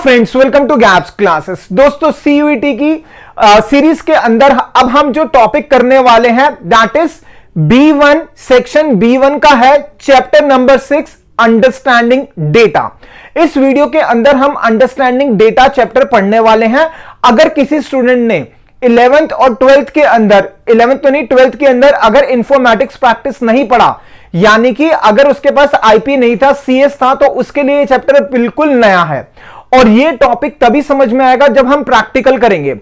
Friends, welcome to gaps classes. दोस्तों, CUET की series के अंदर अब हम जो टॉपिक करने वाले हैं that is B1, section B1 का है चैप्टर नंबर 6 अंडरस्टैंडिंग डेटा। इस वीडियो के अंदर हम अंडरस्टैंडिंग डेटा चैप्टर पढ़ने वाले हैं। अगर किसी स्टूडेंट ने 11th और 12th के अंदर, 11th तो नहीं 12th के अंदर अगर इंफॉर्मेटिक्स प्रैक्टिस नहीं पढ़ा, यानी कि अगर उसके पास आईपी नहीं था, सीएस था, तो उसके लिए चैप्टर बिल्कुल नया है। और ये टॉपिक तभी समझ में आएगा जब हम प्रैक्टिकल करेंगे।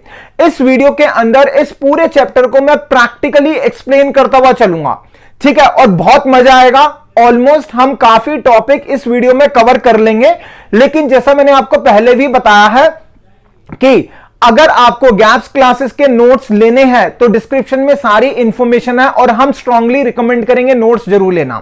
इस वीडियो के अंदर इस पूरे चैप्टर को मैं प्रैक्टिकली एक्सप्लेन करता हुआ चलूंगा, ठीक है, और बहुत मजा आएगा। ऑलमोस्ट हम काफी टॉपिक इस वीडियो में कवर कर लेंगे, लेकिन जैसा मैंने आपको पहले भी बताया है कि अगर आपको गैप्स क्लासेस के नोट्स लेने हैं तो डिस्क्रिप्शन में सारी इंफॉर्मेशन है और हम स्ट्रांगली रिकमेंड करेंगे नोट्स जरूर लेना।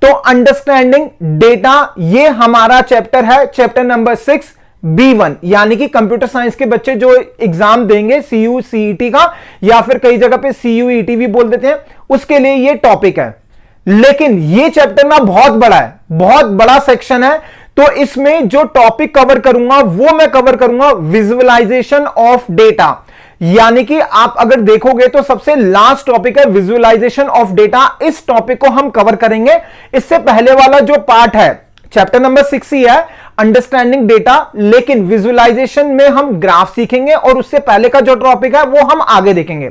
तो अंडरस्टैंडिंग डेटा ये हमारा चैप्टर है, चैप्टर नंबर 6 B1, यानी कि कंप्यूटर साइंस के बच्चे जो एग्जाम देंगे CU CET का, या फिर कई जगह पे CUET भी बोल देते हैं, उसके लिए ये टॉपिक है। लेकिन ये चैप्टर ना बहुत बड़ा है, बहुत बड़ा सेक्शन है। तो इसमें जो टॉपिक कवर करूंगा वो मैं कवर करूंगा विजुअलाइजेशन ऑफ डेटा, यानी कि आप अगर देखोगे तो सबसे लास्ट टॉपिक है विजुअलाइजेशन ऑफ डेटा। इस टॉपिक को हम कवर करेंगे। इससे पहले वाला जो पार्ट है चैप्टर नंबर 6 ही है अंडरस्टैंडिंग डेटा, लेकिन विजुअलाइजेशन में हम ग्राफ सीखेंगे और उससे पहले का जो टॉपिक है वो हम आगे देखेंगे।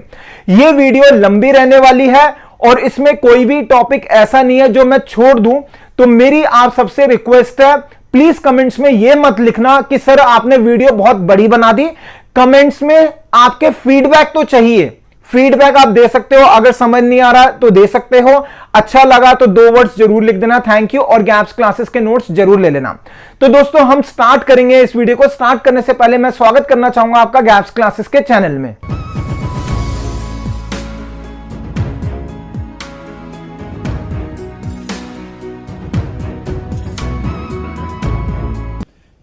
यह वीडियो लंबी रहने वाली है और इसमें कोई भी टॉपिक ऐसा नहीं है जो मैं छोड़ दूं। तो मेरी आप सबसे रिक्वेस्ट है, प्लीज कमेंट्स में यह मत लिखना कि सर आपने वीडियो बहुत बड़ी बना दी। कमेंट्स में आपके फीडबैक तो चाहिए। फीडबैक आप दे सकते हो, अगर समझ नहीं आ रहा तो दे सकते हो, अच्छा लगा तो 2 वर्ड्स जरूर लिख देना, थैंक यू, और गैप्स क्लासेस के नोट्स जरूर ले लेना। तो दोस्तों, हम स्टार्ट करेंगे। इस वीडियो को स्टार्ट करने से पहले मैं स्वागत करना चाहूंगा आपका गैप्स क्लासेस के चैनल में।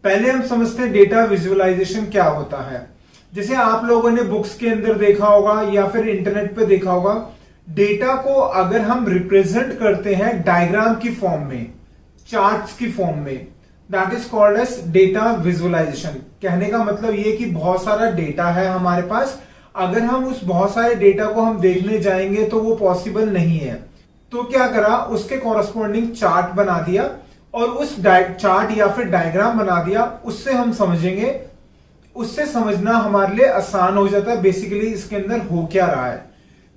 पहले हम समझते हैं डेटा विजुअलाइजेशन क्या होता है। जैसे आप लोगों ने बुक्स के अंदर देखा होगा या फिर इंटरनेट पे देखा होगा, डेटा को अगर हम रिप्रेजेंट करते हैं डायग्राम की फॉर्म में, चार्ट्स की फॉर्म में, that is called as data visualisation. कहने का मतलब ये कि बहुत सारा डेटा है हमारे पास, अगर हम उस बहुत सारे डेटा को हम देखने जाएंगे तो वो पॉसिबल नहीं है। तो क्या करा, उसके कॉरस्पॉन्डिंग चार्ट बना दिया और उस चार्ट या फिर डायग्राम बना दिया, उससे हम समझेंगे। उससे समझना हमारे लिए आसान हो जाता है बेसिकली इसके अंदर हो क्या रहा है।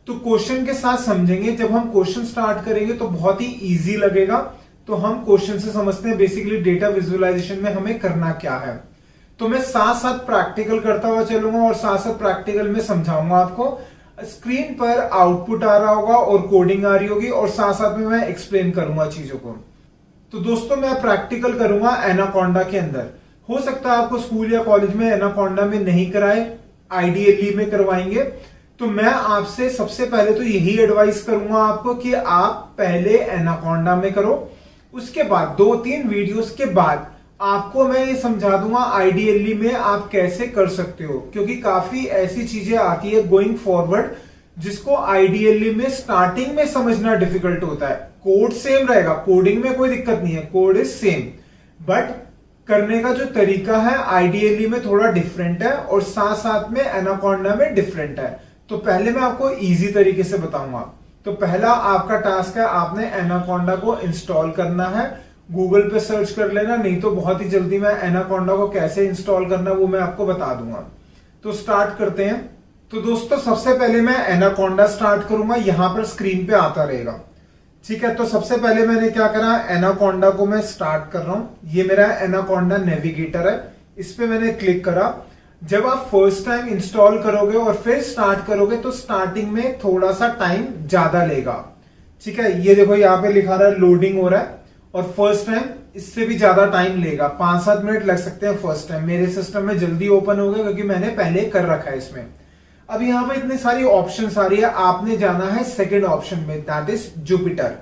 तो क्वेश्चन के साथ समझेंगे। जब हम क्वेश्चन स्टार्ट करेंगे तो बहुत ही इजी लगेगा। तो हम क्वेश्चन से समझते हैं बेसिकली डेटा विजुअलाइजेशन में हमें करना क्या है। तो मैं साथ साथ प्रैक्टिकल करता हुआ चलूंगा और साथ साथ प्रैक्टिकल में समझाऊंगा आपको। स्क्रीन पर आउटपुट आ रहा होगा और कोडिंग आ रही होगी और साथ साथ में मैं एक्सप्लेन करूंगा चीजों को। तो दोस्तों, मैं प्रैक्टिकल करूंगा एनाकोंडा के अंदर। हो सकता है आपको स्कूल या कॉलेज में एनाकोंडा में नहीं कराए, आईडीएलई में करवाएंगे। तो मैं आपसे सबसे पहले तो यही एडवाइस करूंगा आपको कि आप पहले एनाकोंडा में करो, उसके बाद 2-3 वीडियोस के बाद आपको मैं ये समझा दूंगा आईडीएलई में आप कैसे कर सकते हो, क्योंकि काफी ऐसी चीजें आती है गोइंग फॉरवर्ड जिसको आईडीएलई में स्टार्टिंग में समझना डिफिकल्ट होता है। कोड सेम रहेगा, कोडिंग में कोई दिक्कत नहीं है, कोड इज सेम, बट करने का जो तरीका है आईडीएलई में थोड़ा डिफरेंट है और साथ साथ में एनाकोंडा में डिफरेंट है। तो पहले मैं आपको इजी तरीके से बताऊंगा। तो पहला आपका टास्क है, आपने एनाकोंडा को इंस्टॉल करना है। गूगल पे सर्च कर लेना, नहीं तो बहुत ही जल्दी मैं एनाकोंडा को कैसे इंस्टॉल करना वो मैं आपको बता दूंगा। तो स्टार्ट करते हैं। तो दोस्तों, सबसे पहले मैं एनाकोंडा स्टार्ट करूंगा, यहां पर स्क्रीन पे आता रहेगा, ठीक है। तो सबसे पहले मैंने क्या करा, एनाकोंडा को मैं स्टार्ट कर रहा हूं। ये मेरा एनाकोंडा नेविगेटर है, इस पे मैंने क्लिक करा। जब आप फर्स्ट टाइम इंस्टॉल करोगे और फिर स्टार्ट करोगे तो स्टार्टिंग में थोड़ा सा टाइम ज्यादा लेगा, ठीक है। ये देखो यहाँ पे लिखा रहा है लोडिंग हो रहा है, और फर्स्ट टाइम इससे भी ज्यादा टाइम लेगा, 5-7 मिनट लग सकते हैं फर्स्ट टाइम। मेरे सिस्टम में जल्दी ओपन हो गया क्योंकि मैंने पहले कर रखा है इसमें। अब यहां पे इतनी सारी ऑप्शंस आ रही है, आपने जाना है सेकंड ऑप्शन में, दैट इज जुपिटर।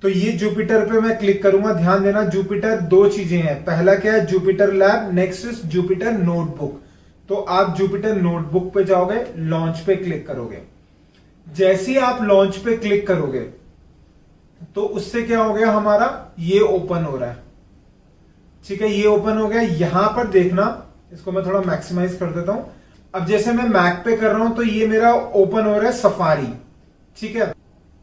तो ये जुपिटर पे मैं क्लिक करूंगा। ध्यान देना, जुपिटर 2 चीजें हैं। पहला क्या है, Jupiter lab, next is Jupyter notebook. तो आप जुपिटर नोटबुक पे जाओगे, लॉन्च पे क्लिक करोगे। जैसे ही आप लॉन्च पे क्लिक करोगे तो उससे क्या हो गया, हमारा ये ओपन हो रहा है, ठीक है। ये ओपन हो गया। यहां पर देखना इसको मैं थोड़ा मैक्सिमाइज कर देता हूं। अब जैसे मैं मैक पे कर रहा हूं तो ये मेरा ओपन हो रहा है सफारी, ठीक है।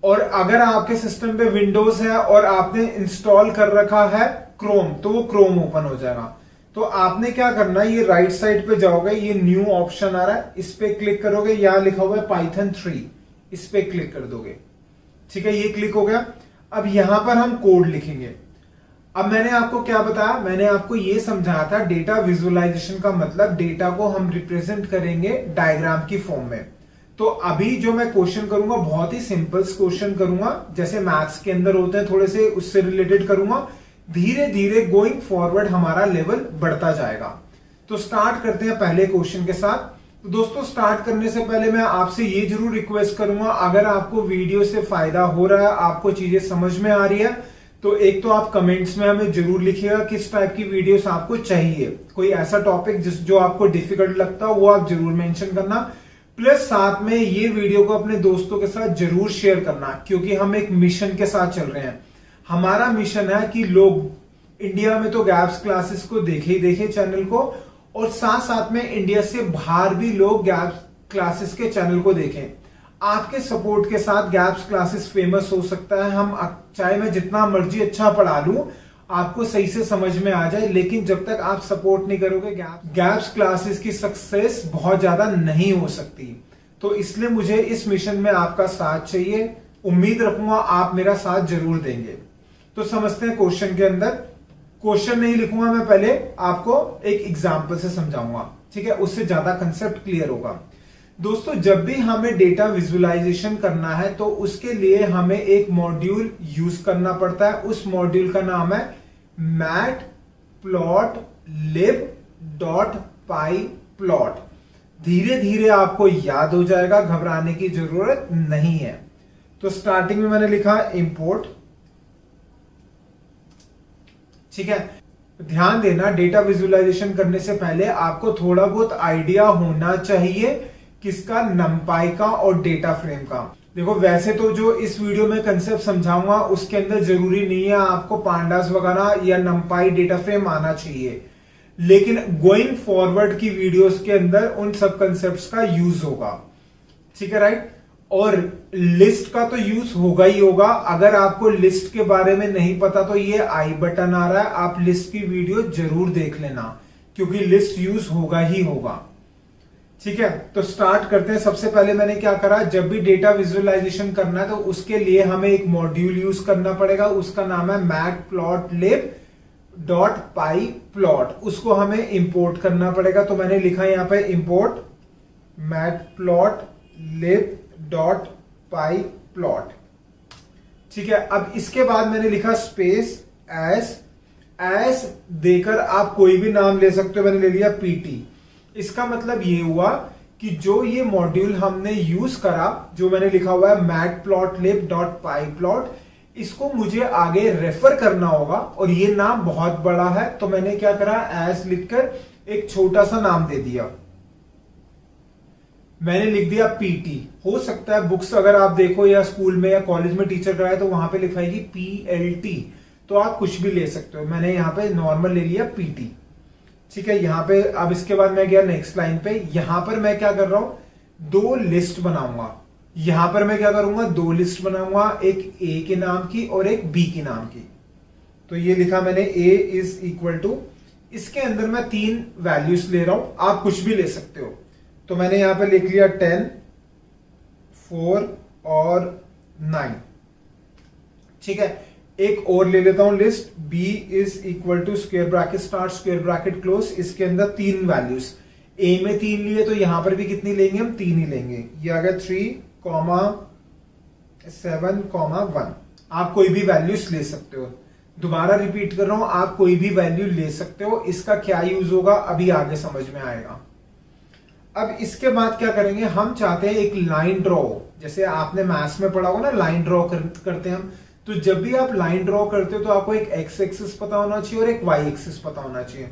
और अगर आपके सिस्टम पे विंडोज है और आपने इंस्टॉल कर रखा है क्रोम, तो वो क्रोम ओपन हो जाएगा। तो आपने क्या करना है, ये राइट साइड पे जाओगे, ये न्यू ऑप्शन आ रहा है, इस पे क्लिक करोगे, यहां लिखा हुआ है पाइथन 3, इस पे क्लिक कर दोगे, ठीक है। ये क्लिक हो गया। अब यहां पर हम कोड लिखेंगे। अब मैंने आपको क्या बताया, मैंने आपको ये समझाया था डेटा विजुअलाइजेशन का मतलब डेटा को हम रिप्रेजेंट करेंगे डायग्राम की फॉर्म में। तो अभी जो मैं क्वेश्चन करूंगा बहुत ही सिंपल क्वेश्चन करूंगा, जैसे मैथ्स के अंदर होते हैं, थोड़े से उससे रिलेटेड करूंगा। धीरे धीरे गोइंग फॉरवर्ड हमारा लेवल बढ़ता जाएगा। तो स्टार्ट करते हैं पहले क्वेश्चन के साथ। तो दोस्तों स्टार्ट करने से पहले मैं आपसे ये जरूर रिक्वेस्ट करूंगा, अगर आपको वीडियो से फायदा हो रहा है, आपको चीजें समझ में आ रही है, तो एक तो आप कमेंट्स में हमें जरूर लिखिएगा किस टाइप की वीडियोस आपको चाहिए। कोई ऐसा टॉपिक जो आपको डिफिकल्ट लगता हो वो आप जरूर मेंशन करना। प्लस साथ में ये वीडियो को अपने दोस्तों के साथ जरूर शेयर करना, क्योंकि हम एक मिशन के साथ चल रहे हैं। हमारा मिशन है कि लोग इंडिया में तो गैप्स क्लासेस को देखे ही देखे चैनल को, और साथ साथ में इंडिया से बाहर भी लोग गैप्स क्लासेस के चैनल को देखें। आपके सपोर्ट के साथ गैप्स क्लासेस फेमस हो सकता है। हम चाहे मैं जितना मर्जी अच्छा पढ़ा लूं, आपको सही से समझ में आ जाए, लेकिन जब तक आप सपोर्ट नहीं करोगे गैप्स क्लासेस की सक्सेस बहुत ज्यादा नहीं हो सकती। तो इसलिए मुझे इस मिशन में आपका साथ चाहिए। उम्मीद रखूंगा आप मेरा साथ जरूर देंगे। तो समझते हैं क्वेश्चन के अंदर। क्वेश्चन नहीं लिखूंगा मैं, पहले आपको एक एग्जाम्पल से समझाऊंगा, ठीक है, उससे ज्यादा कंसेप्ट क्लियर होगा। दोस्तों जब भी हमें डेटा विजुअलाइजेशन करना है तो उसके लिए हमें एक मॉड्यूल यूज करना पड़ता है। उस मॉड्यूल का नाम है matplotlib.pyplot। धीरे धीरे आपको याद हो जाएगा, घबराने की जरूरत नहीं है। तो स्टार्टिंग में मैंने लिखा इंपोर्ट, ठीक है। ध्यान देना, डेटा विजुअलाइजेशन करने से पहले आपको थोड़ा बहुत आइडिया होना चाहिए किसका, नंपाई का और डेटा फ्रेम का। देखो वैसे तो जो इस वीडियो में कंसेप्ट समझाऊंगा उसके अंदर जरूरी नहीं है आपको पांडास वगैरह या नंपाई डेटा फ्रेम आना चाहिए, लेकिन गोइंग फॉरवर्ड की वीडियोस के अंदर उन सब कंसेप्ट्स का यूज होगा, ठीक है, राइट। और लिस्ट का तो यूज होगा ही होगा। अगर आपको लिस्ट के बारे में नहीं पता तो ये आई बटन आ रहा है, आप लिस्ट की वीडियो जरूर देख लेना, क्योंकि लिस्ट यूज होगा ही होगा, ठीक है। तो स्टार्ट करते हैं। सबसे पहले मैंने क्या करा, जब भी डेटा विजुअलाइजेशन करना है तो उसके लिए हमें एक मॉड्यूल यूज करना पड़ेगा, उसका नाम है matplotlib.pyplot। उसको हमें इंपोर्ट करना पड़ेगा। तो मैंने लिखा यहां पे इंपोर्ट matplotlib.pyplot, ठीक है। अब इसके बाद मैंने लिखा स्पेस एस देकर आप कोई भी नाम ले सकते हो। मैंने ले लिया पीटी। इसका मतलब ये हुआ कि जो ये मॉड्यूल हमने यूज करा, जो मैंने लिखा हुआ है matplotlib.pyplot, इसको मुझे आगे रेफर करना होगा और ये नाम बहुत बड़ा है। तो मैंने क्या करा, एस लिखकर एक छोटा सा नाम दे दिया। मैंने लिख दिया पीटी। हो सकता है बुक्स अगर आप देखो या स्कूल में या कॉलेज में टीचर कराए तो वहां पे लिखाएगी PLT, तो आप कुछ भी ले सकते हो। मैंने यहां पे नॉर्मल ले लिया पीटी, ठीक है। यहां पे अब इसके बाद मैं गया नेक्स्ट लाइन पे। यहां पर मैं क्या कर रहा हूं, दो लिस्ट बनाऊंगा। यहां पर मैं क्या करूंगा, दो लिस्ट बनाऊंगा, एक ए के नाम की और एक बी के नाम की। तो ये लिखा मैंने ए इज इक्वल टू, इसके अंदर मैं 3 वैल्यूज ले रहा हूं, आप कुछ भी ले सकते हो। तो मैंने यहां पे लिख लिया 10, 4 और 9, ठीक है। एक और ले लेता हूं list, b is equal to square bracket start square bracket close. इसके अंदर 3 वैल्यूज, a में 3 लिए तो यहां पर भी कितनी लेंगे, हम 3 ही लेंगे। ये आ गया 3, 7, 1। आप कोई भी वैल्यूज ले सकते हो। दोबारा रिपीट कर रहा हूं, आप कोई भी वैल्यू ले सकते हो। इसका क्या यूज होगा अभी आगे समझ में आएगा। अब इसके बाद क्या करेंगे, हम चाहते हैं एक लाइन ड्रॉ, जैसे आपने मैथ्स में पढ़ा होगा ना, लाइन ड्रॉ करते हैं हम। तो जब भी आप लाइन ड्रॉ करते हो तो आपको एक एक्स एक्सिस पता होना चाहिए और एक वाई एक्सिस पता होना चाहिए।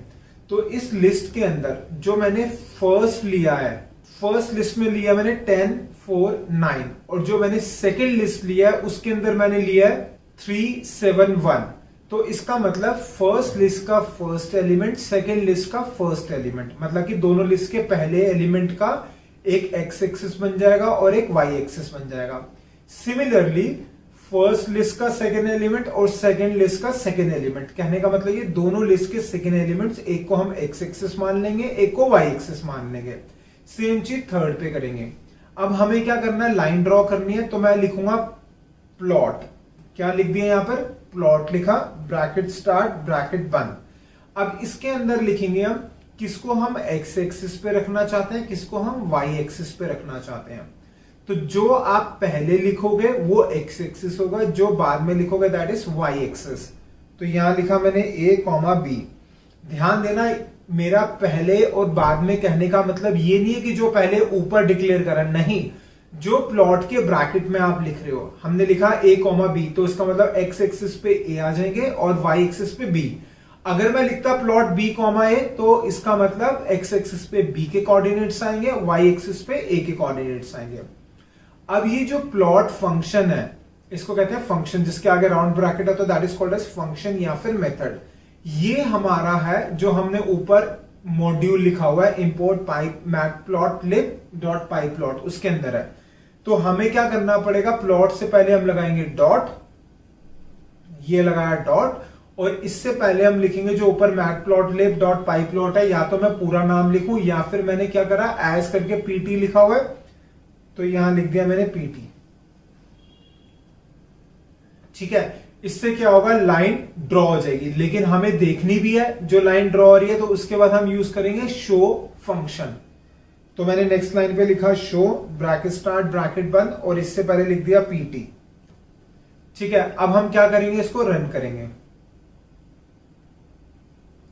तो इस लिस्ट के अंदर जो मैंने फर्स्ट लिया है, फर्स्ट लिस्ट में लिया मैंने 10, 4, 9, और जो मैंने सेकेंड लिस्ट लिया है उसके अंदर मैंने लिया है 3, 7, 1। तो इसका मतलब फर्स्ट लिस्ट का फर्स्ट एलिमेंट, सेकेंड लिस्ट का फर्स्ट एलिमेंट, मतलब कि दोनों लिस्ट के पहले एलिमेंट का एक एक्स एक्सिस बन जाएगा और एक वाई एक्सिस बन जाएगा। सिमिलरली फर्स्ट लिस्ट का सेकेंड एलिमेंट और सेकेंड लिस्ट का सेकेंड एलिमेंट, कहने का मतलब ये दोनों लिस्ट के सेकेंड एलिमेंट्स, एक को हम एक्स एक्सिस मान लेंगे, एक को वाई एक्सिस मान लेंगे। सेम चीज थर्ड पे करेंगे। अब हमें क्या करना है, लाइन ड्रॉ करनी है, तो मैं लिखूंगा प्लॉट। क्या लिख दिया यहां पर, प्लॉट लिखा, ब्रैकेट स्टार्ट ब्रैकेट बंद। अब इसके अंदर लिखेंगे हम किसको हम एक्स एक्सिस पे रखना चाहते हैं, किसको हम वाई एक्सिस पे रखना चाहते हैं। तो जो आप पहले लिखोगे वो एक्स एक्सिस होगा, जो बाद में लिखोगे दैट इज वाई एक्सिस। तो यहां लिखा मैंने ए कॉमा बी। ध्यान देना, मेरा पहले और बाद में कहने का मतलब ये नहीं है कि जो पहले ऊपर डिक्लेयर करा, नहीं, जो प्लॉट के ब्रैकेट में आप लिख रहे हो, हमने लिखा ए कॉमा बी, तो इसका मतलब एक्स एक्सिस पे ए आ जाएंगे और वाई एक्सिस पे बी। अगर मैं लिखता प्लॉट बी कॉमा ए, तो इसका मतलब एक्स एक्सिस पे बी के कोऑर्डिनेट्स आएंगे, वाई एक्सिस पे ए के कोऑर्डिनेट्स आएंगे। अब ये जो प्लॉट फंक्शन है, इसको कहते हैं फंक्शन, जिसके आगे राउंड ब्रैकेट है, तो that is called as function या फिर मेथड। ये हमारा है जो हमने ऊपर मॉड्यूल लिखा हुआ है, इंपोर्ट पाइप मैटप्लॉटलिब डॉट पाइप्लॉट, उसके अंदर है। तो हमें क्या करना पड़ेगा, प्लॉट से पहले हम लगाएंगे डॉट, ये लगाया डॉट, और इससे पहले हम लिखेंगे जो ऊपर मैटप्लॉटलिब डॉट पाइप्लॉट है, या तो मैं पूरा नाम लिखूं या फिर मैंने क्या करा, एज करके पीटी लिखा हुआ है, तो यहां लिख दिया मैंने पीटी। ठीक है, इससे क्या होगा, लाइन ड्रॉ हो जाएगी। लेकिन हमें देखनी भी है जो लाइन ड्रॉ हो रही है, तो उसके बाद हम यूज करेंगे शो फंक्शन। तो मैंने नेक्स्ट लाइन पे लिखा शो ब्रैकेट स्टार्ट ब्रैकेट बंद, और इससे पहले लिख दिया पीटी। ठीक है, अब हम क्या करेंगे, इसको रन करेंगे।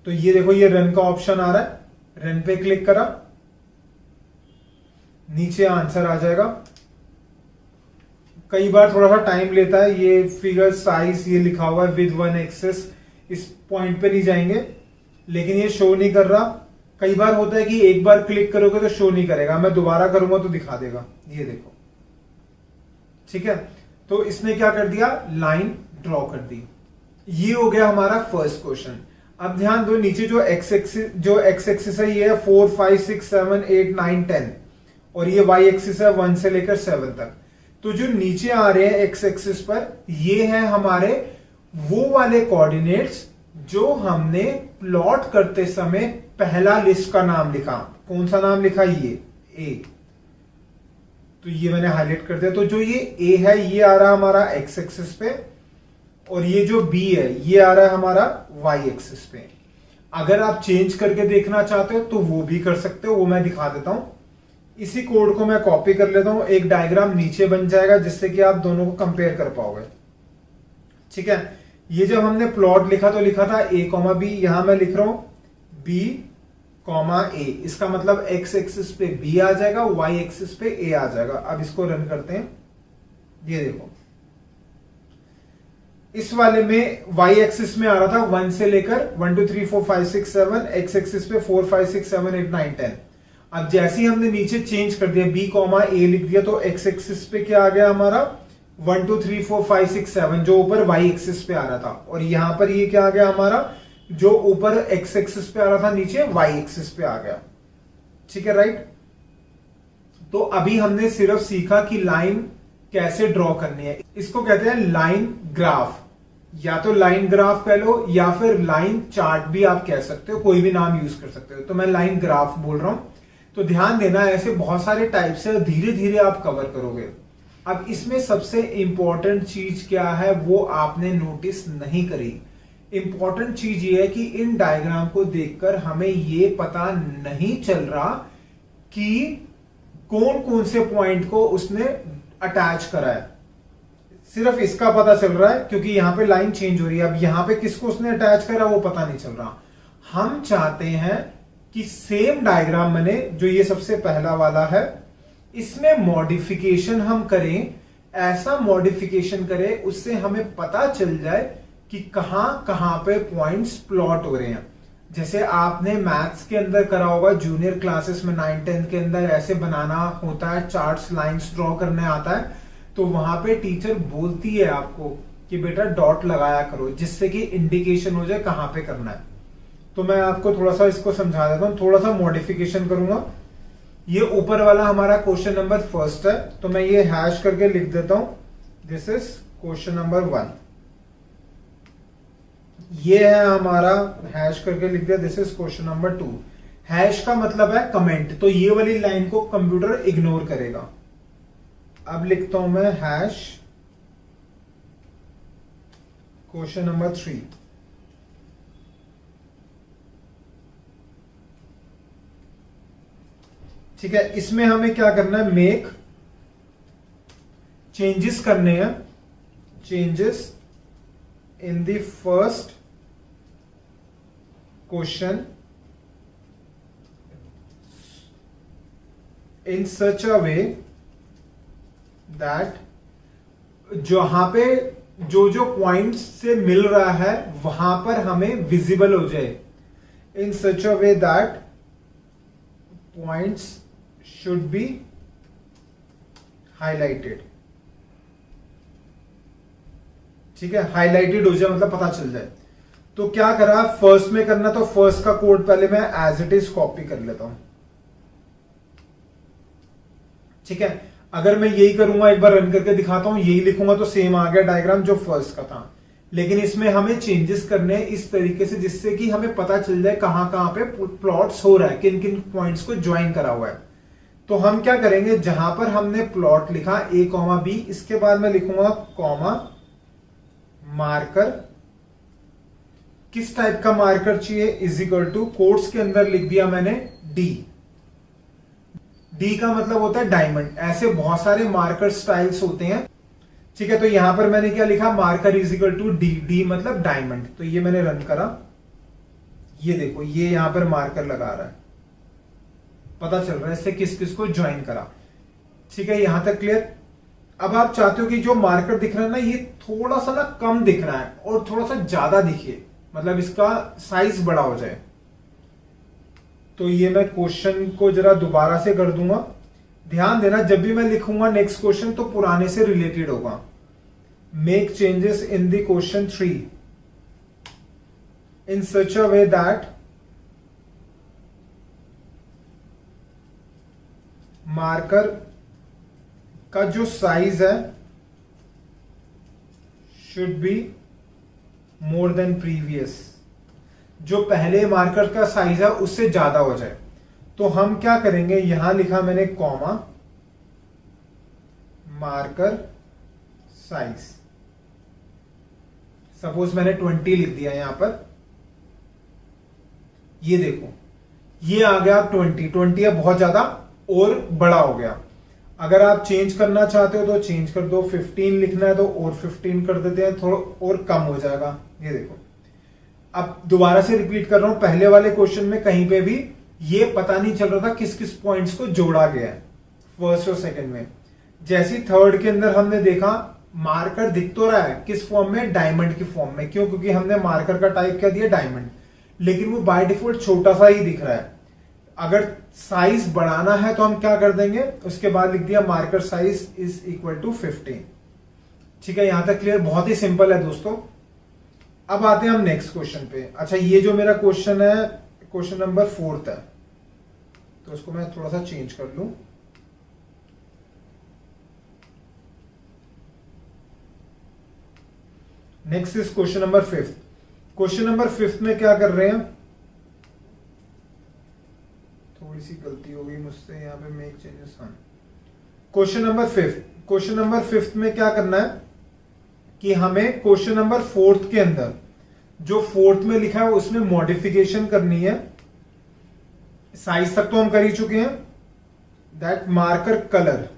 तो ये देखो, ये रन का ऑप्शन आ रहा है, रन पे क्लिक करा, नीचे आंसर आ जाएगा। कई बार थोड़ा सा टाइम लेता है, ये फिगर साइज ये लिखा हुआ है विद वन एक्सेस, इस पॉइंट पे नहीं जाएंगे, लेकिन ये शो नहीं कर रहा। कई बार होता है कि एक बार क्लिक करोगे तो शो नहीं करेगा, मैं दोबारा करूंगा तो दिखा देगा, ये देखो। ठीक है, तो इसने क्या कर दिया, लाइन ड्रॉ कर दी। ये हो गया हमारा फर्स्ट क्वेश्चन। अब ध्यान दो, नीचे जो एक्स एक्सिस है ये है 4 5 6 7 8 9 10, और ये वाई एक्सिस है 1 से लेकर 7 तक। तो जो नीचे आ रहे हैं एक्स एक्सिस पर, ये है हमारे वो वाले कोऑर्डिनेट्स जो हमने प्लॉट करते समय पहला लिस्ट का नाम लिखा। कौन सा नाम लिखा, ये ए, तो ये मैंने हाईलाइट कर दिया। तो जो ये ए है ये आ रहा है हमारा एक्स एक्सिस पे, और ये जो बी है ये आ रहा है हमारा वाई एक्सिस पे। अगर आप चेंज करके देखना चाहते हो तो वो भी कर सकते हो, वो मैं दिखा देता हूं। इसी कोड को मैं कॉपी कर लेता हूं, एक डायग्राम नीचे बन जाएगा जिससे कि आप दोनों को कंपेयर कर पाओगे। ठीक है, ये जब हमने प्लॉट लिखा तो लिखा था ए कॉमा बी, यहां मैं लिख रहा हूं बी कॉमा ए, इसका मतलब एक्स एक्सिस पे बी आ जाएगा, वाई एक्सिस पे ए आ जाएगा। अब इसको रन करते हैं, ये देखो, इस वाले में वाई एक्सिस में आ रहा था 1 से लेकर 1 2 3 4 5 6 7, एक्स एक्सिस पे 4 5 6 7 8 9 10। अब जैसे ही हमने नीचे चेंज कर दिया, बी कॉमा ए लिख दिया, तो एक्स एक्सिस पे क्या आ गया हमारा 1 2 3 4 5 6 7, जो ऊपर वाई एक्सिस पे आ रहा था। और यहां पर ये क्या आ गया हमारा, जो ऊपर एक्स एक्सिस पे आ रहा था नीचे वाई एक्सिस पे आ गया। ठीक है, राइट। तो अभी हमने सिर्फ सीखा कि लाइन कैसे ड्रॉ करनी है। इसको कहते हैं लाइन ग्राफ, या तो लाइन ग्राफ कह लो या फिर लाइन चार्ट भी आप कह सकते हो, कोई भी नाम यूज कर सकते हो। तो मैं लाइन ग्राफ बोल रहा हूं। तो ध्यान देना, ऐसे बहुत सारे टाइप से धीरे धीरे आप कवर करोगे। अब इसमें सबसे इंपॉर्टेंट चीज क्या है वो आपने नोटिस नहीं करी। इंपॉर्टेंट चीज ये है कि इन डायग्राम को देखकर हमें ये पता नहीं चल रहा कि कौन कौन से पॉइंट को उसने अटैच करा है। सिर्फ इसका पता चल रहा है क्योंकि यहां पे लाइन चेंज हो रही है। अब यहां पे किसको उसने अटैच करा वो पता नहीं चल रहा। हम चाहते हैं कि सेम डायग्राम मैंने जो ये सबसे पहला वाला है इसमें मॉडिफिकेशन हम करें, ऐसा मॉडिफिकेशन करें उससे हमें पता चल जाए कि कहां कहां पे पॉइंट्स प्लॉट हो रहे हैं। जैसे आपने मैथ्स के अंदर करा होगा, जूनियर क्लासेस में 9 10 के अंदर ऐसे बनाना होता है, चार्ट्स लाइंस ड्रॉ करने आता है, तो वहां पे टीचर बोलती है आपको कि बेटा डॉट लगाया करो, जिससे कि इंडिकेशन हो जाए कहां पे करना है। तो मैं आपको थोड़ा सा इसको समझा देता हूं, थोड़ा सा मॉडिफिकेशन करूंगा। ये ऊपर वाला हमारा क्वेश्चन नंबर फर्स्ट है, तो मैं ये हैश करके लिख देता हूं, दिस इज क्वेश्चन नंबर 1। ये है हमारा, हैश करके लिख दिया, this is question number 2। Hash का मतलब है कमेंट, तो ये वाली लाइन को कंप्यूटर इग्नोर करेगा। अब लिखता हूं मैं हैश क्वेश्चन नंबर 3। ठीक है, इसमें हमें क्या करना है, मेक चेंजेस करने हैं, changes in the first question in such a way that जहां पे जो जो पॉइंट्स से मिल रहा है वहां पर हमें विजिबल हो जाए, in such a way that points should be highlighted. ठीक है, हाईलाइटेड हो जाए मतलब पता चल जाए। तो क्या करा, फर्स्ट में करना, तो फर्स्ट का कोड पहले मैं एज इट इज कॉपी कर लेता हूं। ठीक है, अगर मैं यही करूंगा, एक बार रन करके दिखाता हूं, यही लिखूंगा तो सेम आ गया डायग्राम जो फर्स्ट का था। लेकिन इसमें हमें चेंजेस करने हैं इस तरीके से जिससे कि हमें पता चल जाए कहां कहां पे प्लॉट्स हो रहा है, किन किन पॉइंट्स को ज्वाइन करा हुआ है। तो हम क्या करेंगे, जहां पर हमने प्लॉट लिखा a, b, इसके बाद मैं लिखूंगा कॉमा मार्कर। किस टाइप का मार्कर चाहिए, इज इक्वल टू कोट्स के अंदर लिख दिया मैंने डी। डी का मतलब होता है डायमंड। ऐसे बहुत सारे मार्कर स्टाइल्स होते हैं। ठीक है, तो यहां पर मैंने क्या लिखा, marker is equal to D, D मतलब डायमंड। तो ये मैंने रन करा, ये देखो ये यहां पर मार्कर लगा रहा है, पता चल रहा है इससे किस किस को ज्वाइन करा। ठीक है, यहां तक क्लियर। अब आप चाहते हो कि जो मार्कर दिख रहा है ना, ये थोड़ा सा ना कम दिख रहा है और थोड़ा सा ज्यादा दिखे, मतलब इसका साइज बड़ा हो जाए। तो ये मैं क्वेश्चन को जरा दोबारा से कर दूंगा। ध्यान देना, जब भी मैं लिखूंगा नेक्स्ट क्वेश्चन तो पुराने से रिलेटेड होगा। Make changes in the question 3 in such a way that marker का जो साइज है should be more than previous, जो पहले मार्कर का साइज है उससे ज्यादा हो जाए। तो हम क्या करेंगे, यहां लिखा मैंने कॉमा मार्कर साइज, सपोज मैंने 20 लिख दिया यहां पर। ये देखो ये आ गया 20 है, बहुत ज्यादा और बड़ा हो गया। अगर आप चेंज करना चाहते हो तो चेंज कर दो, 15 लिखना है तो और 15 कर देते हैं, थोड़ा और कम हो जाएगा। ये देखो, अब दोबारा से रिपीट कर रहा हूं, पहले वाले क्वेश्चन में कहीं पे भी ये पता नहीं चल रहा था किस किस पॉइंट्स को जोड़ा गया है फर्स्ट और सेकंड में। जैसे थर्ड के अंदर हमने देखा मार्कर दिख तो रहा है किस फॉर्म में, डायमंड की फॉर्म में। क्यों, क्योंकि हमने मार्कर का टाइप क्या दिया, डायमंड, लेकिन वो बाय डिफॉल्ट छोटा सा ही दिख रहा है। अगर साइज बढ़ाना है तो हम क्या कर देंगे, उसके बाद लिख दिया marker size is equal to 15। ठीक है, यहां तक क्लियर, बहुत ही सिंपल है दोस्तों। अब आते हैं हम नेक्स्ट क्वेश्चन पे। अच्छा, ये जो मेरा क्वेश्चन है क्वेश्चन नंबर 4 है, तो उसको मैं थोड़ा सा चेंज कर लूं। Next is question number 5। Question number 5 में क्या कर रहे हैं, थोड़ी सी गलती हो गई मुझसे यहां पे, मेक चेंजेस। हाँ, क्वेश्चन नंबर 5, क्वेश्चन नंबर 5 में क्या करना है कि हमें क्वेश्चन नंबर 4 के अंदर जो 4 में लिखा है उसमें मॉडिफिकेशन करनी है। साइज तक तो हम कर ही चुके हैं, that marker colour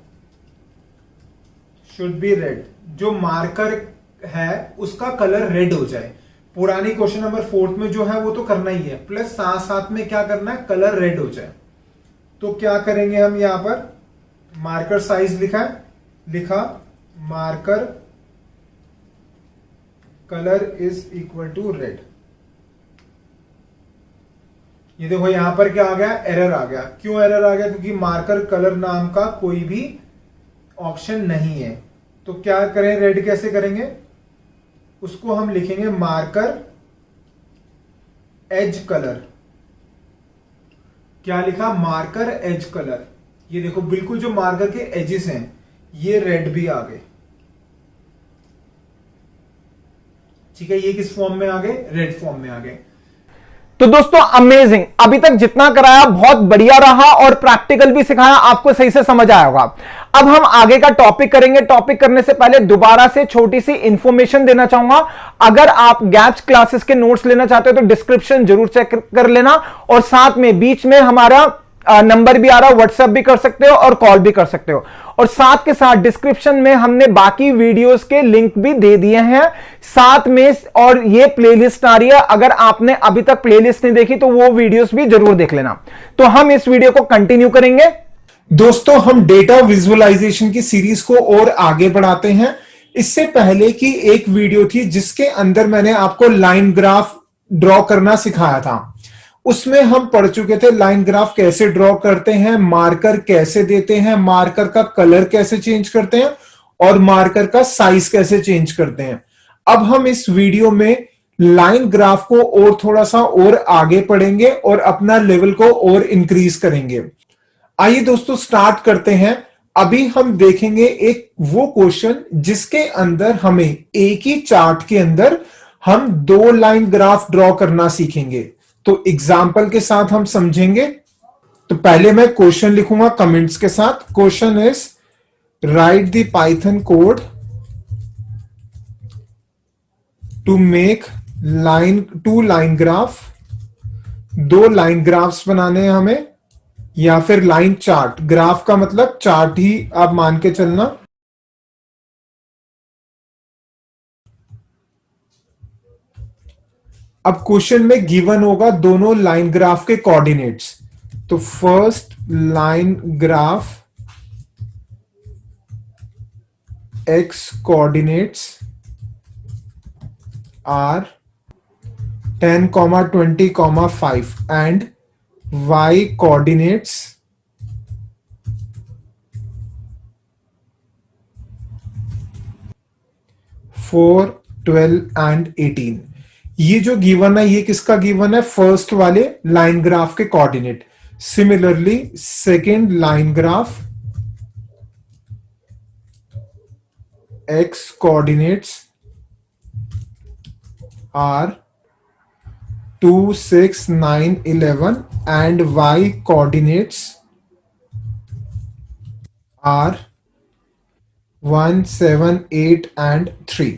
should be red, जो मार्कर है उसका कलर रेड हो जाए। पुरानी क्वेश्चन नंबर 4 में जो है वो तो करना ही है, प्लस साथ साथ में क्या करना है, कलर रेड हो जाए। तो क्या करेंगे हम, यहां पर मार्कर साइज लिखा marker colour is equal to red. ये देखो यहां पर क्या आ गया, एरर आ गया। क्यों एरर आ गया, क्योंकि मार्कर कलर नाम का कोई भी ऑप्शन नहीं है। तो क्या करें, रेड कैसे करेंगे, उसको हम लिखेंगे मार्कर एज कलर। क्या लिखा? Marker edge colour. ये देखो बिल्कुल जो मार्कर के एजेस हैं ये रेड भी आ गए। ठीक है, ये किस फॉर्म में आ गए? रेड फॉर्म में आ गए। तो दोस्तों अमेजिंग, अभी तक जितना कराया बहुत बढ़िया रहा और प्रैक्टिकल भी सिखाया, आपको सही से समझ आया होगा। अब हम आगे का टॉपिक करेंगे। टॉपिक करने से पहले दोबारा से छोटी सी इंफॉर्मेशन देना चाहूंगा। अगर आप गैप्स क्लासेस के नोट्स लेना चाहते हो तो डिस्क्रिप्शन जरूर चेक कर लेना, और साथ में बीच में हमारा नंबर भी आ रहा है, व्हाट्सएप भी कर सकते हो और कॉल भी कर सकते हो। और साथ के साथ डिस्क्रिप्शन में हमने बाकी वीडियोस के लिंक भी दे दिए हैं साथ में, और ये प्लेलिस्ट आ रही है। अगर आपने अभी तक प्लेलिस्ट नहीं देखी तो वो वीडियोस भी जरूर देख लेना। तो हम इस वीडियो को कंटिन्यू करेंगे। दोस्तों हम डेटा विजुअलाइजेशन की सीरीज को और आगे बढ़ाते हैं। इससे पहले की एक वीडियो थी जिसके अंदर मैंने आपको लाइन ग्राफ ड्रॉ करना सिखाया था। उसमें हम पढ़ चुके थे लाइन ग्राफ कैसे ड्रॉ करते हैं, मार्कर कैसे देते हैं, मार्कर का कलर कैसे चेंज करते हैं और मार्कर का साइज कैसे चेंज करते हैं। अब हम इस वीडियो में लाइन ग्राफ को और थोड़ा सा और आगे पढ़ेंगे और अपना लेवल को और इंक्रीज करेंगे। आइए दोस्तों स्टार्ट करते हैं। अभी हम देखेंगे एक वो क्वेश्चन जिसके अंदर हमें एक ही चार्ट के अंदर हम दो लाइन ग्राफ ड्रॉ करना सीखेंगे। तो एग्जाम्पल के साथ हम समझेंगे। तो पहले मैं क्वेश्चन लिखूंगा कमेंट्स के साथ। Question is write the Python code to make two line graph. दो लाइन ग्राफ्स बनाने हैं हमें, या फिर लाइन चार्ट। ग्राफ का मतलब चार्ट ही आप मान के चलना। अब क्वेश्चन में गिवन होगा दोनों लाइन ग्राफ के कोऑर्डिनेट्स। तो first line graph X coordinates are 10, 20, 5 and y coordinates 4, 12 and 18। ये जो गिवन है ये किसका गिवन है? फर्स्ट वाले लाइन ग्राफ के coordinate. Similarly second line graph x coordinates are 2, 6, 9, 11 and y coordinates are 1, 7, 8 and 3।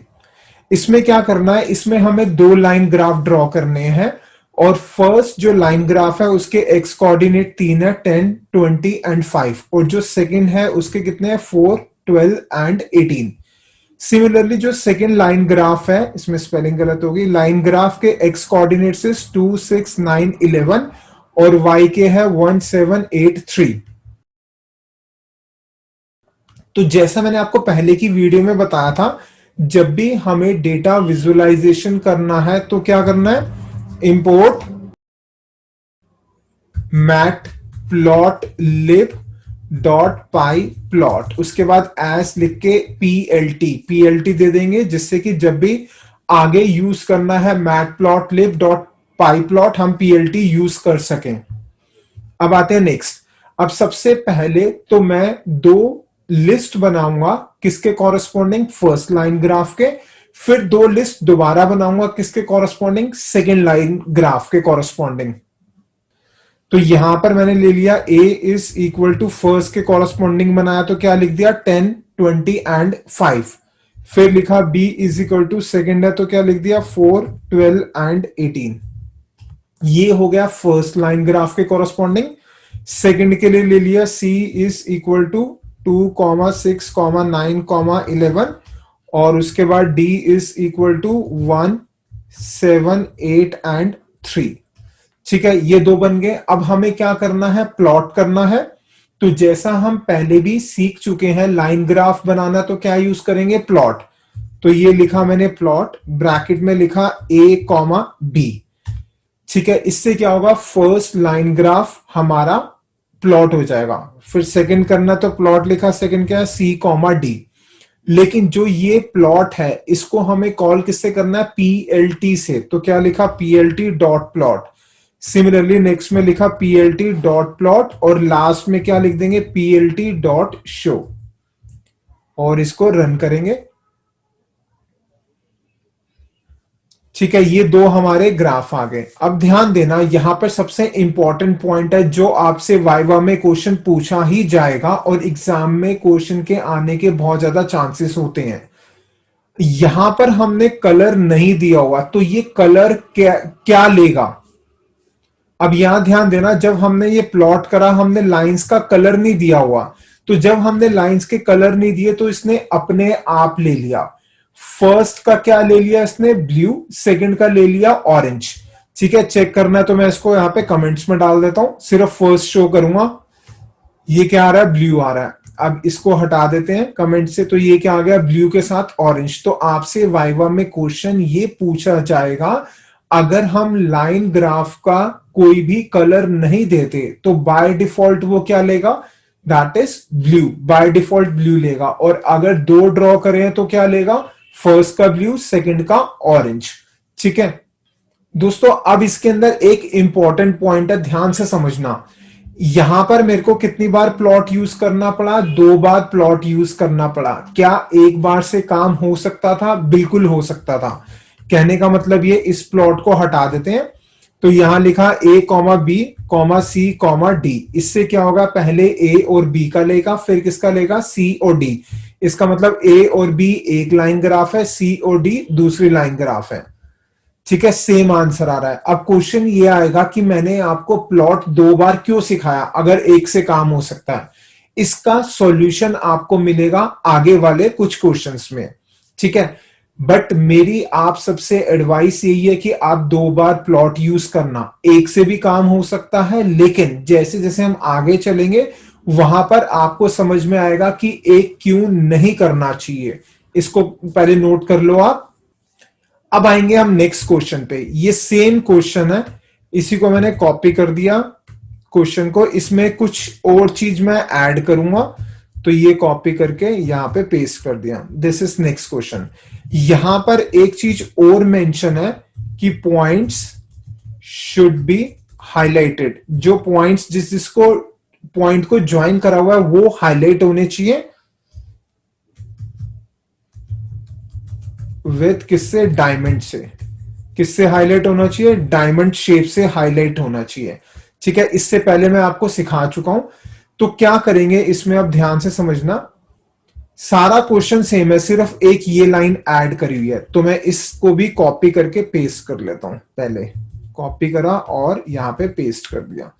इसमें क्या करना है? इसमें हमें दो लाइन ग्राफ ड्रॉ करने हैं, और फर्स्ट जो लाइन ग्राफ है उसके एक्स कोऑर्डिनेट 3 है, 10, 20 एंड 5, और जो सेकंड है उसके कितने हैं? 4, 12 एंड 18। सिमिलरली जो सेकेंड लाइन ग्राफ है, इसमें स्पेलिंग गलत होगी, लाइन ग्राफ के एक्स कोऑर्डिनेट्स 2, 6, 9, 11 और वाई के है 1, 7, 8, 3। तो जैसा मैंने आपको पहले की वीडियो में बताया था, जब भी हमें डेटा विजुअलाइजेशन करना है तो क्या करना है? इंपोर्ट matplotlib.py उसके बाद एस लिख के पीएलटी दे देंगे, जिससे कि जब भी आगे यूज करना है matplotlib.pyplot हम पीएलटी यूज कर सकें। अब आते हैं नेक्स्ट। अब सबसे पहले तो मैं दो लिस्ट बनाऊंगा किसके कॉरेस्पॉन्डिंग? फर्स्ट लाइन ग्राफ के। फिर दो लिस्ट दोबारा बनाऊंगा किसके कॉरेस्पॉन्डिंग? सेकेंड लाइन ग्राफ के कॉरेस्पॉन्डिंग। तो यहां पर मैंने ले लिया a is equal to first के कॉरेस्पॉन्डिंग बनाया, तो क्या लिख दिया? 10, 20 एंड 5। फिर लिखा b is equal to second है, तो क्या लिख दिया? 4, 12 एंड 18। ये हो गया फर्स्ट लाइन ग्राफ के कॉरेस्पॉन्डिंग। सेकेंड के लिए ले लिया c इज इक्वल टू 2, 6, 9, 11 और उसके बाद d is equal to 1, 7, 8 and 3। ठीक है, ये दो बन गए। अब हमें क्या करना है? प्लॉट करना है। तो जैसा हम पहले भी सीख चुके हैं लाइन ग्राफ बनाना, तो क्या यूज करेंगे? प्लॉट। तो ये लिखा मैंने प्लॉट, ब्रैकेट में लिखा a, b। ठीक है, इससे क्या होगा? फर्स्ट लाइन ग्राफ हमारा प्लॉट हो जाएगा। फिर सेकंड करना, तो प्लॉट लिखा, सेकंड क्या है? c, d। लेकिन जो ये प्लॉट है इसको हमें कॉल किससे करना है, पीएलटी से। तो क्या लिखा, PLT dot plot. Similarly next में लिखा पीएलटी डॉट प्लॉट और लास्ट में क्या लिख देंगे, पीएलटी डॉट शो, और इसको रन करेंगे। ठीक है, ये दो हमारे ग्राफ आ गए। अब ध्यान देना, यहां पर सबसे इंपॉर्टेंट पॉइंट है जो आपसे वाइवा में क्वेश्चन पूछा ही जाएगा और एग्जाम में क्वेश्चन के आने के बहुत ज्यादा चांसेस होते हैं। यहां पर हमने कलर नहीं दिया हुआ, तो ये कलर क्या लेगा। अब यहां ध्यान देना, जब हमने ये प्लॉट करा हमने लाइंस का कलर नहीं दिया हुआ, तो जब हमने लाइंस के कलर नहीं दिए तो इसने अपने आप ले लिया। फर्स्ट का क्या ले लिया इसने, ब्लू, सेकंड का ले लिया ऑरेंज। ठीक है, चेक करना है तो मैं इसको यहां पे कमेंट्स में डाल देता हूं, सिर्फ फर्स्ट शो करूंगा। ये क्या आ रहा है, ब्लू आ रहा है। अब इसको हटा देते हैं कमेंट से, तो ये क्या आ गया, ब्लू के साथ ऑरेंज। तो आपसे वाइवा में क्वेश्चन ये पूछा जाएगा, अगर हम लाइन ग्राफ का कोई भी कलर नहीं देते तो बाय डिफॉल्ट वो क्या लेगा, that is blue, by default blue लेगा। और अगर दो ड्रॉ करें तो क्या लेगा, फर्स्ट का ब्लू, सेकंड का ऑरेंज। ठीक है दोस्तों, अब इसके अंदर एक इंपॉर्टेंट पॉइंट है, ध्यान से समझना। यहां पर मेरे को कितनी बार प्लॉट यूज करना पड़ा, 2 बार प्लॉट यूज करना पड़ा। क्या एक बार से काम हो सकता था, बिल्कुल हो सकता था। कहने का मतलब ये, इस प्लॉट को हटा देते हैं, तो यहां लिखा a comma B comma C comma D. इससे क्या होगा, पहले a और b का लेगा, फिर किसका लेगा, c और d। इसका मतलब a और b एक लाइन ग्राफ है, c और d दूसरी लाइन ग्राफ है। ठीक है, सेम आंसर आ रहा है। अब क्वेश्चन ये आएगा कि मैंने आपको प्लॉट 2 बार क्यों सिखाया, अगर एक से काम हो सकता है। इसका सॉल्यूशन आपको मिलेगा आगे वाले कुछ क्वेश्चंस में। ठीक है, बट मेरी आप सबसे एडवाइस यही है कि आप 2 बार प्लॉट यूज करना, एक से भी काम हो सकता है, लेकिन जैसे जैसे हम आगे चलेंगे वहां पर आपको समझ में आएगा कि एक क्यों नहीं करना चाहिए। इसको पहले नोट कर लो आप। अब आएंगे हम नेक्स्ट क्वेश्चन पे। ये सेम क्वेश्चन है, इसी को मैंने कॉपी कर दिया क्वेश्चन को, इसमें कुछ और चीज मैं ऐड करूंगा, तो ये कॉपी करके यहां पे पेस्ट कर दिया। This is next question. यहां पर एक चीज और मेंशन है कि पॉइंट्स शुड बी हाईलाइटेड। जो पॉइंट्स जिसको पॉइंट को ज्वाइन करा हुआ है वो हाईलाइट होने चाहिए विथ किससे, डायमंड से। किससे हाईलाइट होना चाहिए, डायमंड शेप से हाईलाइट होना चाहिए। ठीक है, इससे पहले मैं आपको सिखा चुका हूं। तो क्या करेंगे इसमें, अब ध्यान से समझना। सारा क्वेश्चन सेम है, सिर्फ एक ये लाइन ऐड करी हुई है। तो मैं इसको भी कॉपी करके पेस्ट कर लेता हूं। पहले कॉपी करा और यहां पे पेस्ट कर दिया।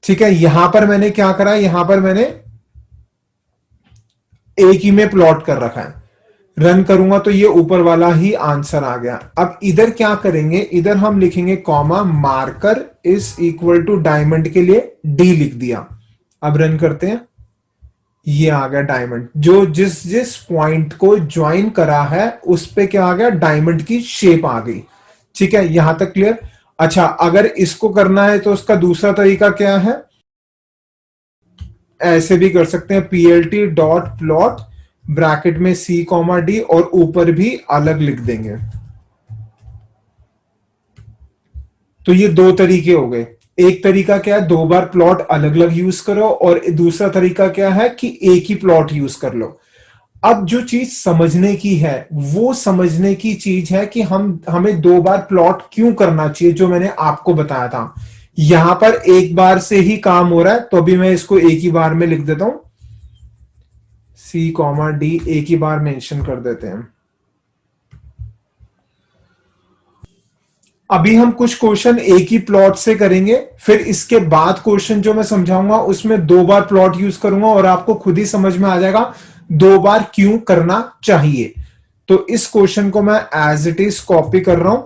ठीक है, यहां पर मैंने क्या करा, यहां पर मैंने एक ही में प्लॉट कर रखा है। रन करूंगा तो ये ऊपर वाला ही आंसर आ गया। अब इधर क्या करेंगे, इधर हम लिखेंगे comma, marker is equal to diamond के लिए डी लिख दिया। अब रन करते हैं, ये आ गया डायमंड। जो जिस जिस पॉइंट को ज्वाइन करा है उस पे क्या आ गया, डायमंड की शेप आ गई। ठीक है, यहां तक क्लियर। अच्छा, अगर इसको करना है तो उसका दूसरा तरीका क्या है, ऐसे भी कर सकते हैं, पीएलटी डॉट प्लॉट ब्रैकेट में सी कॉमा डी और ऊपर भी अलग लिख देंगे। तो ये 2 तरीके हो गए। एक तरीका क्या है, 2 बार प्लॉट अलग अलग यूज करो, और दूसरा तरीका क्या है कि एक ही प्लॉट यूज कर लो। अब जो चीज समझने की है, वो समझने की चीज है कि हमें 2 बार प्लॉट क्यों करना चाहिए, जो मैंने आपको बताया था। यहां पर एक बार से ही काम हो रहा है, तो अभी मैं इसको एक ही बार में लिख देता हूं, सी कॉमा डी एक ही बार मेंशन कर देते हैं। अभी हम कुछ क्वेश्चन एक ही प्लॉट से करेंगे, फिर इसके बाद क्वेश्चन जो मैं समझाऊंगा उसमें 2 बार प्लॉट यूज करूंगा, और आपको खुद ही समझ में आ जाएगा 2 बार क्यों करना चाहिए। तो इस क्वेश्चन को मैं एज इट इज कॉपी कर रहा हूं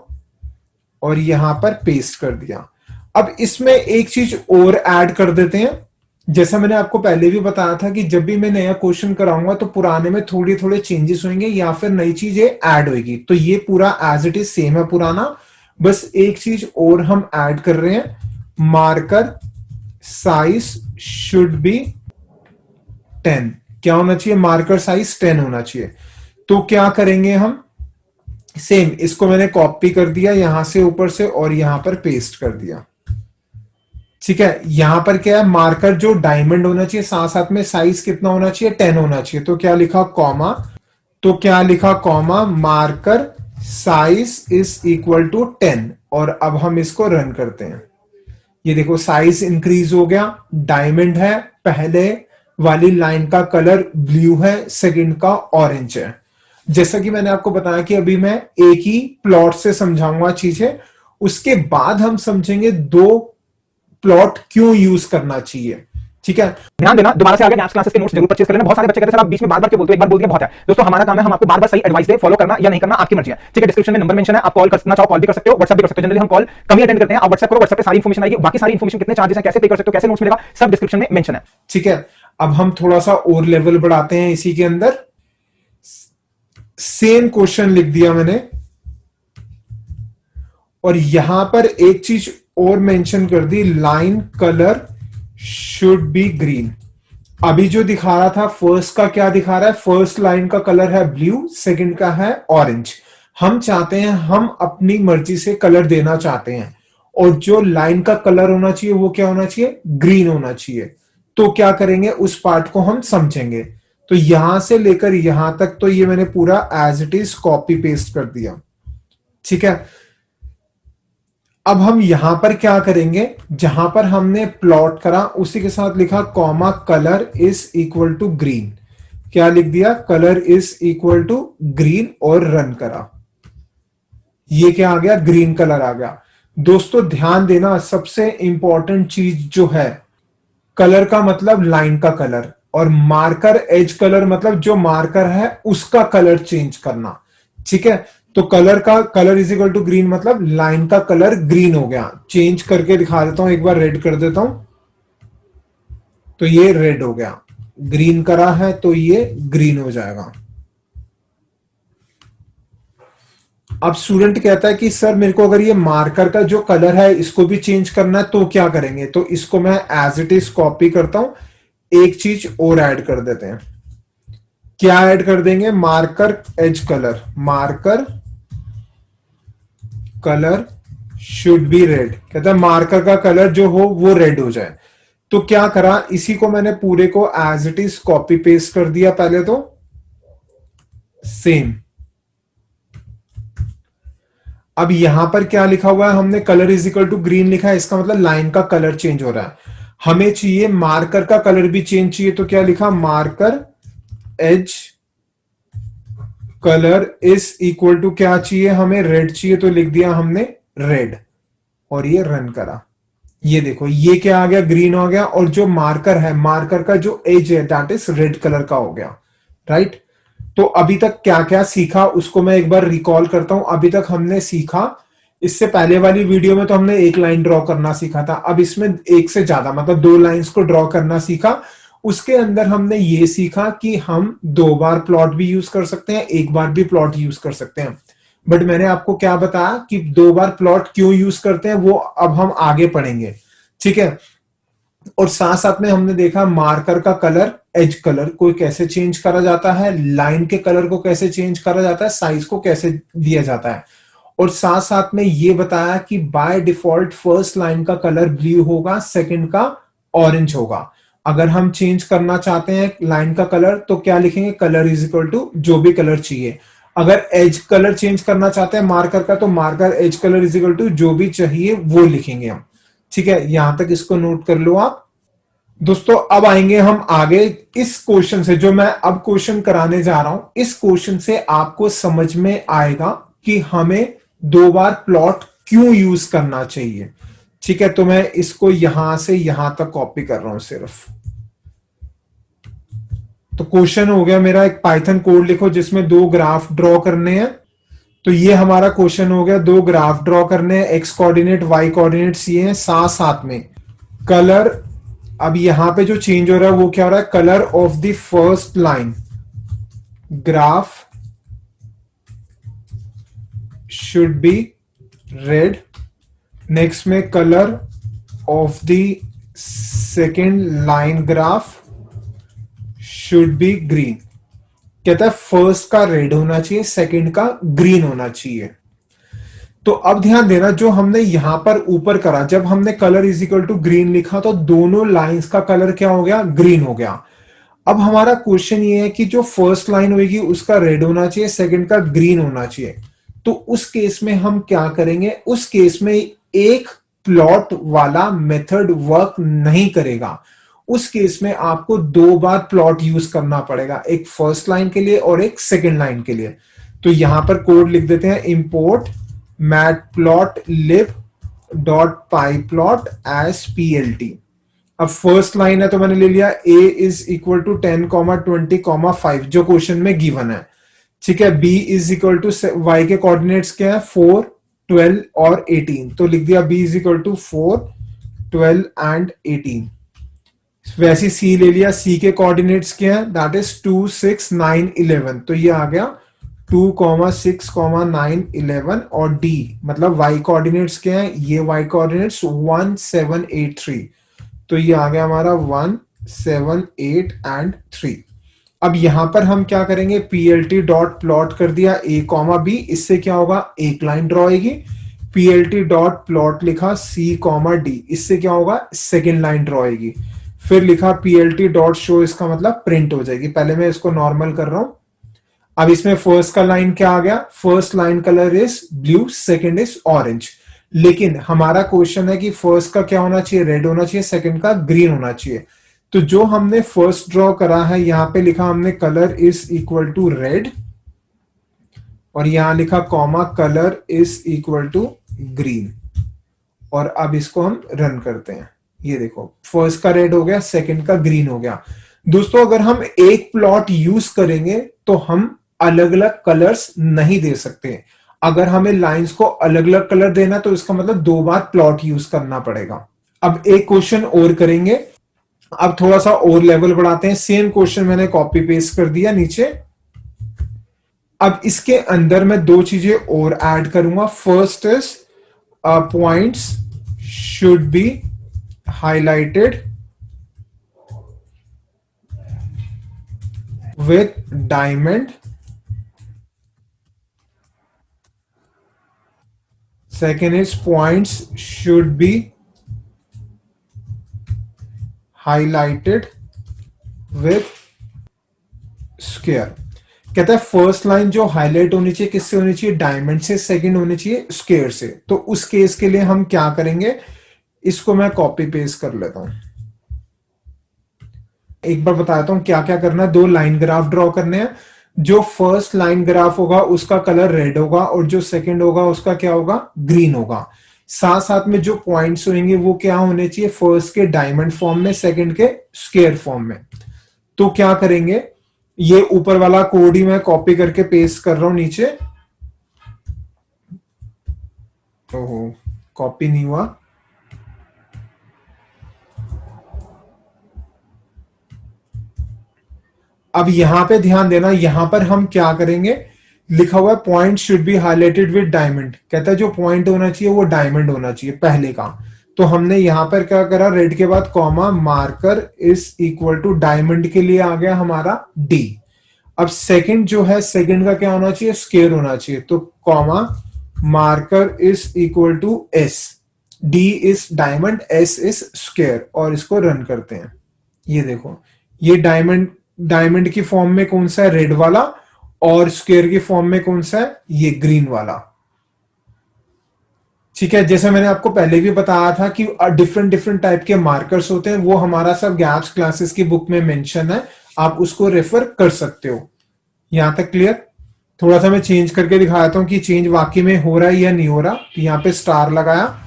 और यहां पर पेस्ट कर दिया। अब इसमें एक चीज और ऐड कर देते हैं। जैसा मैंने आपको पहले भी बताया था कि जब भी मैं नया क्वेश्चन कराऊंगा तो पुराने में थोड़े थोड़े चेंजेस होंगे या फिर नई चीजें ऐड होगी। तो ये पूरा एज इट इज सेम है पुराना, बस एक चीज और हम ऐड कर रहे हैं, मार्कर साइज शुड बी 10। क्या होना चाहिए, मार्कर साइज 10 होना चाहिए। तो क्या करेंगे हम, सेम इसको मैंने कॉपी कर दिया यहां से ऊपर से और यहां पर पेस्ट कर दिया। ठीक है, यहां पर क्या है, मार्कर जो डायमंड होना चाहिए, साथ साथ में साइज कितना होना चाहिए, 10 होना चाहिए। तो क्या लिखा, कॉमा, तो क्या लिखा, comma, marker size is equal to 10। और अब हम इसको रन करते हैं। ये देखो साइज इंक्रीज हो गया, डायमंड है, पहले वाली लाइन का कलर ब्लू है, सेकंड का ऑरेंज है। जैसा कि मैंने आपको बताया कि अभी मैं एक ही प्लॉट से समझाऊंगा चीजें, उसके बाद हम समझेंगे दो प्लॉट क्यों यूज करना चाहिए। ठीक है, ध्यान देना, दोबारा से आगे मैथ्स क्लासेस के नोट्स जरूर परचेज कर लेना। बहुत सारे बच्चे कहते हैं सर आप बीच में बार-बार क्यों बोलते हो, एक बार बोल दिया बहुत है। दोस्तों हमारा काम है, हम आपको बार-बार सही एडवाइस दे, फॉलो करना या नहीं करना आपकी मर्जी है। ठीक है, डिस्क्रिप्शन में नंबर मेंशन है, आप कॉल करना चाहो कॉल भी कर सकते हो, व्हाट्सएप भी कर सकते हो। जनरली हम कॉल कम ही अटेंड करते हैं, आप व्हाट्सएप करो, व्हाट्सएप पे सारी इंफॉर्मेशन आएगी। बाकी सारी इंफॉर्मेशन, कितने चार्जेस हैं, कैसे पे कर सकते हो, कैसे नोट्स मिलेगा, सब डिस्क्रिप्शन में मेंशन है। ठीक है, अब हम थोड़ा सा और लेवल बढ़ाते हैं इसी के अंदर। सेम क्वेश्चन लिख दिया मैंने और यहां पर एक चीज और मेंशन कर दी, line colour should be green. अभी जो दिखा रहा था फर्स्ट का क्या दिखा रहा है, फर्स्ट लाइन का कलर है ब्लू, सेकंड का है ऑरेंज। हम चाहते हैं, हम अपनी मर्जी से कलर देना चाहते हैं और जो लाइन का कलर होना चाहिए वो क्या होना चाहिए, ग्रीन होना चाहिए। तो क्या करेंगे, उस पार्ट को हम समझेंगे। तो यहां से लेकर यहां तक तो ये मैंने पूरा as it is copy paste कर दिया। ठीक है, अब हम यहां पर क्या करेंगे, जहां पर हमने प्लॉट करा उसी के साथ लिखा comma, colour is equal to green. क्या लिख दिया, colour is equal to green और रन करा। ये क्या आ गया, ग्रीन कलर आ गया। दोस्तों ध्यान देना, सबसे इंपॉर्टेंट चीज जो है, कलर का मतलब लाइन का कलर और मार्कर एज कलर मतलब जो मार्कर है उसका कलर चेंज करना। ठीक है, तो कलर का colour is equal to green मतलब लाइन का कलर ग्रीन हो गया। चेंज करके दिखा देता हूं, एक बार रेड कर देता हूं, तो ये रेड हो गया। ग्रीन करा है तो ये ग्रीन हो जाएगा। अब स्टूडेंट कहता है कि सर मेरे को अगर ये मार्कर का जो कलर है इसको भी चेंज करना है तो क्या करेंगे, तो इसको मैं एज इट इज कॉपी करता हूं, एक चीज और ऐड कर देते हैं। क्या ऐड कर देंगे, marker edge colour, marker colour should be red. कहता है मार्कर का कलर जो हो वो रेड हो जाए। तो क्या करा, इसी को मैंने पूरे को as it is copy paste कर दिया पहले तो, सेम। अब यहां पर क्या लिखा हुआ है, हमने colour is equal to green लिखा है, इसका मतलब लाइन का कलर चेंज हो रहा है। हमें चाहिए मार्कर का कलर भी चेंज चाहिए, तो क्या लिखा, marker edge colour is equal to क्या चाहिए हमें, रेड चाहिए, तो लिख दिया हमने रेड और ये रन करा। ये देखो ये क्या आ गया, ग्रीन हो गया और जो मार्कर है, मार्कर का जो एज है दैट इज रेड कलर का हो गया। राइट, तो अभी तक क्या क्या सीखा उसको मैं एक बार रिकॉल करता हूं। अभी तक हमने सीखा, इससे पहले वाली वीडियो में तो हमने एक लाइन ड्रॉ करना सीखा था, अब इसमें एक से ज्यादा मतलब 2 लाइंस को ड्रॉ करना सीखा। उसके अंदर हमने ये सीखा कि हम 2 बार प्लॉट भी यूज कर सकते हैं, 1 बार भी प्लॉट यूज कर सकते हैं। बट मैंने आपको क्या बताया कि 2 बार प्लॉट क्यों यूज करते हैं वो अब हम आगे पढ़ेंगे। ठीक है, और साथ साथ में हमने देखा मार्कर का कलर, एज कलर को कैसे चेंज करा जाता है, लाइन के कलर को कैसे चेंज करा जाता है, साइज को कैसे दिया जाता है। और साथ साथ में ये बताया कि बाय डिफॉल्ट फर्स्ट लाइन का कलर ब्लू होगा, सेकंड का ऑरेंज होगा। अगर हम चेंज करना चाहते हैं लाइन का कलर तो क्या लिखेंगे, कलर इज इक्वल टू जो भी कलर चाहिए। अगर एज कलर चेंज करना चाहते हैं मार्कर का तो marker edge colour is equal to जो भी चाहिए वो लिखेंगे हम। ठीक है, यहां तक इसको नोट कर लो आप। दोस्तों अब आएंगे हम आगे इस क्वेश्चन से, जो मैं अब क्वेश्चन कराने जा रहा हूं, इस क्वेश्चन से आपको समझ में आएगा कि हमें 2 बार प्लॉट क्यों यूज करना चाहिए। ठीक है, तो मैं इसको यहां से यहां तक कॉपी कर रहा हूं सिर्फ। तो क्वेश्चन हो गया मेरा, एक पाइथन कोड लिखो जिसमें 2 ग्राफ ड्रॉ करने हैं। तो ये हमारा क्वेश्चन हो गया, 2 ग्राफ ड्रॉ करने हैं, एक्स कोऑर्डिनेट वाई कोऑर्डिनेट्स ये हैं, साथ साथ में कलर। अब यहां पे जो चेंज हो रहा है वो क्या हो रहा है, colour of the first line graph should be red. Next में colour of the second line graph should be green. कहता है फर्स्ट का रेड होना चाहिए, सेकंड का ग्रीन होना चाहिए। तो अब ध्यान देना, जो हमने यहां पर ऊपर करा, जब हमने colour is equal to green लिखा तो दोनों लाइंस का कलर क्या हो गया, ग्रीन हो गया। अब हमारा क्वेश्चन ये है कि जो फर्स्ट लाइन होगी उसका रेड होना चाहिए, सेकंड का ग्रीन होना चाहिए। तो उस केस में हम क्या करेंगे, उस केस में एक प्लॉट वाला मेथड वर्क नहीं करेगा। उस केस में आपको दो बार प्लॉट यूज करना पड़ेगा, एक फर्स्ट लाइन के लिए और एक सेकंड लाइन के लिए। तो यहां पर कोड लिख देते हैं, इंपोर्ट matplotlib.pyplot एज plt। अब फर्स्ट लाइन है तो मैंने ले लिया a इज इक्वल टू 10,20,5 जो क्वेश्चन में गिवन है, ठीक है। b is equal to y के कोऑर्डिनेट्स क्या है, 4, 12 और 18, तो लिख दिया b is equal to 4, 12 and 18। वैसे c ले लिया, c के कोऑर्डिनेट्स क्या है, दैट इज 2, 6, 9, 11, तो ये आ गया 2, 6, 9, 11। और d मतलब y कोऑर्डिनेट्स क्या है, ये y कोऑर्डिनेट्स 1, 7, 8, 3, तो ये आ गया हमारा 1, 7, 8 एंड 3। अब यहां पर हम क्या करेंगे, plt डॉट प्लॉट कर दिया a कॉमा b, इससे क्या होगा, एक लाइन ड्रॉ होगी। plt डॉट प्लॉट लिखा c कॉमा d, इससे क्या होगा, सेकेंड लाइन ड्रॉ होगी। फिर लिखा plt डॉट शो, इसका मतलब प्रिंट हो जाएगी। पहले मैं इसको नॉर्मल कर रहा हूं। अब इसमें फर्स्ट का लाइन क्या आ गया, first line colour is blue, second is orange. लेकिन हमारा क्वेश्चन है कि फर्स्ट का क्या होना चाहिए, रेड होना चाहिए, सेकंड का ग्रीन होना चाहिए। तो जो हमने फर्स्ट ड्रॉ करा है, यहां पे लिखा हमने colour is equal to red, और यहां लिखा comma colour is equal to green. और अब इसको हम रन करते हैं। ये देखो, फर्स्ट का रेड हो गया, सेकंड का ग्रीन हो गया। दोस्तों अगर हम एक प्लॉट यूज करेंगे तो हम अलग अलग कलर्स नहीं दे सकते। अगर हमें लाइंस को अलग अलग कलर देना तो इसका मतलब दो बार प्लॉट यूज करना पड़ेगा। अब एक क्वेश्चन और करेंगे, अब थोड़ा सा और लेवल बढ़ाते हैं। सेम क्वेश्चन मैंने कॉपी पेस्ट कर दिया नीचे। अब इसके अंदर मैं दो चीजें और ऐड करूंगा। First is points should be highlighted with diamond, second is points should be highlighted with square। कहता है फर्स्ट लाइन जो हाईलाइट होनी चाहिए किससे होनी चाहिए, डायमंड से, सेकंड होनी चाहिए स्क्वायर से। तो उस केस के लिए हम क्या करेंगे, इसको मैं कॉपी पेस्ट कर लेता हूं। एक बार बताता हूं क्या क्या करना है। दो लाइन ग्राफ ड्रॉ करने हैं। जो फर्स्ट लाइन ग्राफ होगा उसका कलर रेड होगा, और जो सेकंड होगा उसका क्या होगा, ग्रीन होगा। साथ साथ में जो पॉइंट्स होंगे वो क्या होने चाहिए, फर्स्ट के डायमंड फॉर्म में, सेकंड के स्क्वायर फॉर्म में। तो क्या करेंगे, ये ऊपर वाला कोड ही मैं कॉपी करके पेस्ट कर रहा हूं नीचे। ओहो, कॉपी नहीं हुआ। अब यहां पे ध्यान देना, यहां पर हम क्या करेंगे, लिखा हुआ है point should be highlighted with diamond. कहता है जो पॉइंट होना चाहिए वो डायमंड होना चाहिए पहले का। तो हमने यहां पर क्या करा, रेड के बाद comma, marker is equal to diamond के लिए आ गया हमारा डी। अब सेकंड जो है, सेकंड का क्या होना चाहिए, स्क्वायर होना चाहिए। तो comma, marker is equal to S, D is diamond, S is square. और इसको रन करते हैं। ये देखो, ये डायमंड की फॉर्म में कौन सा है, रेड वाला, और स्क्वायर की फॉर्म में कौन सा है, ये ग्रीन वाला। ठीक है, जैसे मैंने आपको पहले भी बताया था कि डिफरेंट डिफरेंट टाइप के मार्कर्स होते हैं, वो हमारा सब गैप्स क्लासेस की बुक में मेंशन है, आप उसको रेफर कर सकते हो। यहां तक क्लियर। थोड़ा सा मैं चेंज करके दिखाता हूं कि चेंज वाकई में हो रहा है या नहीं हो रहा। तो यहां पे स्टार लगाया,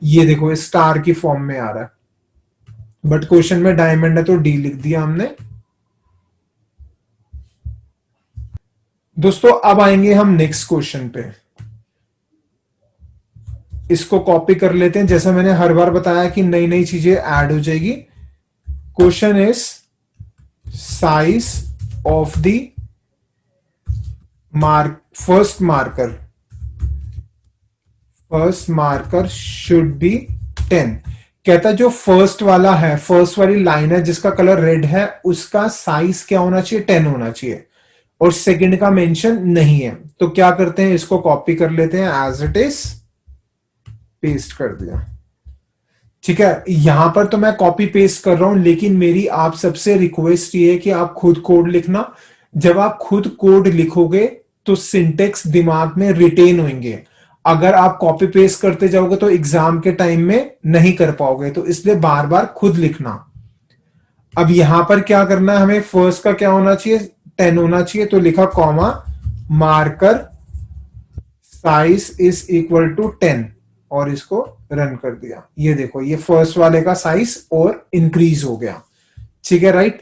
ये देखो स्टार की फॉर्म में आ रहा है, बट क्वेश्चन में डायमंड है तो डी लिख दिया हमने। दोस्तों अब आएंगे हम नेक्स्ट क्वेश्चन पे। इसको कॉपी कर लेते हैं। जैसा मैंने हर बार बताया कि नई नई चीजें ऐड हो जाएगी। Question is size of the first marker should be 10। कहता है जो फर्स्ट वाला है, फर्स्ट वाली लाइन है जिसका कलर रेड है, उसका साइज क्या होना चाहिए, 10 होना चाहिए, और सेकंड का मेंशन नहीं है। तो क्या करते हैं, इसको कॉपी कर लेते हैं, एज इट इज पेस्ट कर दिया। ठीक है, यहां पर तो मैं कॉपी पेस्ट कर रहा हूं, लेकिन मेरी आप सबसे रिक्वेस्ट ये है कि आप खुद कोड लिखना। जब आप खुद कोड लिखोगे तो सिंटेक्स दिमाग में रिटेन होंगे। अगर आप कॉपी पेस्ट करते जाओगे तो एग्जाम के टाइम में नहीं कर पाओगे, तो इसलिए बार बार खुद लिखना। अब यहां पर क्या करना है, हमें फर्स्ट का क्या होना चाहिए, 10 होना चाहिए, तो लिखा comma marker size is equal to 10 और इसको रन कर दिया। ये देखो, ये फर्स्ट वाले का साइज और इंक्रीज हो गया। ठीक है, राइट।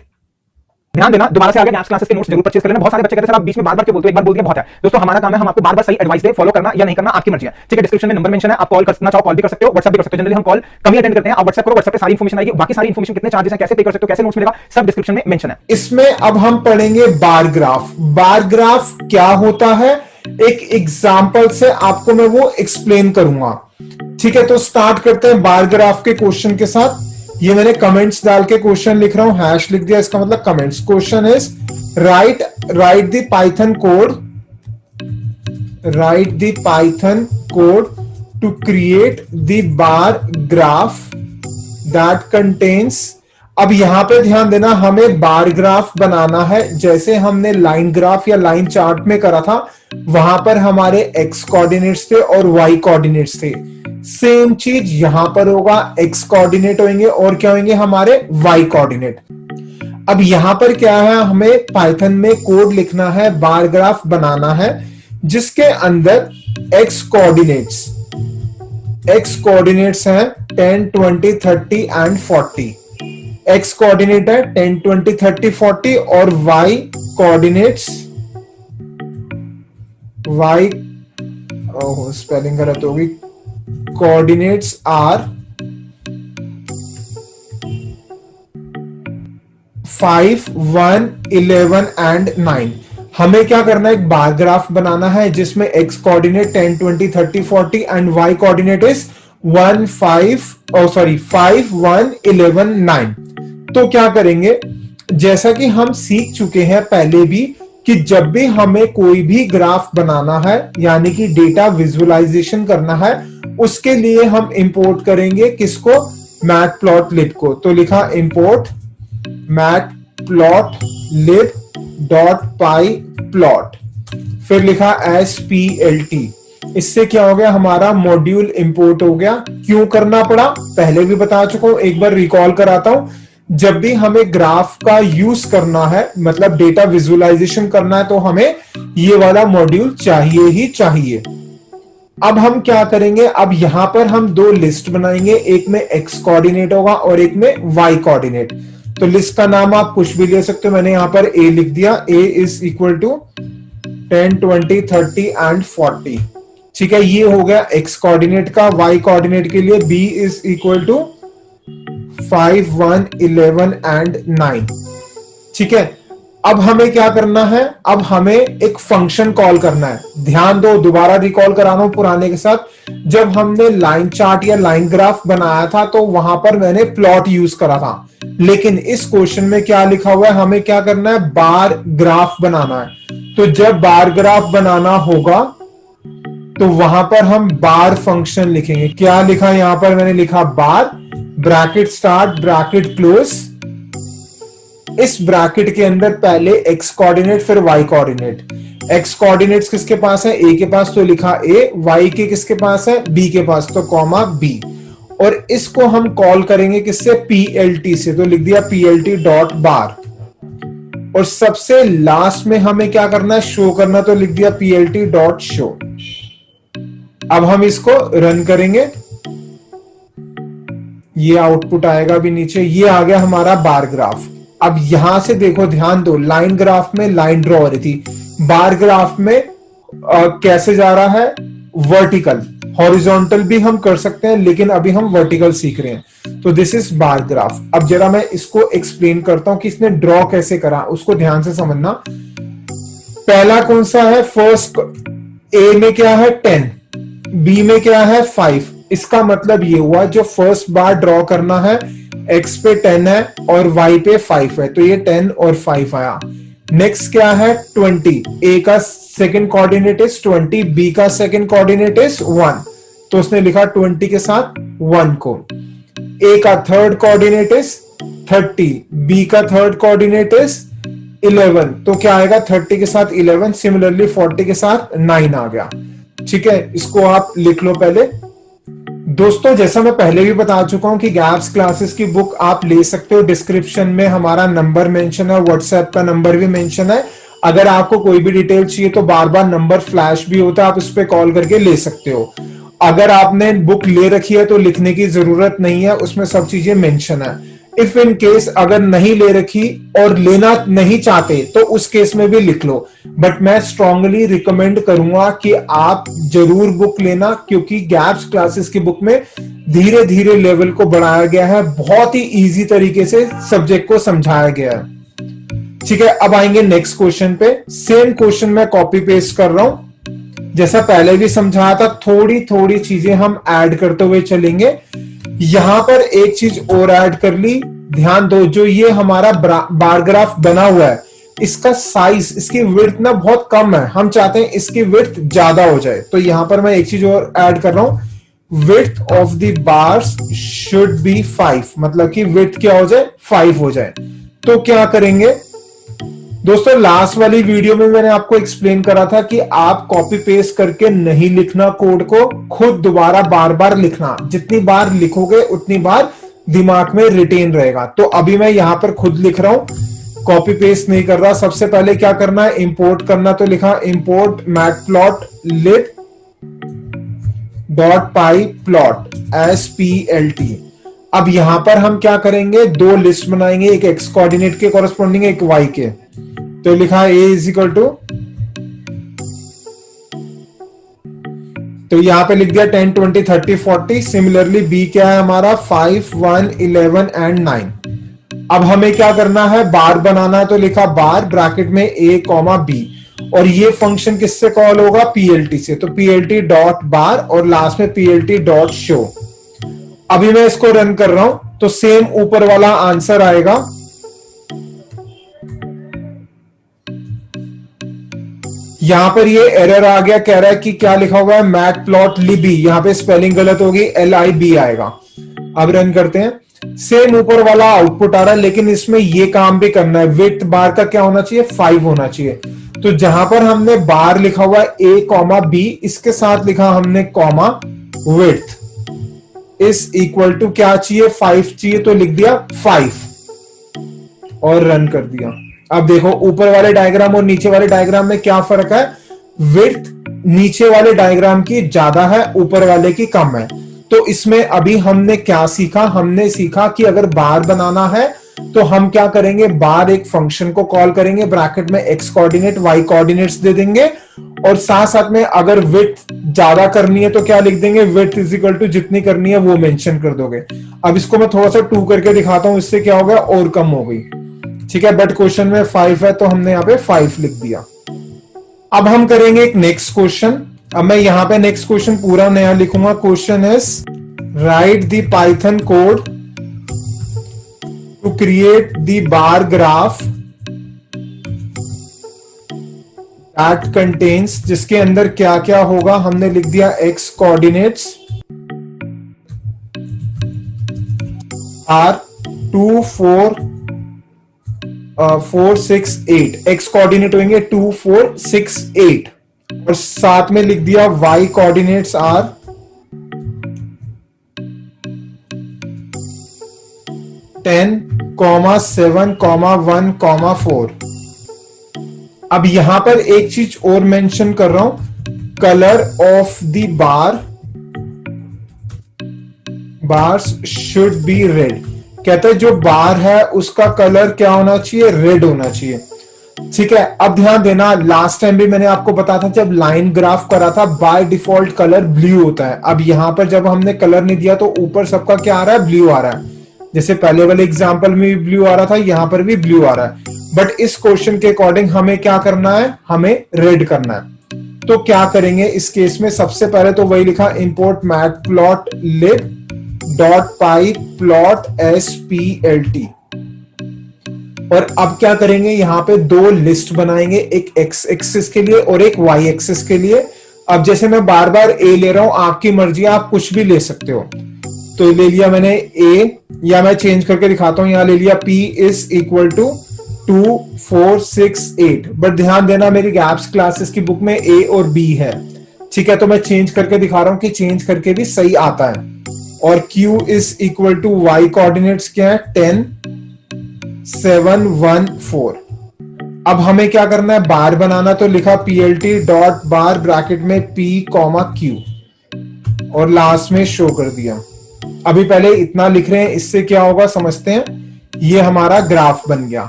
ध्यान देना, दोबारा से आगे मैथ्स क्लासेस के नोट्स जरूर परचेज कर लेना। बहुत सारे बच्चे कहते हैं सर आप बीच में बार-बार क्यों बोलते हो, एक बार बोल दिया बहुत है। दोस्तों हमारा काम है, हम आपको बार-बार सही एडवाइस दे, फॉलो करना या नहीं करना आपकी मर्जी है। ठीक है, डिस्क्रिप्शन में नंबर मेंशन है, आप कॉल करना चाहो कॉल भी कर सकते हो, व्हाट्सएप भी कर सकते हो। जनरली हम कॉल कम ही अटेंड करते हैं, आप व्हाट्सएप करो, व्हाट्सएप पे सारी इंफॉर्मेशन आएगी। बाकी सारी इंफॉर्मेशन, कितने चार्जेस हैं, कैसे पे कर सकते हो, कैसे नोट्स मिलेगा, सब डिस्क्रिप्शन में मेंशन है। इसमें अब हम पढ़ेंगे बार ग्राफ। बार ग्राफ क्या होता है, एक एग्जांपल से आपको मैं वो एक्सप्लेन करूंगा। ठीक है, तो स्टार्ट करते हैं बार ग्राफ के क्वेश्चन के साथ। ये मैंने कमेंट्स डाल के क्वेश्चन लिख रहा हूं, हैश लिख दिया, इसका मतलब comments. Question is write the Python code to create the bar graph that contains. अब यहां पे ध्यान देना, हमें बार ग्राफ बनाना है जैसे हमने लाइन ग्राफ या लाइन चार्ट में करा था। वहां पर हमारे एक्स कोऑर्डिनेट्स थे और वाई कोऑर्डिनेट्स थे। सेम चीज यहां पर होगा, एक्स कोऑर्डिनेट होंगे और क्या होंगे, हमारे वाई कोऑर्डिनेट। अब यहां पर क्या है, हमें पाइथन में कोड लिखना है, बार ग्राफ बनाना है जिसके अंदर एक्स कोऑर्डिनेट्स हैं 10, 20, 30 एंड 40। एक्स कोऑर्डिनेट है 10, 20, 30, 40 और वाई कोऑर्डिनेट्स, स्पेलिंग गलत होगी, कोऑर्डिनेट्स आर 5, 1, 11 एंड 9। हमें क्या करना है, एक बार ग्राफ बनाना है जिसमें X coordinate 10, 20, 30, 40 and Y coordinate is 5, 1, 11, 9। तो क्या करेंगे, जैसा कि हम सीख चुके हैं पहले भी, कि जब भी हमें कोई भी ग्राफ बनाना है यानी कि डेटा विजुअलाइजेशन करना है, उसके लिए हम इंपोर्ट करेंगे किसको, मैटप्लॉटलिब को। तो लिखा इंपोर्ट matplotlib.py प्लॉट, फिर लिखा splt। इससे क्या हो गया, हमारा मॉड्यूल इंपोर्ट हो गया। क्यों करना पड़ा, पहले भी बता चुका हूं, एक बार रिकॉल कराता हूं। जब भी हमें ग्राफ का यूज करना है, मतलब डेटा विजुअलाइजेशन करना है, तो हमें ये वाला मॉड्यूल चाहिए ही चाहिए। अब हम क्या करेंगे, अब यहां पर हम दो लिस्ट बनाएंगे, एक में एक्स कोऑर्डिनेट होगा और एक में वाई कोऑर्डिनेट। तो लिस्ट का नाम आप कुछ भी ले सकते हो, मैंने यहां पर ए लिख दिया, A is equal to 10, 20, 30 and 40। ठीक है, ये हो गया एक्स कोऑर्डिनेट का। वाई कोऑर्डिनेट के लिए B is equal to 5, 1, 11 and 9। ठीक है, अब हमें क्या करना है, अब हमें एक फंक्शन कॉल करना है। ध्यान दो, दोबारा रिकॉल कराना हूं पुराने के साथ। जब हमने लाइन चार्ट या लाइन ग्राफ बनाया था तो वहां पर मैंने प्लॉट यूज करा था, लेकिन इस क्वेश्चन में क्या लिखा हुआ है, हमें क्या करना है, बार ग्राफ बनाना है। तो जब बार ग्राफ बनाना होगा तो वहां पर हम बार फंक्शन लिखेंगे। क्या लिखा यहां पर, मैंने लिखा बार, ब्रैकेट स्टार्ट, ब्रैकेट क्लोज। इस ब्रैकेट के अंदर पहले एक्स कोऑर्डिनेट फिर वाई कोऑर्डिनेट। एक्स कोऑर्डिनेट्स किसके पास है, ए के पास, तो लिखा ए। वाई के किसके पास है, बी के पास, तो कॉमा बी। और इसको हम कॉल करेंगे किससे, पीएलटी से, तो लिख दिया पीएलटी डॉट बार। और सबसे लास्ट में हमें क्या करना है, शो करना, तो लिख दिया पीएलटी डॉट शो। अब हम इसको रन करेंगे, ये आउटपुट आएगा भी नीचे। ये आ गया हमारा बार ग्राफ। अब यहां से देखो, ध्यान दो, लाइन ग्राफ में लाइन ड्रॉ हो रही थी, बार ग्राफ में कैसे जा रहा है, वर्टिकल। हॉरिजॉन्टल भी हम कर सकते हैं, लेकिन अभी हम वर्टिकल सीख रहे हैं। तो दिस इज बार ग्राफ। अब जरा मैं इसको एक्सप्लेन करता हूं कि इसने ड्रॉ कैसे करा, उसको ध्यान से समझना। पहला कौन सा है, फर्स्ट, ए में क्या है 10, बी में क्या है 5, इसका मतलब ये हुआ जो फर्स्ट बार ड्रॉ करना है x पे 10 है और y पे 5 है, तो ये 10 और 5 आया। नेक्स्ट क्या है 20, a का सेकंड कोऑर्डिनेट इज 20, b का सेकंड कोऑर्डिनेट इज 1, तो उसने लिखा 20 के साथ 1 को। a का थर्ड कोऑर्डिनेट इज 30, b का थर्ड कोऑर्डिनेट इज 11, तो क्या आएगा 30 के साथ 11, सिमिलरली 40 के साथ 9 आ गया। ठीक है, इसको आप लिख लो पहले। दोस्तों जैसा मैं पहले भी बता चुका हूं कि गैप्स क्लासेस की बुक आप ले सकते हो, डिस्क्रिप्शन में हमारा नंबर मेंशन है, व्हाट्सएप का नंबर भी मेंशन है। अगर आपको कोई भी डिटेल चाहिए तो बार बार नंबर फ्लैश भी होता है, आप उस पर कॉल करके ले सकते हो। अगर आपने बुक ले रखी है तो लिखने की जरूरत नहीं है, उसमें सब चीजें मेंशन है। इफ इन केस अगर नहीं ले रखी और लेना नहीं चाहते तो उस केस में भी लिख लो, बट मैं स्ट्रांगली रिकमेंड करूंगा कि आप जरूर बुक लेना, क्योंकि गैप्स क्लासेस की बुक में धीरे धीरे लेवल को बढ़ाया गया है, बहुत ही इजी तरीके से सब्जेक्ट को समझाया गया है। ठीक है, अब आएंगे नेक्स्ट क्वेश्चन पे। सेम क्वेश्चन मैं कॉपी पेस्ट कर रहा हूं, जैसा पहले भी समझाया था, थोड़ी थोड़ी चीजें हम ऐड करते हुए चलेंगे। यहां पर एक चीज और ऐड कर ली, ध्यान दो, जो ये हमारा बार ग्राफ बना हुआ है, इसका साइज, इसकी विड्थ ना बहुत कम है, हम चाहते हैं इसकी विड्थ ज्यादा हो जाए, तो यहां पर मैं एक चीज और ऐड कर रहा हूं, width of the bars should be 5, मतलब कि विड्थ क्या हो जाए 5 हो जाए। तो क्या करेंगे दोस्तों, लास्ट वाली वीडियो में मैंने आपको एक्सप्लेन करा था कि आप कॉपी पेस्ट करके नहीं लिखना कोड को, खुद दोबारा बार बार लिखना, जितनी बार लिखोगे उतनी बार दिमाग में रिटेन रहेगा। तो अभी मैं यहां पर खुद लिख रहा हूं, कॉपी पेस्ट नहीं कर रहा। सबसे पहले क्या करना है, इंपोर्ट करना, तो लिखा इंपोर्ट मैटप्लॉटलिब .pyplot SPLT। अब यहां पर हम क्या करेंगे, दो लिस्ट बनाएंगे, एक एक्स कोऑर्डिनेट के कॉरेस्पॉन्डिंग, एक वाई के। तो लिखा a इज इक्वल टू, तो यहां पे लिख दिया 10, 20, 30, 40। सिमिलरली b क्या है हमारा 5, 1, 11 एंड 9। अब हमें क्या करना है, बार बनाना है, तो लिखा बार ब्रैकेट में a, b, और ये फंक्शन किससे कॉल होगा, plt से, तो plt डॉट बार और लास्ट में plt डॉट शो। अभी मैं इसको रन कर रहा हूं तो सेम ऊपर वाला आंसर आएगा। यहां पर ये एरर आ गया, कह रहा है कि क्या लिखा हुआ है मैटप्लॉटलिब, यहां पे स्पेलिंग गलत होगी, LIB आएगा। अब रन करते हैं, सेम ऊपर वाला आउटपुट आ रहा है, लेकिन इसमें ये काम भी करना है, विड्थ बार का क्या होना चाहिए 5 होना चाहिए। तो जहां पर हमने बार लिखा हुआ है a, b, इसके साथ लिखा हमने comma, width is equal to क्या चाहिए 5 चाहिए, तो लिख दिया 5 और रन कर दिया। अब देखो ऊपर वाले डायग्राम और नीचे वाले डायग्राम में क्या फर्क है, विड्थ नीचे वाले डायग्राम की ज्यादा है, ऊपर वाले की कम है। तो इसमें अभी हमने क्या सीखा, हमने सीखा कि अगर बार बनाना है तो हम क्या करेंगे, बार एक फंक्शन को कॉल करेंगे, ब्रैकेट में एक्स कोऑर्डिनेट वाई कोऑर्डिनेट्स दे देंगे, और साथ साथ में अगर विड्थ ज्यादा करनी है तो क्या लिख देंगे, विड्थ इज इक्वल टू जितनी करनी है वो मेंशन कर दोगे। अब इसको मैं थोड़ा सा 2 करके दिखाता हूं, इससे क्या हो गया और कम हो गई। ठीक है, बट क्वेश्चन में 5 है तो हमने यहां पे 5 लिख दिया। अब हम करेंगे एक नेक्स्ट क्वेश्चन। अब मैं यहां पे नेक्स्ट क्वेश्चन पूरा नया लिखूंगा। Question is write the Python code to create the bar graph that contains, जिसके अंदर क्या क्या होगा, हमने लिख दिया x coordinates are 2, 4, 6, 8, x coordinate होंगे 2, 4, 6, 8, और साथ में लिख दिया वाई कोऑर्डिनेट्स आर 10, 7, 1, 4। अब यहां पर एक चीज और मेंशन कर रहा हूं, colour of the bars should be red. कहते हैं जो बार है उसका कलर क्या होना चाहिए, रेड होना चाहिए। ठीक है, अब ध्यान देना, लास्ट टाइम भी मैंने आपको बताया था जब लाइन ग्राफ करा था बाय डिफॉल्ट कलर ब्लू होता है। अब यहां पर जब हमने कलर नहीं दिया तो ऊपर सबका क्या आ रहा है, ब्लू आ रहा है। जैसे पहले वाले एग्जांपल में भी ब्लू आ रहा था, यहां पर भी ब्लू आ रहा है, बट इस क्वेश्चन के अकॉर्डिंग हमें क्या करना है, हमें रेड करना है। तो क्या करेंगे इस केस में, सबसे पहले तो वही लिखा import matplotlib डॉट पाई प्लॉट splt। और अब क्या करेंगे, यहां पे दो लिस्ट बनाएंगे, एक एक्स एक्सिस के लिए और एक वाई एक्सिस के लिए। अब जैसे मैं बार बार ए ले रहा हूं, आपकी मर्जी, आप कुछ भी ले सकते हो। तो ले लिया मैंने ए, या मैं चेंज करके दिखाता हूं, यहां ले लिया p is equal to 2 4 6 8। But ध्यान देना मेरी गैप्स क्लासेस की बुक में a और b है, ठीक है। तो मैं चेंज करके दिखा रहा हूं कि चेंज करके भी सही आता है। और q is equal to y coordinates क्या है, 10 7 1 4। अब हमें क्या करना है, बार बनाना, तो लिखा plt डॉट बार ब्रैकेट में p कॉमा q और लास्ट में शो कर दिया। अभी पहले इतना लिख रहे हैं, इससे क्या होगा समझते हैं। ये हमारा ग्राफ बन गया,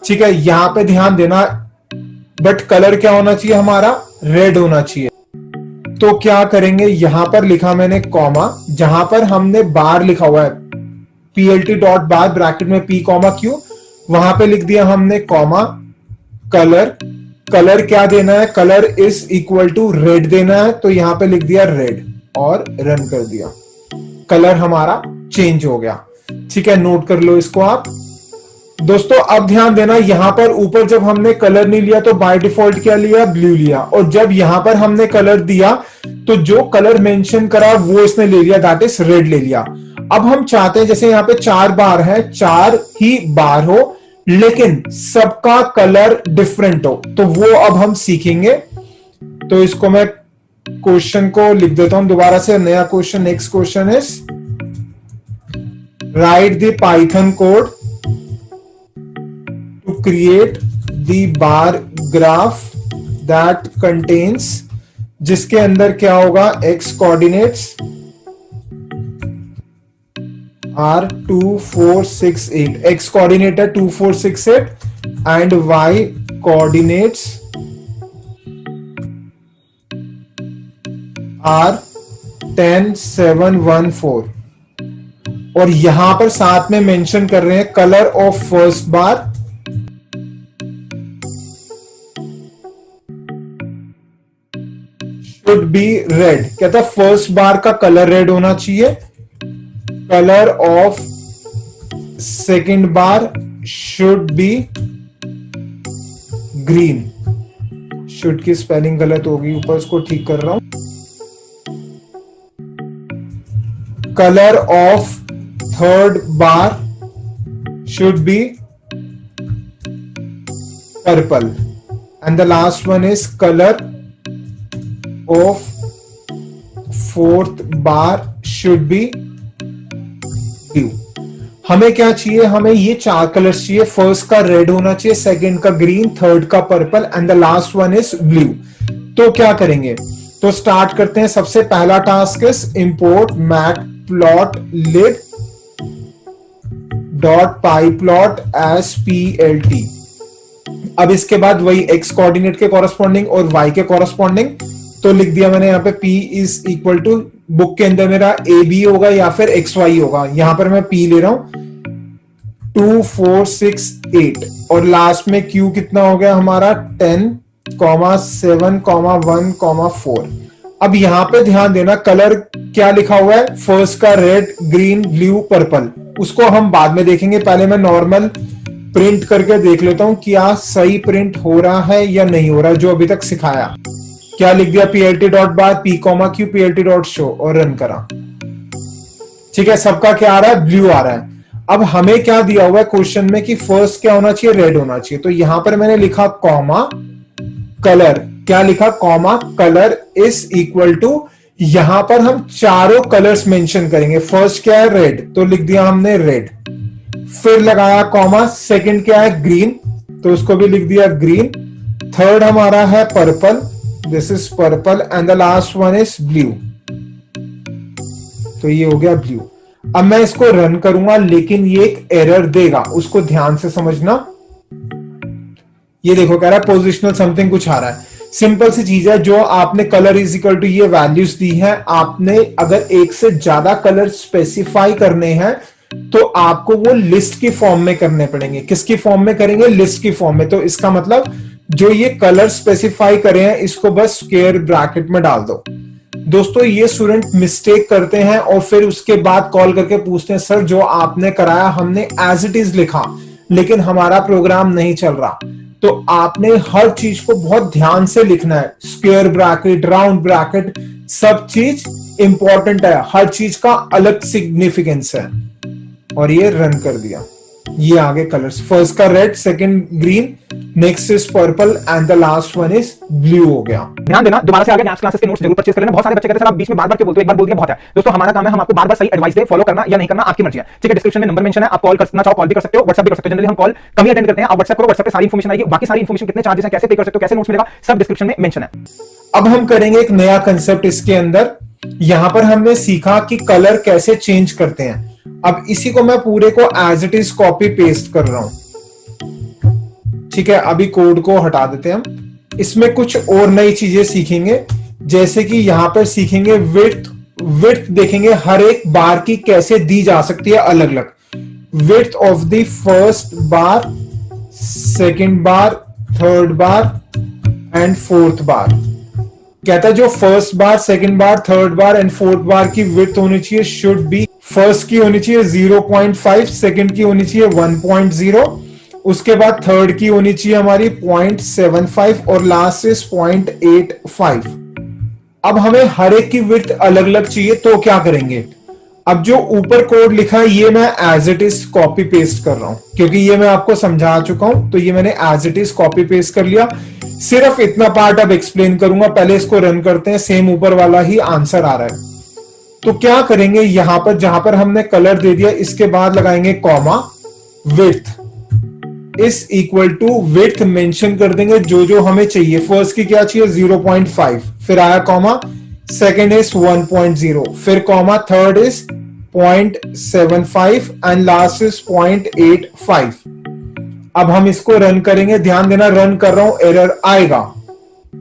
ठीक है। यहां पे ध्यान देना, बट कलर क्या होना चाहिए हमारा, रेड होना चाहिए। तो क्या करेंगे, यहां पर लिखा मैंने कॉमा, जहां पर हमने बार लिखा हुआ है plt डॉट बार ब्रैकेट में p कॉमा q, वहां पे लिख दिया हमने कॉमा कलर। कलर क्या देना है, colour is equal to red देना है, तो यहां पे लिख दिया रेड और रन कर दिया। कलर हमारा चेंज हो गया, ठीक है। नोट कर लो इसको आप दोस्तों। अब ध्यान देना, यहां पर ऊपर जब हमने कलर नहीं लिया तो बाय डिफॉल्ट क्या लिया, ब्लू लिया। और जब यहां पर हमने कलर दिया तो जो कलर मेंशन करा वो इसने ले लिया, दैट इज रेड ले लिया। अब हम चाहते हैं जैसे यहां पे 4 बार है, 4 ही बार हो लेकिन सबका कलर डिफरेंट हो, तो वो अब हम सीखेंगे। तो इसको मैं क्वेश्चन को लिख देता हूं दोबारा से, नया question. Next question is write the Python code to create the bar graph that contains, जिसके अंदर क्या होगा, X coordinates are 2 4 6 8, x coordinate है 2 4 6 8 एंड वाई कोऑर्डिनेट्स आर 10 7 1 4। और यहां पर साथ में मेंशन कर रहे हैं colour of first bar should be red. कहता है फर्स्ट बार का कलर रेड होना चाहिए, colour of second bar should be green. Should की स्पेलिंग गलत होगी, ऊपर उसको ठीक कर रहा हूं। Colour of third bar should be purple and the last one is colour of fourth bar should be blue. हमें क्या चाहिए, हमें ये 4 कलर्स चाहिए। फर्स्ट का रेड होना चाहिए, सेकंड का ग्रीन, थर्ड का purple and the last one is blue. तो क्या करेंगे, तो स्टार्ट करते हैं। सबसे पहला task is import matplotlib dot pyplot splt। अब इसके बाद वही एक्स कोऑर्डिनेट के कॉरेस्पॉन्डिंग और वाई के कॉरेस्पॉन्डिंग, तो लिख दिया मैंने यहाँ पे p is equal to, book के अंदर मेरा ए बी होगा या फिर एक्स वाई होगा, यहां पर मैं p ले रहा हूं 2 4 6 8 और लास्ट में q कितना हो गया हमारा 10 7 1 4। अब यहां पे ध्यान देना, कलर क्या लिखा हुआ है, फर्स्ट का रेड ग्रीन ब्लू पर्पल, उसको हम बाद में देखेंगे। पहले मैं नॉर्मल प्रिंट करके देख लेता हूं क्या सही प्रिंट हो रहा है या नहीं हो रहा है, जो अभी तक सिखाया। क्या लिख दिया, plt डॉट बार p comma q plt dot show और रन करा। ठीक है, सबका क्या आ रहा है, ब्लू आ रहा है। अब हमें क्या दिया हुआ है क्वेश्चन में कि फर्स्ट क्या होना चाहिए, रेड होना चाहिए। तो यहां पर मैंने लिखा कॉमा कलर, क्या लिखा, comma colour is equal to, यहां पर हम चारों कलर्स मेंशन करेंगे। फर्स्ट क्या है, रेड, तो लिख दिया हमने रेड। फिर लगाया कॉमा, सेकंड क्या है, ग्रीन, तो उसको भी लिख दिया ग्रीन। थर्ड हमारा है purple, this is purple and the last one is blue, तो ये हो गया ब्लू। अब मैं इसको रन करूंगा लेकिन ये एक एरर देगा, उसको ध्यान से समझना। ये देखो कह रहा है पोजिशनल समथिंग कुछ आ रहा है। सिंपल सी चीज है, जो आपने कलर इज इक्वल टू ये वैल्यूज दी है, आपने अगर एक से ज्यादा कलर स्पेसिफाई करने हैं तो आपको वो लिस्ट की फॉर्म में करने पड़ेंगे। किसकी फॉर्म में करेंगे, लिस्ट की फॉर्म में। तो इसका मतलब जो ये कलर स्पेसिफाई करे हैं इसको बस स्क्वायर ब्रैकेट में डाल दो। दोस्तों ये स्टूडेंट मिस्टेक करते हैं और फिर उसके बाद कॉल करके पूछते हैं सर जो आपने कराया हमने एज इट इज लिखा लेकिन हमारा प्रोग्राम नहीं चल रहा। तो आपने हर चीज को बहुत ध्यान से लिखना है, स्क्वायर ब्रैकेट, राउंड ब्रैकेट, सब चीज इंपॉर्टेंट है, हर चीज का अलग सिग्निफिकेंस है। और ये रन कर दिया, ये आगे कलर्स, फर्स्ट का red, second green, next is purple and the last one is blue हो गया। ध्यान देना, दोबारा से आगे मैथ्स क्लासेस के नोट्स जरूर परचेज कर लेना। बहुत सारे बच्चे कहते हैं सर आप बीच में बार-बार क्यों बोलते हो, एक बार बोल दिया बहुत है। दोस्तों हमारा काम है हम आपको बार-बार सही एडवाइस दे, फॉलो करना या नहीं करना आपकी मर्जी है, ठीक है। डिस्क्रिप्शन में नंबर मेंशन है, आप कॉल करना चाहो कॉल भी कर सकते हो, व्हाट्सएप भी कर सकते हो। जनरली हम कॉल कम ही अटेंड करते हैं, आप व्हाट्सएप करो, व्हाट्सएप पे सारी इंफॉर्मेशन आएगी। बाकी सारी इंफॉर्मेशन कितने चार्जेस हैं, कैसे पे कर सकते हो, कैसे नोट्स मिलेगा, सब डिस्क्रिप्शन में मेंशन है। अब हम करेंगे एक नया कंसेप्ट इसके अंदर। यहां पर हमने सीखा कि कलर कैसे चेंज करते हैं। अब इसी को मैं पूरे को as it is copy paste कर रहा हूं, ठीक है। अभी कोड को हटा देते हैं हम। इसमें कुछ और नई चीजें सीखेंगे, जैसे कि यहां पर सीखेंगे विड्थ देखेंगे हर एक बार की कैसे दी जा सकती है अलग अलग। Width of the first bar, second bar, third bar and fourth bar. कहता है जो first bar, second bar, third bar and fourth bar की विड्थ होनी चाहिए शुड बी, फर्स्ट की होनी चाहिए 0.5, सेकंड की होनी चाहिए 1.0, उसके बाद थर्ड की होनी चाहिए हमारी 0.75 और लास्ट इज 0.85। अब हमें हर एक की विड्थ अलग अलग चाहिए, तो क्या करेंगे? अब जो ऊपर कोड लिखा है ये मैं as it is copy paste कर रहा हूं, क्योंकि ये मैं आपको समझा चुका हूं, तो ये मैंने as it is copy paste कर लिया। सिर्फ इतना पार्ट अब एक्सप्लेन करूंगा, पहले इसको रन करते हैं। सेम ऊपर वाला ही आंसर आ रहा है। तो क्या करेंगे, यहां पर जहां पर हमने कलर दे दिया इसके बाद लगाएंगे comma, width is equal to width mention कर देंगे जो जो हमें चाहिए। फर्स्ट की क्या चाहिए 0.5, फिर आया कॉमा, सेकेंड इज 1.0, फिर comma, third is 0.75 and last is 0.85। अब हम इसको रन करेंगे, ध्यान देना रन कर रहा हूं, एरर आएगा।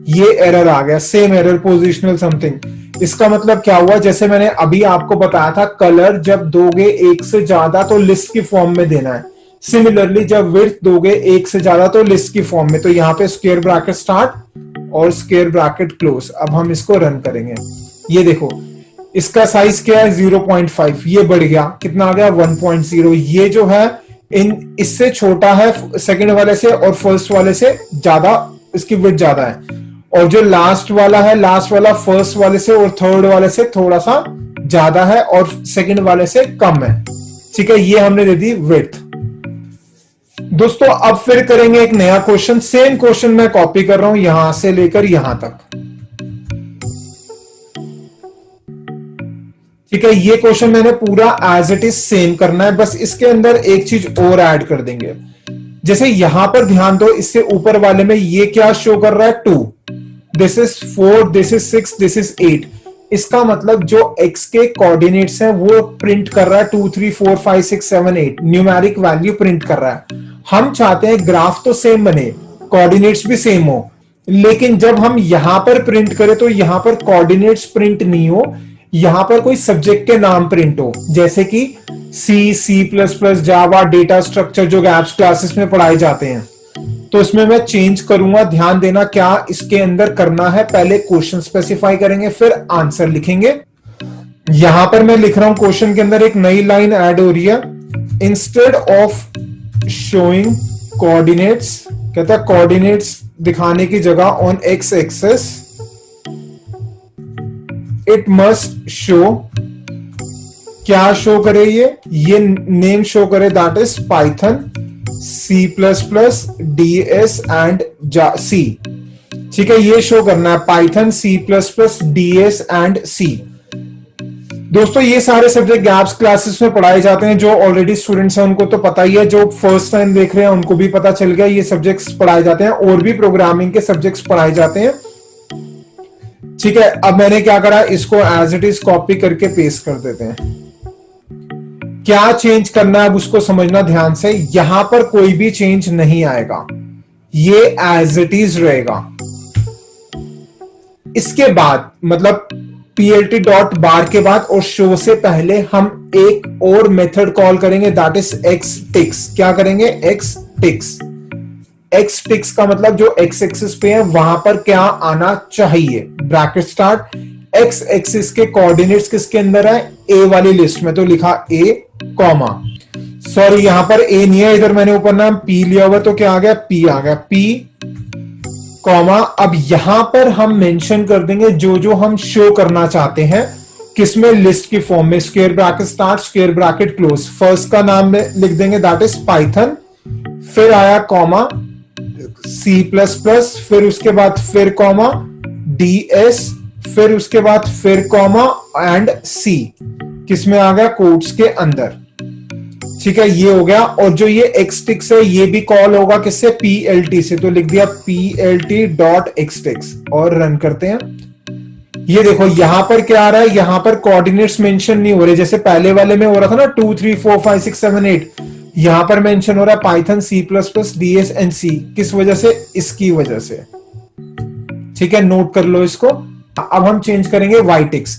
ये एरर आ गया, सेम एरर, पोजिशनल समथिंग। इसका मतलब क्या हुआ, जैसे मैंने अभी आपको बताया था कलर जब दोगे एक से ज्यादा तो लिस्ट की फॉर्म में देना है। सिमिलरली जब विड्थ दोगे एक से ज्यादा तो लिस्ट की फॉर्म में। तो यहां पे स्क्वायर ब्रैकेट स्टार्ट और स्क्वायर ब्रैकेट क्लोज। अब हम इसको रन करेंगे, ये देखो इसका साइज क्या है 0.5, ये बढ़ गया, कितना आ गया 1.0। ये जो है इन इससे छोटा है सेकंड वाले से और फर्स्ट वाले से ज्यादा, इसकी विड्थ ज्यादा है। और जो लास्ट वाला है, लास्ट वाला फर्स्ट वाले से और थर्ड वाले से थोड़ा सा ज्यादा है और सेकंड वाले से कम है, ठीक है। ये हमने दे दी विड्थ। दोस्तों अब फिर करेंगे एक नया क्वेश्चन। सेम क्वेश्चन मैं कॉपी कर रहा हूं यहां से लेकर यहां तक, ठीक है। ये क्वेश्चन मैंने पूरा एज इट इज सेम करना है, बस इसके अंदर एक चीज और ऐड कर देंगे। जैसे यहां पर ध्यान दो, इससे ऊपर वाले में ये क्या शो कर रहा है 2, this is 4, this is 6, this is 8। इसका मतलब जो x के कोऑर्डिनेट्स हैं वो प्रिंट कर रहा है 2, 3, 4, 5, 6, 7, 8 न्यूमेरिक वैल्यू प्रिंट कर रहा है। हम चाहते हैं ग्राफ तो सेम बने, कोऑर्डिनेट्स भी सेम हो, लेकिन जब हम यहां पर प्रिंट करें तो यहां पर कोऑर्डिनेट्स प्रिंट नहीं हो, यहां पर कोई सब्जेक्ट के नाम प्रिंट हो, जैसे कि C++, जावा, डेटा स्ट्रक्चर जो गैप्स क्लासेस में पढ़ाए जाते हैं। तो इसमें मैं चेंज करूंगा, ध्यान देना क्या इसके अंदर करना है। पहले क्वेश्चन स्पेसिफाई करेंगे फिर आंसर लिखेंगे। यहां पर मैं लिख रहा हूं क्वेश्चन के अंदर एक नई लाइन ऐड हो रही है, इंस्टेड ऑफ शोइंग कोऑर्डिनेट्स, कहता है कोऑर्डिनेट्स दिखाने की जगह on x axis it must show, क्या शो करे, ये नेम शो करे, that is Python, C++, DS and C, ठीक है। ये शो करना है Python, C++, DS and C। दोस्तों ये सारे सब्जेक्ट गैप्स क्लासेस में पढ़ाए जाते हैं, जो ऑलरेडी स्टूडेंट्स हैं उनको तो पता ही है, जो फर्स्ट टाइम देख रहे हैं उनको भी पता चल गया ये सब्जेक्ट्स पढ़ाए जाते हैं, और भी प्रोग्रामिंग के सब्जेक्ट्स पढ़ाए जाते हैं, ठीक है। अब मैंने क्या करा, इसको एज इट इज कॉपी करके पेस्ट कर देते हैं। क्या चेंज करना है अब उसको समझना ध्यान से। यहां पर कोई भी चेंज नहीं आएगा, ये एज इट इज रहेगा। इसके बाद मतलब plt डॉट बार के बाद और शो से पहले हम एक और मेथड कॉल करेंगे, दैट इज xticks। क्या करेंगे, xticks। एक्स टिक्स का मतलब जो एक्स एक्सिस पे है वहां पर क्या आना चाहिए, ब्रैकेट स्टार्ट। एक्स एक्सिस के कोऑर्डिनेट्स किसके अंदर है, ए वाली लिस्ट में, तो लिखा ए कॉमा, सॉरी यहां पर ए नहीं है, इधर मैंने ऊपर नाम पी लिया हुआ, तो क्या आ गया, पी आ गया, पी कॉमा। अब यहां पर हम मेंशन कर देंगे जो जो हम शो करना चाहते हैं, किसमें, लिस्ट की फॉर्म में, square bracket start square bracket close. First का नाम लिख देंगे दैट इज पाइथन, फिर आया कॉमा सी प्लस प्लस, फिर उसके बाद फिर कॉमा ds, फिर उसके बाद फिर कॉमा एंड सी, किसमें आ गया, कोट्स के अंदर। ठीक है, ये हो गया। और जो ये एक्सटिक्स है ये भी कॉल होगा किससे, plt से, तो लिख दिया plt डॉट एक्सटिक्स और रन करते हैं। ये देखो यहां पर क्या आ रहा है, यहां पर कोऑर्डिनेट्स मेंशन नहीं हो रहे, जैसे पहले वाले में हो रहा था ना 2 3 4 5 6 7 8, यहां पर मेंशन हो रहा है Python C plus plus ds and C, किस वजह से, इसकी वजह से। ठीक है, नोट कर लो इसको। अब हम चेंज करेंगे वाइटिक्स,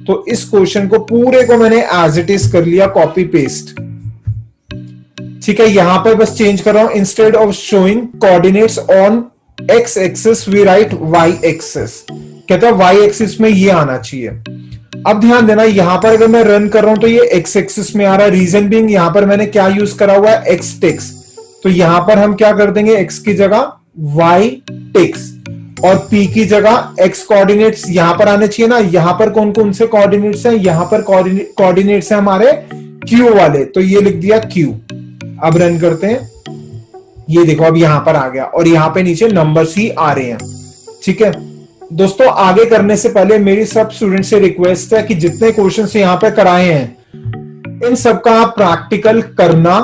तो इस क्वेश्चन को पूरे को मैंने एज इट इज कर लिया कॉपी पेस्ट। ठीक है, यहां पर बस चेंज कर रहा हूं, instead of showing coordinates on x axis we write y axis, कहता है वाई एक्सिस में ये आना चाहिए। अब ध्यान देना, यहां पर अगर मैं रन कर रहा हूं तो ये एक्स एक्सिस में आ रहा है, रीजन बीइंग यहां पर मैंने क्या यूज करा हुआ है, एक्स टिक्स, तो यहां पर हम क्या कर देंगे, एक्स की जगह वाई टिक्स और p की जगह x कोऑर्डिनेट्स यहां पर आने चाहिए ना। यहां पर कौन कौन से कोऑर्डिनेट्स हैं, यहां पर कोऑर्डिनेट्स हैं हमारे q वाले, तो ये लिख दिया q। अब रन करते हैं, ये देखो अब यहां पर आ गया और यहां पे नीचे नंबर्स ही आ रहे हैं। ठीक है दोस्तों, आगे करने से पहले मेरी सब स्टूडेंट से रिक्वेस्ट है कि जितने क्वेश्चंस यहां पे कराए हैं इन सबका आप प्रैक्टिकल करना,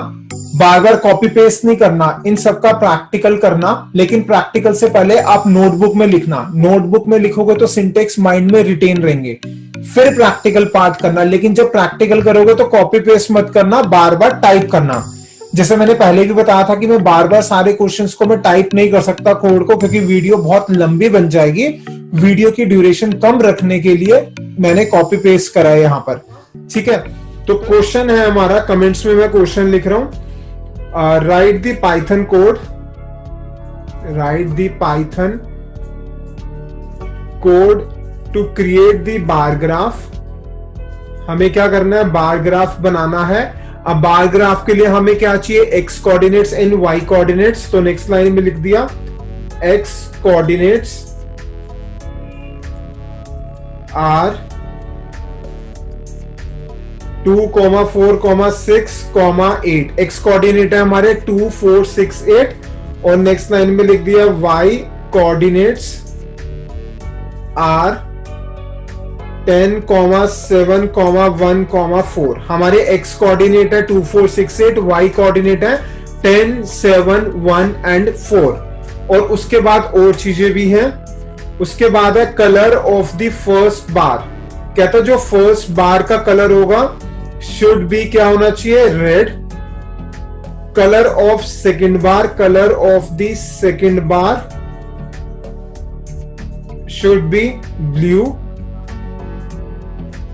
बार बार कॉपी पेस्ट नहीं करना, इन सबका प्रैक्टिकल करना। लेकिन प्रैक्टिकल से पहले आप नोटबुक में लिखना, नोटबुक में लिखोगे तो सिंटेक्स माइंड में रिटेन रहेंगे, फिर प्रैक्टिकल पार्ट करना। लेकिन जब प्रैक्टिकल करोगे तो कॉपी पेस्ट मत करना, बार बार टाइप करना। जैसे मैंने पहले भी बताया था कि मैं बार बार सारे क्वेश्चंस को मैं टाइप नहीं कर सकता कोड को, क्योंकि वीडियो बहुत लंबी बन जाएगी। वीडियो की ड्यूरेशन कम रखने के लिए मैंने कॉपी पेस्ट करा है यहां पर। ठीक है, तो क्वेश्चन है हमारा, कमेंट्स में मैं क्वेश्चन लिख रहा हूं, write the Python code, write the Python code to create the bar graph. हमें क्या करना है, बार ग्राफ बनाना है। अब बार ग्राफ के लिए हमें क्या चाहिए, x coordinates and y coordinates. तो नेक्स्ट लाइन में लिख दिया x coordinates are 2, 4, 6, 8। X coordinate है हमारे 2, 4, 6, 8 और नेक्स्ट लाइन में लिख दिया वाई कोऑर्डिनेट्स आर 10, 7, 1, 4। हमारे एक्स कोऑर्डिनेट है 2, 4, 6, 8, वाई कोऑर्डिनेट है 10, 7, 1 एंड 4। और उसके बाद और चीजें भी हैं। उसके बाद है कलर ऑफ द फर्स्ट बार। कहता जो फर्स्ट बार का कलर होगा शुड बी क्या होना चाहिए, red. Colour of second bar, colour of the second bar should be blue.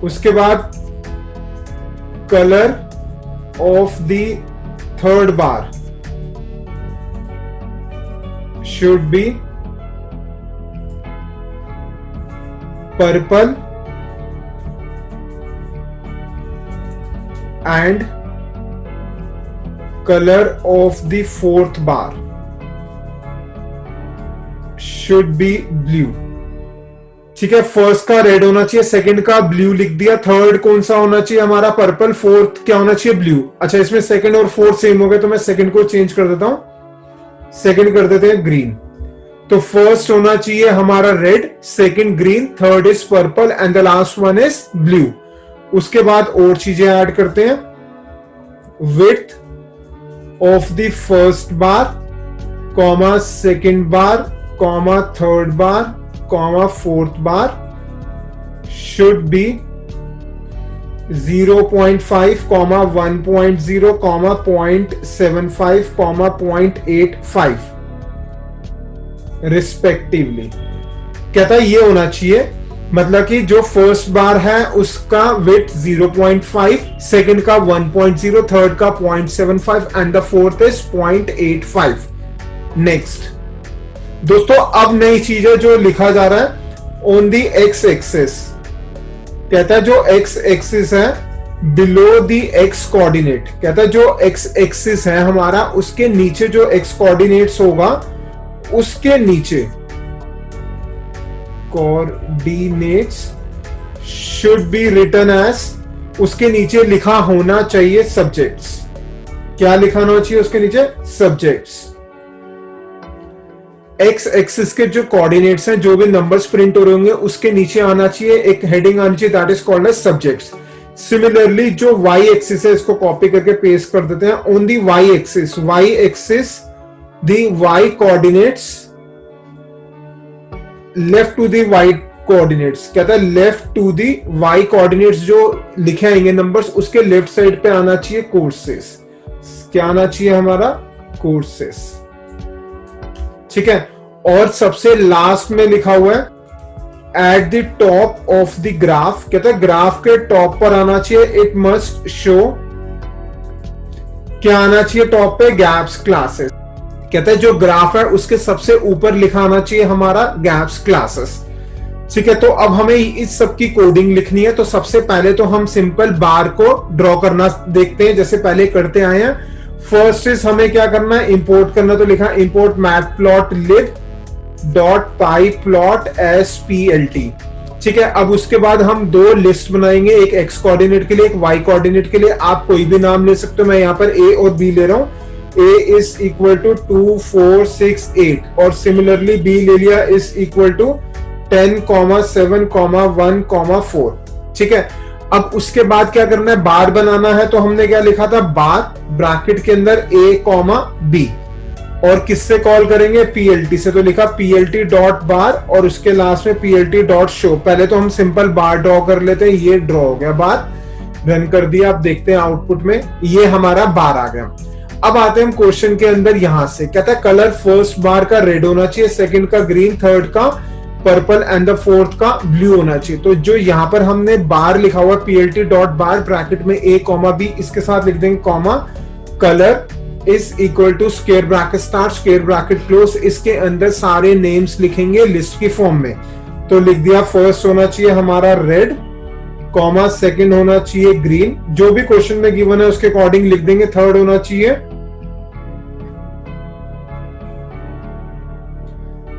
उसके बाद colour of the third bar should be purple and colour of the fourth bar should be blue. ठीक है, first का red होना चाहिए, second का blue लिख दिया, थर्ड कौन सा होना चाहिए हमारा, पर्पल, फोर्थ क्या होना चाहिए, ब्लू। अच्छा, इसमें सेकंड और फोर्थ सेम हो गए तो मैं सेकंड को चेंज कर देता हूं, सेकंड कर देते हैं ग्रीन। तो फर्स्ट होना चाहिए हमारा red, second green, third is purple and the last one is blue. उसके बाद और चीजें ऐड करते हैं, width of the first bar, comma second bar, comma third bar, comma fourth bar should be 0.5, 1.0, 0.75, 0.85 respectively. कहता है ये होना चाहिए, मतलब कि जो फर्स्ट बार है उसका विड्थ 0.5, सेकंड का 1.0, थर्ड का 0.75 and the fourth is 0.85। Next दोस्तों, अब नई चीज है जो लिखा जा रहा है ऑन दी एक्स एक्सिस। कहता है जो एक्स एक्सिस है बिलो दी एक्स कोऑर्डिनेट, कहता है जो एक्स एक्सिस है हमारा उसके नीचे जो एक्स कोऑर्डिनेट्स होगा उसके नीचे coordinates should be written as, उसके नीचे लिखा होना चाहिए सब्जेक्ट्स। क्या लिखा होना चाहिए उसके नीचे? सब्जेक्ट्स। एक्स एक्सिस के जो कोऑर्डिनेट्स हैं, जो भी नंबर्स प्रिंट हो रहे होंगे उसके नीचे आना चाहिए एक हेडिंग आनी चाहिए, that is called as subjects. Similarly जो वाई एक्सिस है इसको कॉपी करके पेस्ट कर देते हैं on the y axis. Y axis the y coordinates left to the y coordinates, कहता है left to the y coordinates जो लिखे आएंगे नंबर्स उसके लेफ्ट साइड पे आना चाहिए कोर्सेस। क्या आना चाहिए हमारा? कोर्सेस। ठीक है। और सबसे लास्ट में लिखा हुआ है at the top of the graph, कहता है ग्राफ के टॉप पर आना चाहिए इट मस्ट शो, क्या आना चाहिए टॉप पे? Gaps classes. कहता है जो ग्राफ है उसके सबसे ऊपर लिखा आना चाहिए हमारा गैप्स क्लासेस। ठीक है। तो अब हमें इस सब की कोडिंग लिखनी है, तो सबसे पहले तो हम सिंपल बार को ड्रॉ करना देखते हैं जैसे पहले करते आए हैं। फर्स्ट इज हमें क्या करना है? इंपोर्ट करना, तो लिखा इंपोर्ट मैटप्लॉटलिब डॉट पाई प्लॉट एसपीएलटी। ठीक है। अब उसके बाद हम दो लिस्ट बनाएंगे, एक एक्स कोऑर्डिनेट के लिए एक वाई कोऑर्डिनेट के लिए। आप कोई भी नाम ले सकते हो, मैं यहाँ पर ए और बी ले रहा हूं। ए इज इक्वल टू 2 4 6 8 और सिमिलरली बी ले लिया इज इक्वल टू 10, 7, 1, 4। ठीक है। अब उसके बाद क्या करना है? बार बनाना है, तो हमने क्या लिखा था? बार ब्रैकेट के अंदर ए कॉमा बी, और किससे कॉल करेंगे? पीएलटी से। तो लिखा पीएलटी डॉट बार और उसके लास्ट में पीएलटी डॉट शो। पहले तो हम सिंपल बार ड्रॉ कर लेते हैं, ये ड्रॉ हो गया बार, रन कर दिया। आप देखते हैं आउटपुट में ये हमारा बार आ गया। अब आते हैं हम क्वेश्चन के अंदर। यहां से कहता है कलर फर्स्ट बार का रेड होना चाहिए, सेकंड का ग्रीन, थर्ड का पर्पल एंड द फोर्थ का ब्लू होना चाहिए। तो जो यहाँ पर हमने बार लिखा हुआ पीएलटी डॉट बार ब्रैकेट में ए कॉमा बी, इसके साथ लिख देंगे comma colour is equal to square bracket start square bracket close. इसके अंदर सारे नेम्स लिखेंगे लिस्ट की फॉर्म में। तो लिख दिया फर्स्ट होना चाहिए हमारा रेड कॉमा, सेकंड होना चाहिए ग्रीन, जो भी क्वेश्चन में गिवन है उसके अकॉर्डिंग लिख देंगे। थर्ड होना चाहिए,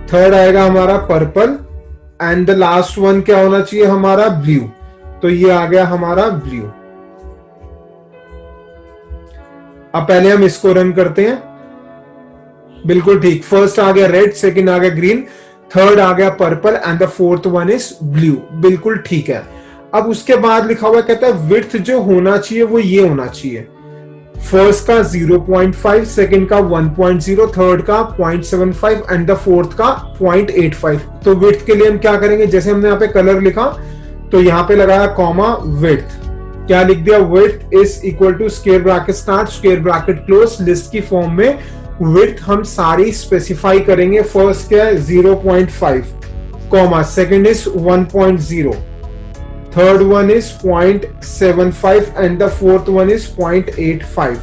थर्ड आएगा हमारा purple and the last one क्या होना चाहिए हमारा? ब्लू। तो ये आ गया हमारा ब्लू। अब पहले हम इसको रन करते हैं। बिल्कुल ठीक, फर्स्ट आ गया रेड, सेकंड आ गया ग्रीन, थर्ड आ गया purple and the fourth one is blue. बिल्कुल ठीक है। अब उसके बाद लिखा हुआ कहता है विड्थ जो होना चाहिए वो ये होना चाहिए, फर्स्ट का 0.5, सेकंड का 1.0, थर्ड का 0.75 एंड द फोर्थ का 0.85। तो विड्थ के लिए हम क्या करेंगे? जैसे हमने यहाँ पे कलर लिखा तो यहाँ पे लगाया कॉमा विड्थ, क्या लिख दिया? Width is equal to square bracket start square bracket close. List की फॉर्म में विड्थ हम सारी स्पेसिफाई करेंगे। फर्स्ट क्या है? 0.5 comma, second is 1.0, third one is 0.75 and the fourth one is 0.85।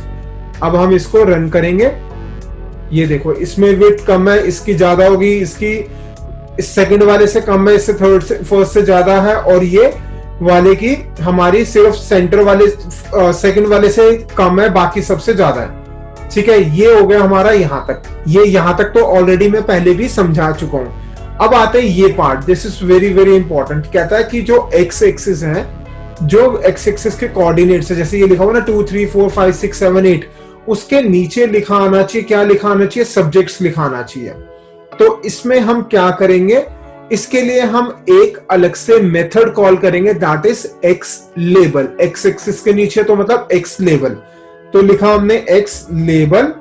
अब हम इसको रन करेंगे। ये देखो इसमें विड्थ कम है, इसकी ज्यादा होगी, इसकी इस सेकंड वाले से कम है, इससे थर्ड से फर्स्ट से ज्यादा है, और ये वाले की हमारी सिर्फ सेंटर वाले सेकंड वाले से कम है, बाकी सबसे ज्यादा है। ठीक है। ये हो गया हमारा यहां तक। ये यहां तक तो ऑलरेडी मैं पहले भी समझा चुका हूं। अब आते हैं ये part, this is very very important. कहता है कि जो एक्स एक्सिस है, जो एक्स एक्सिस के कोऑर्डिनेट्स है, जैसे ये लिखा हुआ ना 2 3 4 5 6 7 8, उसके नीचे लिखा आना चाहिए, क्या लिखा आना चाहिए? सब्जेक्ट्स लिखा आना चाहिए। तो इसमें हम क्या करेंगे? इसके लिए हम एक अलग से मेथड कॉल करेंगे, that is x label. X axis के नीचे तो मतलब एक्स लेबल। तो लिखा हमने x label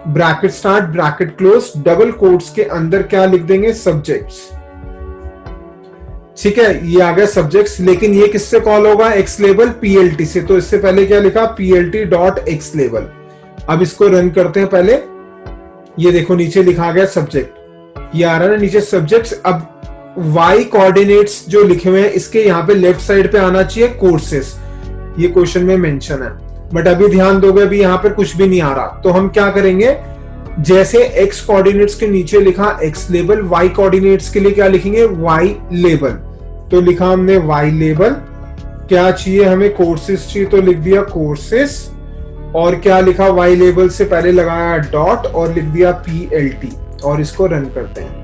bracket start bracket close, double quotes के अंदर क्या लिख देंगे? सब्जेक्ट्स। ठीक है, ये आ गया सब्जेक्ट्स। लेकिन ये किससे कॉल होगा? एक्स लेबल पीएलटी से। तो इससे पहले क्या लिखा? PLT dot x label. अब इसको रन करते हैं पहले। ये देखो नीचे लिखा गया सब्जेक्ट, ये आ रहा है ना नीचे सब्जेक्ट्स। अब वाई कोऑर्डिनेट्स जो लिखे हुए हैं इसके यहाँ पे लेफ्ट साइड पे आना चाहिए कोर्सेस। ये क्वेश्चन में मेंशन है, बट अभी ध्यान दोगे अभी यहाँ पर कुछ भी नहीं आ रहा। तो हम क्या करेंगे? जैसे x कोऑर्डिनेट्स के नीचे लिखा x लेबल, y कोऑर्डिनेट्स के लिए क्या लिखेंगे, y लेबल। तो लिखा हमने y लेबल। क्या चाहिए हमें, कोर्सेस चाहिए, तो लिख दिया कोर्सेस। और क्या लिखा, y लेबल से पहले लगाया डॉट और लिख दिया PLT और इसको रन करते हैं।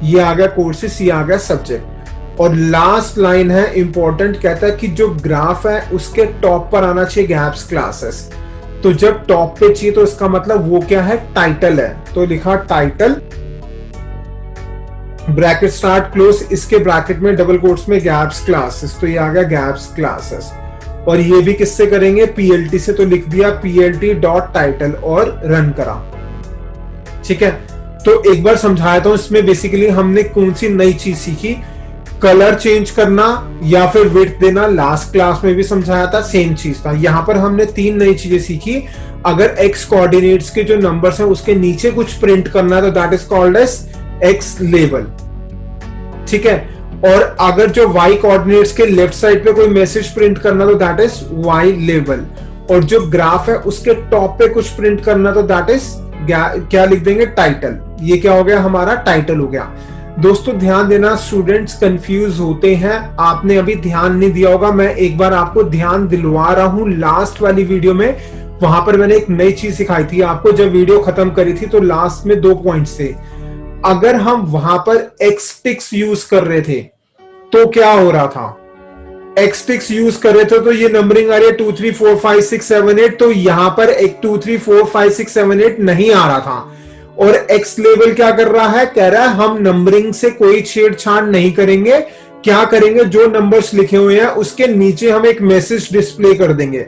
ये आ गया कोर्सेस, ये आ गया सब्जेक्ट। और लास्ट लाइन है इंपॉर्टेंट, कहता है कि जो ग्राफ है उसके टॉप पर आना चाहिए गैप्स क्लासेस। तो जब टॉप पे चाहिए तो इसका मतलब वो क्या है, टाइटल है। तो लिखा टाइटल, ब्रैकेट स्टार्ट क्लोज, इसके ब्रैकेट में डबल कोट्स में गैप्स क्लासेस। तो ये आ गया गैप्स क्लासेस। और ये भी किससे करेंगे, PLT से। तो लिख दिया PLT डॉट टाइटल और रन करा। ठीक है, तो एक बार समझाया था इसमें बेसिकली हमने कौन सी नई चीज सीखी, कलर चेंज करना या फिर विड्थ देना। लास्ट क्लास में भी समझाया था, सेम चीज था। यहां पर हमने 3 नई चीजें सीखी। अगर x कोऑर्डिनेट्स के जो नंबर्स हैं उसके नीचे कुछ प्रिंट करना है तो that is called as x label. ठीक है, और अगर जो y कोऑर्डिनेट्स के लेफ्ट साइड पे कोई मैसेज प्रिंट करना तो दैट इज y लेबल। और जो ग्राफ है उसके टॉप पे कुछ प्रिंट करना तो दैट इज क्या लिख देंगे, टाइटल। ये क्या हो गया, हमारा टाइटल हो गया। दोस्तों ध्यान देना, स्टूडेंट्स कंफ्यूज होते हैं, आपने अभी ध्यान नहीं दिया होगा। मैं एक बार आपको ध्यान दिलवा रहा हूं। लास्ट वाली वीडियो में वहां पर मैंने एक नई चीज सिखाई थी आपको। जब वीडियो खत्म करी थी तो लास्ट में 2 पॉइंट्स थे। अगर हम वहां पर एक्सटिक्स यूज कर रहे थे तो क्या हो रहा था, एक्सटिक्स यूज कर रहे थे तो ये नंबरिंग आ रही है 2 3 4 5 6 7 8। तो यहां पर एक 2 3 4 5 6 7 8 नहीं आ रहा था। और एक्स लेवल क्या कर रहा है, कह रहा है हम नंबरिंग से कोई छेड़छाड़ नहीं करेंगे। क्या करेंगे, जो नंबर्स लिखे हुए हैं उसके नीचे हम एक मैसेज डिस्प्ले कर देंगे।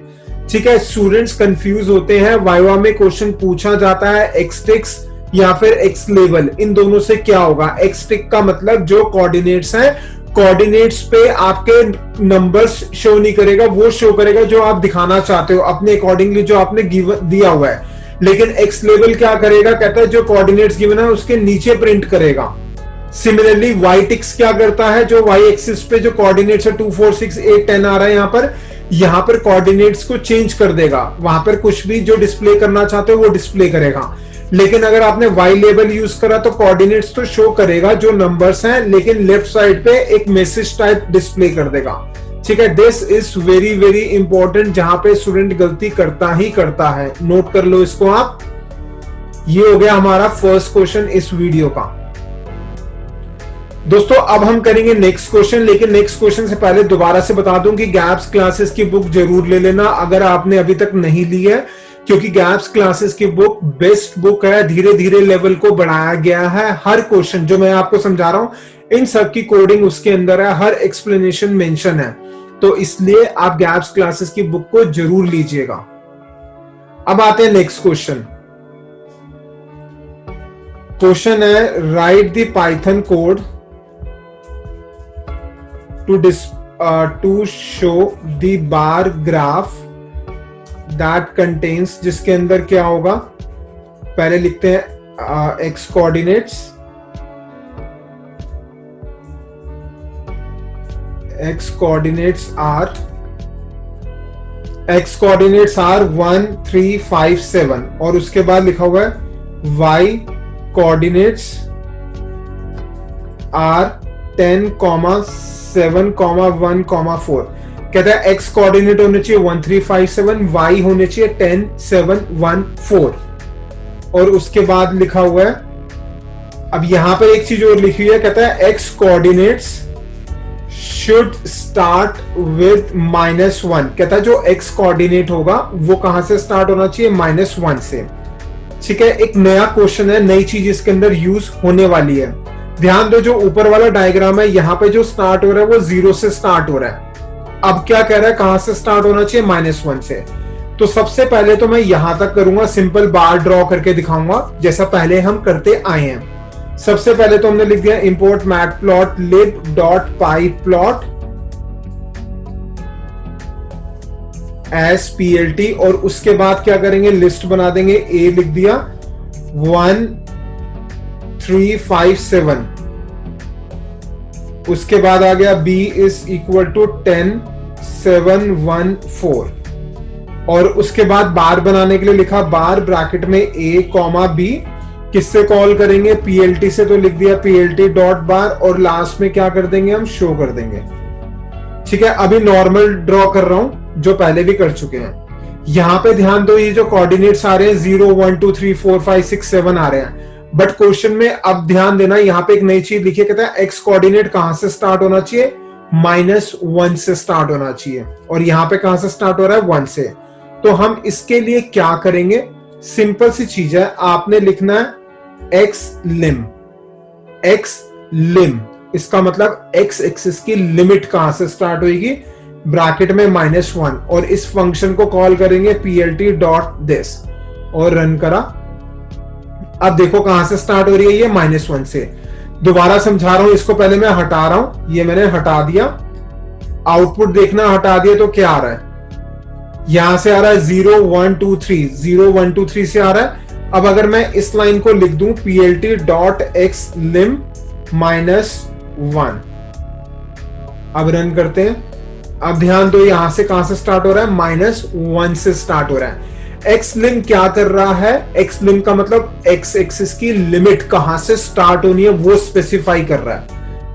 ठीक है, स्टूडेंट्स कंफ्यूज होते हैं। वाइवा में क्वेश्चन पूछा जाता है एक्सटिक्स या फिर एक्स लेवल, इन दोनों से क्या होगा। एक्सटिक का मतलब जो कोऑर्डिनेट्स हैं, कोऑर्डिनेट्स पे आपके नंबर्स शो नहीं करेगा, वो शो करेगा जो आप दिखाना चाहते हो अपने अकॉर्डिंगली, जो आपने दिया हुआ है। लेकिन एक्स लेवल क्या करेगा, कहता है जो कोऑर्डिनेट्स गिवन है उसके नीचे प्रिंट करेगा। सिमिलरली वाई टिक्स क्या करता है, जो वाई एक्सिस पे जो कोऑर्डिनेट्स है 2 4 6 8 10 आ रहा है, यहां पर कोऑर्डिनेट्स को चेंज कर देगा। वहां पर कुछ भी जो डिस्प्ले करना चाहते हो वो डिस्प्ले करेगा। लेकिन अगर आपने वाई लेबल यूज करा तो कोऑर्डिनेट्स तो शो करेगा जो नंबर्स हैं, लेकिन लेफ्ट साइड पे एक मैसेज टाइप डिस्प्ले कर देगा। ठीक है, this is very very important, जहां पे स्टूडेंट गलती करता ही करता है। नोट कर लो इसको आप। ये हो गया हमारा फर्स्ट क्वेश्चन इस वीडियो का। दोस्तों अब हम करेंगे नेक्स्ट क्वेश्चन, लेकिन नेक्स्ट क्वेश्चन से पहले दोबारा से बता दूं कि गैप्स क्लासेस की बुक जरूर ले लेना अगर आपने अभी तक नहीं ली है, क्योंकि गैप्स क्लासेस की बुक बेस्ट बुक है। धीरे धीरे लेवल को बढ़ाया गया है। हर क्वेश्चन जो मैं आपको समझा रहा हूं इन सब की कोडिंग उसके अंदर है, हर एक्सप्लेनेशन मेंशन है। तो इसलिए आप गैप्स क्लासेस की बुक को जरूर लीजिएगा। अब आते हैं नेक्स्ट क्वेश्चन। क्वेश्चन है write the Python code to show the bar graph that contains, जिसके अंदर क्या होगा, पहले लिखते हैं x coordinates, x coordinates are 1 3 5 7 और उसके बाद लिखा हुआ है y coordinates are 10 7 1 4। कहता है x कोऑर्डिनेट होने चाहिए 1 3 5 7, y होने चाहिए 10 7 1 4 और उसके बाद लिखा हुआ है, अब यहां पर एक चीज और लिखी हुई है, कहता है x coordinates should start with -1। कहता है जो x कोऑर्डिनेट होगा वो कहां से स्टार्ट होना चाहिए, -1 से। ठीक है, एक नया क्वेश्चन है, नई चीज इसके अंदर यूज होने वाली है। ध्यान दो, जो ऊपर वाला डायग्राम है यहां पे जो स्टार्ट हो रहा है वो 0 से स्टार्ट हो रहा है। अब क्या कह रहा है, कहां से स्टार्ट होना चाहिए, -1 से। तो सबसे पहले तो मैं यहां तक करूंगा, सिंपल बार ड्रॉ करके दिखाऊंगा जैसा पहले हम करते आए हैं। सबसे पहले तो हमने लिख दिया इंपोर्ट matplotlib.pyplot एस PLT और उसके बाद क्या करेंगे, लिस्ट बना देंगे। ए लिख दिया 1 3 5 7, उसके बाद आ गया B इज इक्वल टू 10 7 1 4। और उसके बाद बार बनाने के लिए लिखा बार ब्रैकेट में a कॉमा b, किससे कॉल करेंगे, plt से, तो लिख दिया plt डॉट बार और लास्ट में क्या कर देंगे हम, शो कर देंगे। ठीक है, अभी नॉर्मल ड्रॉ कर रहा हूं जो पहले भी कर चुके हैं। यहां पे ध्यान दो, ये जो कोऑर्डिनेट्स आ रहे हैं 0 1 2 3 4 5 6 7 आ रहे हैं, बट क्वेश्चन में अब ध्यान देना, यहाँ पे एक नई चीज लिखी है, कहता है एक्स कोऑर्डिनेट कहां से स्टार्ट होना चाहिए, -1 से स्टार्ट होना चाहिए, और यहां पे कहां से स्टार्ट हो रहा है, 1 से। तो हम इसके लिए क्या करेंगे, सिंपल सी चीज है, आपने लिखना है एक्स लिम, इसका मतलब एक्स एक्सिस की लिमिट कहां से स्टार्ट होगी, ब्रैकेट में -1, और इस फंक्शन को कॉल करेंगे plt डॉट दिस और रन करा। अब देखो कहां से स्टार्ट हो रही है, ये -1 से। दोबारा समझा रहा हूं, इसको पहले मैं हटा रहा हूं, ये मैंने हटा दिया, आउटपुट देखना, हटा दिया तो क्या आ रहा है, यहां से आ रहा है 0 1 2 3, 0 1 2 3 से आ रहा है। अब अगर मैं इस लाइन को लिख दूं plt डॉट एक्स लिम -1, अब रन करते हैं। अब ध्यान दो, यहां से कहां से स्टार्ट हो रहा है, -1 से स्टार्ट हो रहा है। एक्स लिम क्या कर रहा है, एक्स लिम का मतलब एक्स एक्सिस की लिमिट कहां से स्टार्ट होनी है वो स्पेसिफाई कर रहा है।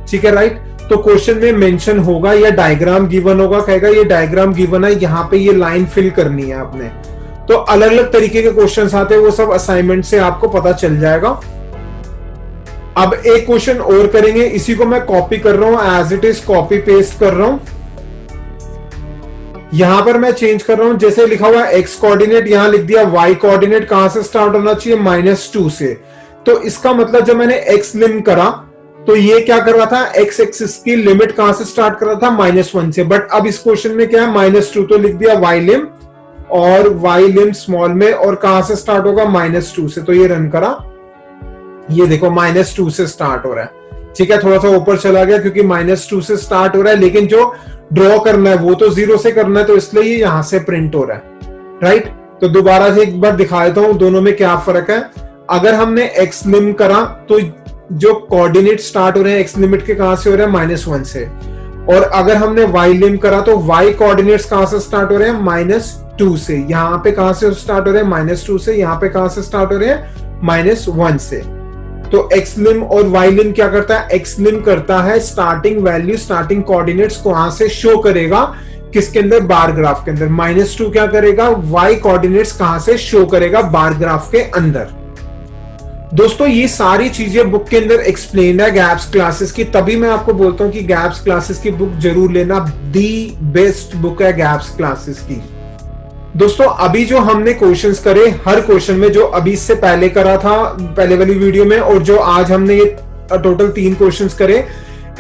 ठीक है, राइट। तो क्वेश्चन में मेंशन होगा या डायग्राम गिवन होगा, कहेगा ये डायग्राम गिवन है, यहां पे ये लाइन फिल करनी है आपने। तो अलग अलग तरीके के क्वेश्चन आते हैं, वो सब असाइनमेंट से आपको पता चल जाएगा। अब एक क्वेश्चन और करेंगे, इसी को मैं कॉपी कर रहा हूं, as it is copy paste कर रहा हूं। यहां पर मैं चेंज कर रहा हूं, जैसे लिखा हुआ है एक्स कोऑर्डिनेट, यहां लिख दिया वाई कोऑर्डिनेट कहां से स्टार्ट होना चाहिए, -2 से। तो इसका मतलब जब मैंने एक्स लिम करा तो ये क्या कर रहा था, एक्स एक्सिस की लिमिट कहां से स्टार्ट कर रहा था, -1 से। बट अब इस क्वेश्चन में क्या है, -2, तो लिख दिया वाई लिम, और वाई लिम स्मॉल में, और कहां से स्टार्ट होगा, -2 से। तो ये रन करा, ये देखो -2 से स्टार्ट हो रहा है। ठीक है, थोड़ा सा ऊपर चला गया क्योंकि -2 से स्टार्ट हो रहा है, लेकिन जो ड्रॉ करना है वो तो 0 से करना है, तो इसलिए ये यहां से प्रिंट हो रहा है, राइट। तो दोबारा से एक बार दिखा देता हूं दोनों में क्या फर्क है। अगर हमने एक्स लिम करा तो जो कोऑर्डिनेट स्टार्ट हो रहे हैं एक्स लिमिट के कहां से हो रहे हैं, -1 से, और अगर हमने वाई लिम करा तो वाई कोऑर्डिनेट्स कहां से स्टार्ट हो रहे हैं, -2 से। यहां पे कहां से स्टार्ट हो रहे हैं, -2 से, यहां पे कहां से स्टार्ट हो रहे हैं, -1 से। तो एक्स लिम और वाई लिम क्या करता है, एक्स लिम करता है स्टार्टिंग वैल्यू, स्टार्टिंग कोऑर्डिनेट्स को कहां से शो करेगा, किसके अंदर, बार ग्राफ के अंदर। -2 क्या करेगा, वाई कोऑर्डिनेट्स कहां से शो करेगा, बार ग्राफ के अंदर। दोस्तों ये सारी चीजें बुक के अंदर एक्सप्लेन है गैप्स क्लासेस की, तभी मैं आपको बोलता हूं कि गैप्स क्लासेस की बुक जरूर लेना, दी बेस्ट बुक है गैप्स क्लासेस की। दोस्तों अभी जो हमने क्वेश्चंस करे, हर क्वेश्चन में जो अभी इससे पहले करा था पहले वाली वीडियो में, और जो आज हमने ये टोटल 3 क्वेश्चंस करे,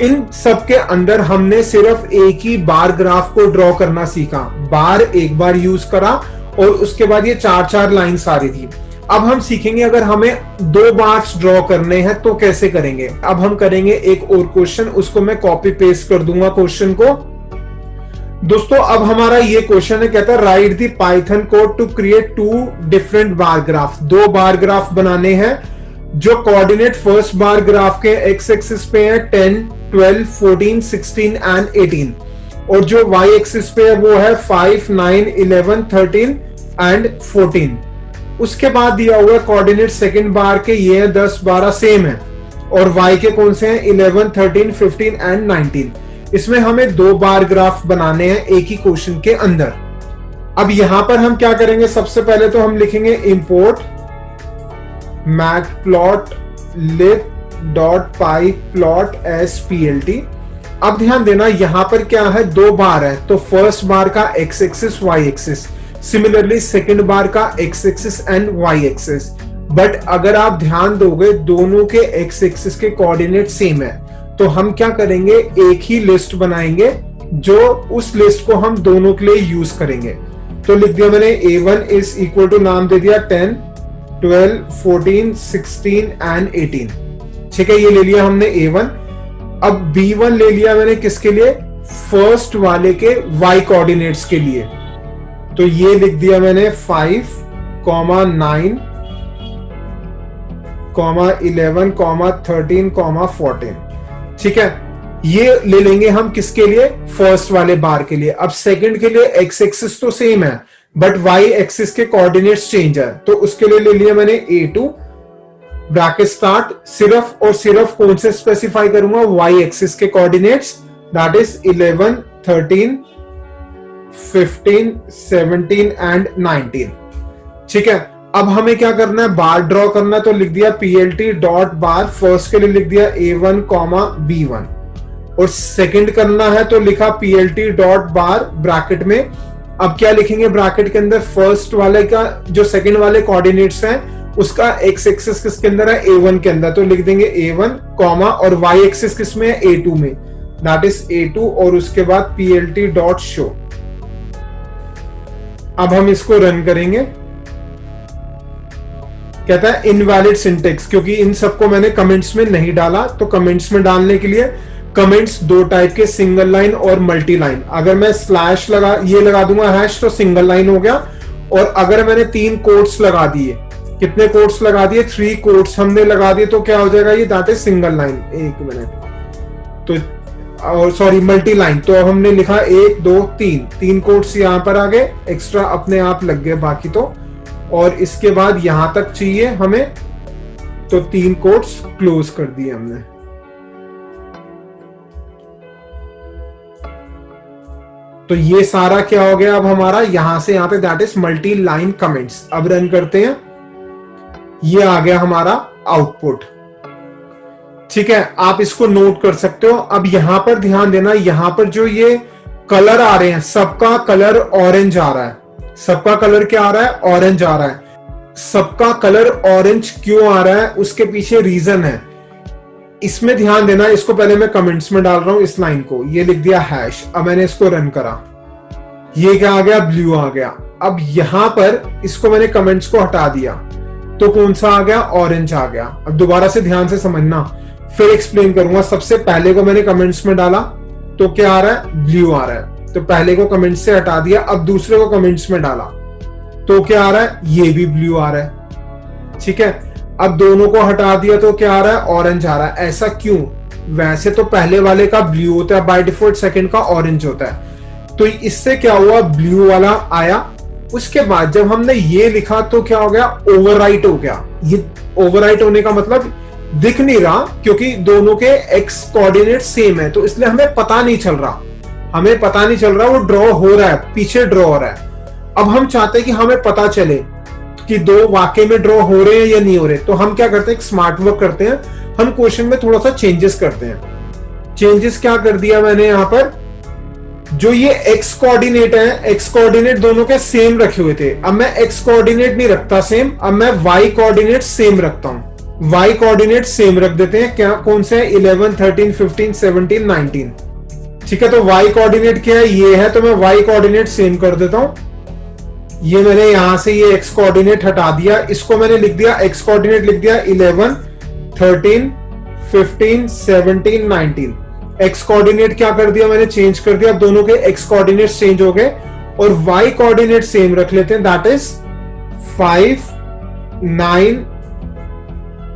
इन सब के अंदर हमने सिर्फ एक ही बार ग्राफ को ड्रॉ करना सीखा। बार एक बार यूज करा और उसके बाद ये 4-4 लाइन्स आ रही थी। अब हम सीखेंगे अगर हमें 2 बार्स ड्रॉ करने हैं तो कैसे करेंगे। अब हम करेंगे एक और क्वेश्चन, उसको मैं कॉपी पेस्ट कर दूंगा क्वेश्चन को। दोस्तों अब हमारा ये क्वेश्चन है, कहता है write the Python code to create 2 different bar graph. 2 bar graph बनाने हैं, जो कोऑर्डिनेट फर्स्ट बार ग्राफ के एक्स एक्सिस पे है 10, 12, 14, 16 एंड 18, और जो वाई एक्सिस पे है वो है 5, 9, 11, 13 एंड 14। उसके बाद दिया हुआ कोऑर्डिनेट सेकंड बार के ये है 10, 12 सेम है, और वाई के कौन से हैं, 11, 13, 15 एंड 19। इसमें हमें 2 बार ग्राफ बनाने हैं एक ही क्वेश्चन के अंदर। अब यहां पर हम क्या करेंगे, सबसे पहले तो हम लिखेंगे import matplotlib.py plot as plt। अब ध्यान देना यहां पर क्या है, 2 बार है, तो फर्स्ट बार का X axis Y axis, similarly second bar का X axis and Y axis. But अगर आप ध्यान दोगे दोनों के एक्स एक्सिस के कोऑर्डिनेट सेम है, तो हम क्या करेंगे, एक ही लिस्ट बनाएंगे, जो उस लिस्ट को हम दोनों के लिए यूज करेंगे। तो लिख दिया मैंने A1 इज इक्वल टू, नाम दे दिया 10, 12, 14, 16 एंड 18। ठीक है, ये ले लिया हमने A1। अब B1 ले लिया मैंने किसके लिए, फर्स्ट वाले के y कोऑर्डिनेट्स के लिए। तो ये लिख दिया मैंने 5, 9, 11, 13, 14। ठीक है, ये ले लेंगे हम किसके लिए, फर्स्ट वाले बार के लिए। अब सेकंड के लिए एक्स एक्सिस तो सेम है, बट वाई एक्सिस के कोऑर्डिनेट्स चेंज है, तो उसके लिए ले लिया मैंने A2 ब्रैकेट स्टार्ट, सिर्फ और सिर्फ कौन से स्पेसिफाई करूंगा, वाई एक्सिस के कोऑर्डिनेट्स, दैट इज 11, 13, 15, 17 एंड 19। ठीक है, अब हमें क्या करना है, बार ड्रॉ करना है, तो लिख दिया PLT डॉट बार, फर्स्ट के लिए लिख दिया A1 B1, और सेकंड करना है तो लिखा PLT डॉट बार ब्रैकेट में। अब क्या लिखेंगे ब्रैकेट के अंदर, फर्स्ट वाले का जो सेकंड वाले कोऑर्डिनेट्स हैं उसका एक्स एक्सिस किसके अंदर है, A1 के अंदर, तो लिख देंगे A1 कॉमा, और वाई एक्सिस किसमें है, A2 में, दैट इज A2, और उसके बाद PLT डॉट शो। अब हम इसको रन करेंगे, कहता है इनवैलिड सिंटेक्स, क्योंकि इन सबको मैंने कमेंट्स में नहीं डाला। तो कमेंट्स में डालने के लिए कमेंट्स दो टाइप के, सिंगल लाइन और मल्टी लाइन। अगर मैं स्लैश लगा दूंगा हैश, तो सिंगल लाइन हो गया, और अगर मैंने 3 कोट्स लगा दिए, कितने कोट्स लगा दिए, 3 कोट्स हमने लगा दिए, तो क्या हो जाएगा ये, that is single line. 1 minute, तो सॉरी मल्टी लाइन, तो हमने लिखा 1 2 3 कोट्स यहां पर आ गए, एक्स्ट्रा अपने आप लग गए बाकी तो, और इसके बाद यहां तक चाहिए हमें, तो 3 कोट्स क्लोज कर दिए हमने। तो ये सारा क्या हो गया अब हमारा, यहां से यहां तक, that is multi line comments. अब रन करते हैं, ये आ गया हमारा आउटपुट। ठीक है, आप इसको नोट कर सकते हो। अब यहां पर ध्यान देना, यहां पर जो ये कलर आ रहे हैं, सबका कलर ऑरेंज आ रहा है। सबका कलर क्या आ रहा है, ऑरेंज आ रहा है। सबका कलर ऑरेंज क्यों आ रहा है, उसके पीछे रीजन है, इसमें ध्यान देना। इसको पहले मैं कमेंट्स में डाल रहा हूं, इस लाइन को, ये लिख दिया हैश। अब मैंने इसको रन करा, ये क्या आ गया, ब्लू आ गया। अब यहां पर इसको मैंने कमेंट्स को हटा दिया, तो कौन सा आ गया, ऑरेंज आ गया। अब दोबारा से ध्यान से समझना, फिर एक्सप्लेन करूंगा। सबसे पहले को मैंने कमेंट्स में डाला, तो क्या आ रहा है, ब्लू आ रहा है, तो पहले को कमेंट्स से हटा दिया। अब दूसरे को कमेंट्स में डाला, तो क्या आ रहा है, ये भी ब्लू आ रहा है। ठीक है, अब दोनों को हटा दिया, तो क्या आ रहा है, ऑरेंज आ रहा है। ऐसा क्यों, वैसे तो पहले वाले का ब्लू होता है बाय डिफॉल्ट, सेकंड का ऑरेंज होता है। तो इससे क्या हुआ, ब्लू वाला आया। उसके बाद जब हमने ये लिखा, तो क्या हो गया, ओवरराइट हो गया। ये ओवरराइट होने का मतलब दिख नहीं रहा, क्योंकि दोनों के एक्स कोऑर्डिनेट सेम है, तो इसलिए हमें पता नहीं चल रहा, वो ड्रॉ हो रहा है, पीछे ड्रॉ हो रहा है। अब हम चाहते हैं कि हमें पता चले कि दो वाकई में ड्रॉ हो रहे हैं या नहीं हो रहे, तो हम क्या करते हैं, एक स्मार्ट वर्क करते हैं, हम क्वेश्चन में थोड़ा सा चेंजेस करते हैं। चेंजेस क्या कर दिया मैंने, यहां पर जो ये एक्स कोऑर्डिनेट है, एक्स कोऑर्डिनेट दोनों के सेम रखे हुए थे, अब मैं एक्स कोऑर्डिनेट नहीं रखता सेम, अब मैं वाई कोऑर्डिनेट सेम रखता हूं। वाई कोऑर्डिनेट सेम रख देते हैं, क्या कौन से, 11, 13, 15, 17, 19। ठीक है, तो वाई कोऑर्डिनेट क्या है, ये है, तो मैं वाई कोऑर्डिनेट सेम कर देता हूं। ये मैंने यहां से ये एक्स कोऑर्डिनेट हटा दिया, इसको मैंने लिख दिया, एक्स कोऑर्डिनेट लिख दिया 11, 13, 15, 17, 19। एक्स कोऑर्डिनेट क्या कर दिया मैंने, चेंज कर दिया। अब दोनों के एक्स कोऑर्डिनेट चेंज हो गए, और वाई कोऑर्डिनेट सेम रख लेते हैं, दैट इज 5, 9,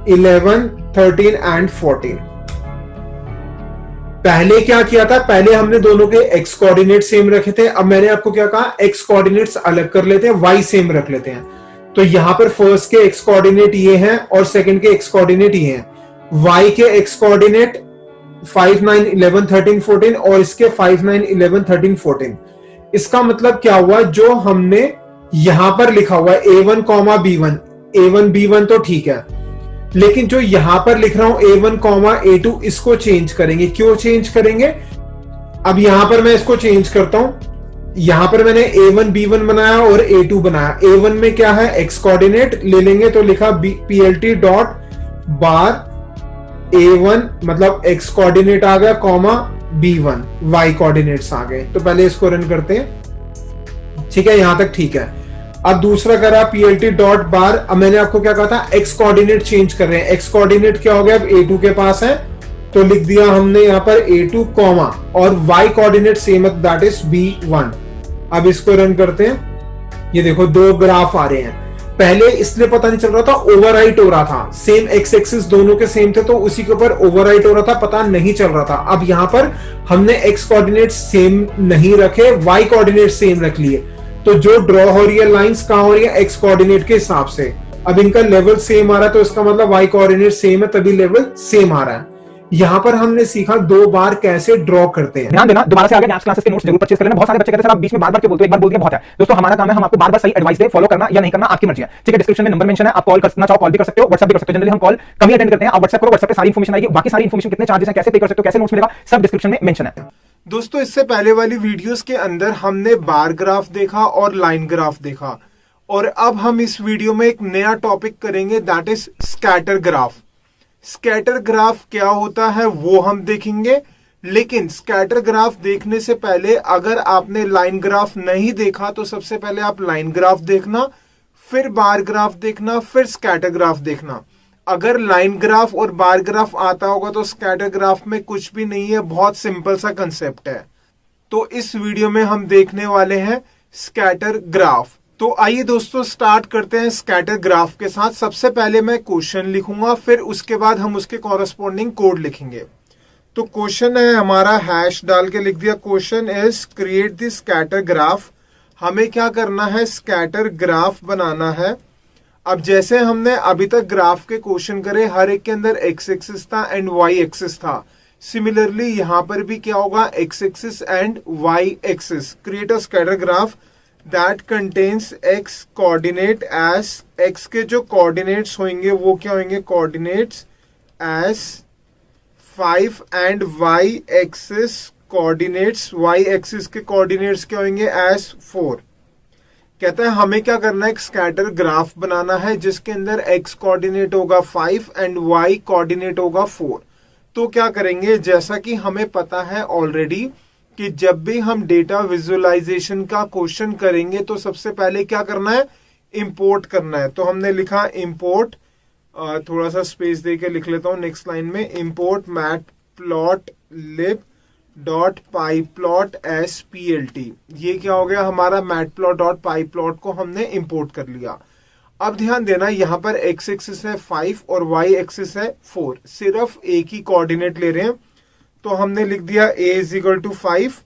11, 13 एंड 14। पहले क्या किया था, पहले हमने दोनों के एक्स कोऑर्डिनेट सेम रखे थे। अब मैंने आपको क्या कहा, एक्स कोऑर्डिनेट्स अलग कर लेते हैं, वाई सेम रख लेते हैं। तो यहां पर फर्स्ट के एक्स कोऑर्डिनेट ये हैं और सेकंड के एक्स कोऑर्डिनेट ये हैं। वाई के एक्स कोऑर्डिनेट 5, 9, 11, 13, 14 और इसके 5, 9, 11, 13, 14। इसका मतलब क्या हुआ, जो हमने यहां पर लिखा हुआ है A1, B1, A1, B1 तो ठीक है, लेकिन जो यहां पर लिख रहा हूं A1, A2, इसको चेंज करेंगे। क्यों चेंज करेंगे, अब यहां पर मैं इसको चेंज करता हूं। यहां पर मैंने A1, B1 बनाया और A2 बनाया। A1 में क्या है, एक्स कोऑर्डिनेट ले लेंगे, तो लिखा PLT डॉट बार A1 मतलब एक्स कोऑर्डिनेट आ गया, कॉमा B1 वाई कोऑर्डिनेट्स आ गए। तो पहले इसको रन करते हैं। ठीक है, यहां तक ठीक है। अब दूसरा करा PLT डॉट बार। अब मैंने आपको क्या कहा था, एक्स कोऑर्डिनेट चेंज कर रहे हैं। एक्स कोऑर्डिनेट क्या हो गया, अब A2 के पास है, तो लिख दिया हमने यहां पर A2 कॉमा, और वाई कोऑर्डिनेट सेम है, दैट इज B1। अब इसको रन करते हैं। ये देखो दो ग्राफ आ रहे हैं। पहले इसलिए पता नहीं चल रहा था, ओवरराइट हो रहा था, सेम एक्स एक्सिस दोनों के सेम थे, तो उसी के ऊपर ओवरराइट हो रहा था, पता नहीं चल रहा था। अब यहां पर हमने एक्स कोऑर्डिनेट सेम नहीं रखे, वाई कोऑर्डिनेट सेम रख लिए, तो जो ड्रॉ हो रही है लाइंस कहां हो रही है, एक्स कोऑर्डिनेट के हिसाब से। अब इनका लेवल सेम आ रहा है तो इसका मतलब वाई कोऑर्डिनेट सेम है, तभी लेवल सेम आ रहा है। यहाँ पर हमने सीखा 2 बार कैसे ड्रॉ करते हैं। ध्यान देना, दोबारा से आगे गैप्स क्लासेस के नोट्स जरूर परचेज कर लेना। बहुत सारे बच्चे कहते हैं सर आप बीच में बार-बार क्यों बोलते हो, एक बार बोल दिया बहुत है। दोस्तों हमारा काम है हम आपको बार-बार सही एडवाइस दे, फॉलो करना या नहीं करना आपकी मर्जी है, ठीक है। डिस्क्रिप्शन में नंबर मेंशन है, आप कॉल करना चाहो कॉल भी कर सकते हो, व्हाट्सएप भी कर सकते हो। जनरली हम कॉल कम ही अटेंड करते हैं, आप व्हाट्सएप करो, व्हाट्सएप पे सारी इंफॉर्मेशन आएगी। बाकी सारी इंफॉर्मेशन कितने चार्जेस हैं, कैसे पे कर सकते हो, कैसे नोट्स मिलेगा, सब डिस्क्रिप्शन में मेंशन है। दोस्तों इससे पहले वाली वीडियोस के अंदर हमने बार ग्राफ देखा और लाइन ग्राफ देखा, और अब हम इस वीडियो में एक नया टॉपिक करेंगे, that is scatter graph. Scatter graph क्या होता है वो हम देखेंगे, लेकिन स्कैटर ग्राफ देखने से पहले अगर आपने लाइन ग्राफ नहीं देखा तो सबसे पहले आप लाइन ग्राफ देखना, फिर बार ग्राफ देखना, फिर स्कैटर ग्राफ देखना। अगर लाइन ग्राफ और बार ग्राफ आता होगा तो स्कैटर ग्राफ में कुछ भी नहीं है, बहुत सिंपल सा कंसेप्ट है। तो इस वीडियो में हम देखने वाले हैं स्कैटर ग्राफ। तो आइए दोस्तों स्टार्ट करते हैं स्कैटर ग्राफ के साथ। सबसे पहले मैं क्वेश्चन लिखूंगा, फिर उसके बाद हम उसके कॉरेस्पॉन्डिंग कोड लिखेंगे। तो क्वेश्चन है हमारा, हैश डाल के लिख दिया, question is create the scatter graph. हमें क्या करना है, स्कैटर ग्राफ बनाना है। अब जैसे हमने अभी तक ग्राफ के क्वेश्चन करे, हर एक के अंदर एक्स एक्सिस था एंड वाई एक्सिस था। सिमिलरली यहां पर भी क्या होगा, x axis and Y axis. Create a scatter graph that contains x coordinate as, x के जो कोऑर्डिनेट्स होंगे वो क्या होंगे, coordinates as 5 and Y axis coordinates, y axis के कोऑर्डिनेट्स क्या होंगे, एज 4। कहता है हमें क्या करना है, एक स्कैटर ग्राफ बनाना है जिसके अंदर एक्स कोऑर्डिनेट होगा 5 एंड वाई कोऑर्डिनेट होगा 4। तो क्या करेंगे, जैसा कि हमें पता है ऑलरेडी कि जब भी हम डेटा विजुअलाइजेशन का क्वेश्चन करेंगे तो सबसे पहले क्या करना है, इंपोर्ट करना है। तो हमने लिखा इंपोर्ट, थोड़ा सा स्पेस देके लिख लेता हूं नेक्स्ट लाइन में, import matplotlib dot pyplot SPLT। ये क्या हो गया हमारा, मैटप्लॉट डॉट पाईप्लॉट को हमने इंपोर्ट कर लिया। अब ध्यान देना, यहां पर एक्स एक्सिस है 5 और वाई एक्सिस है 4, सिर्फ एक ही कोऑर्डिनेट ले रहे हैं। तो हमने लिख दिया a is equal to 5,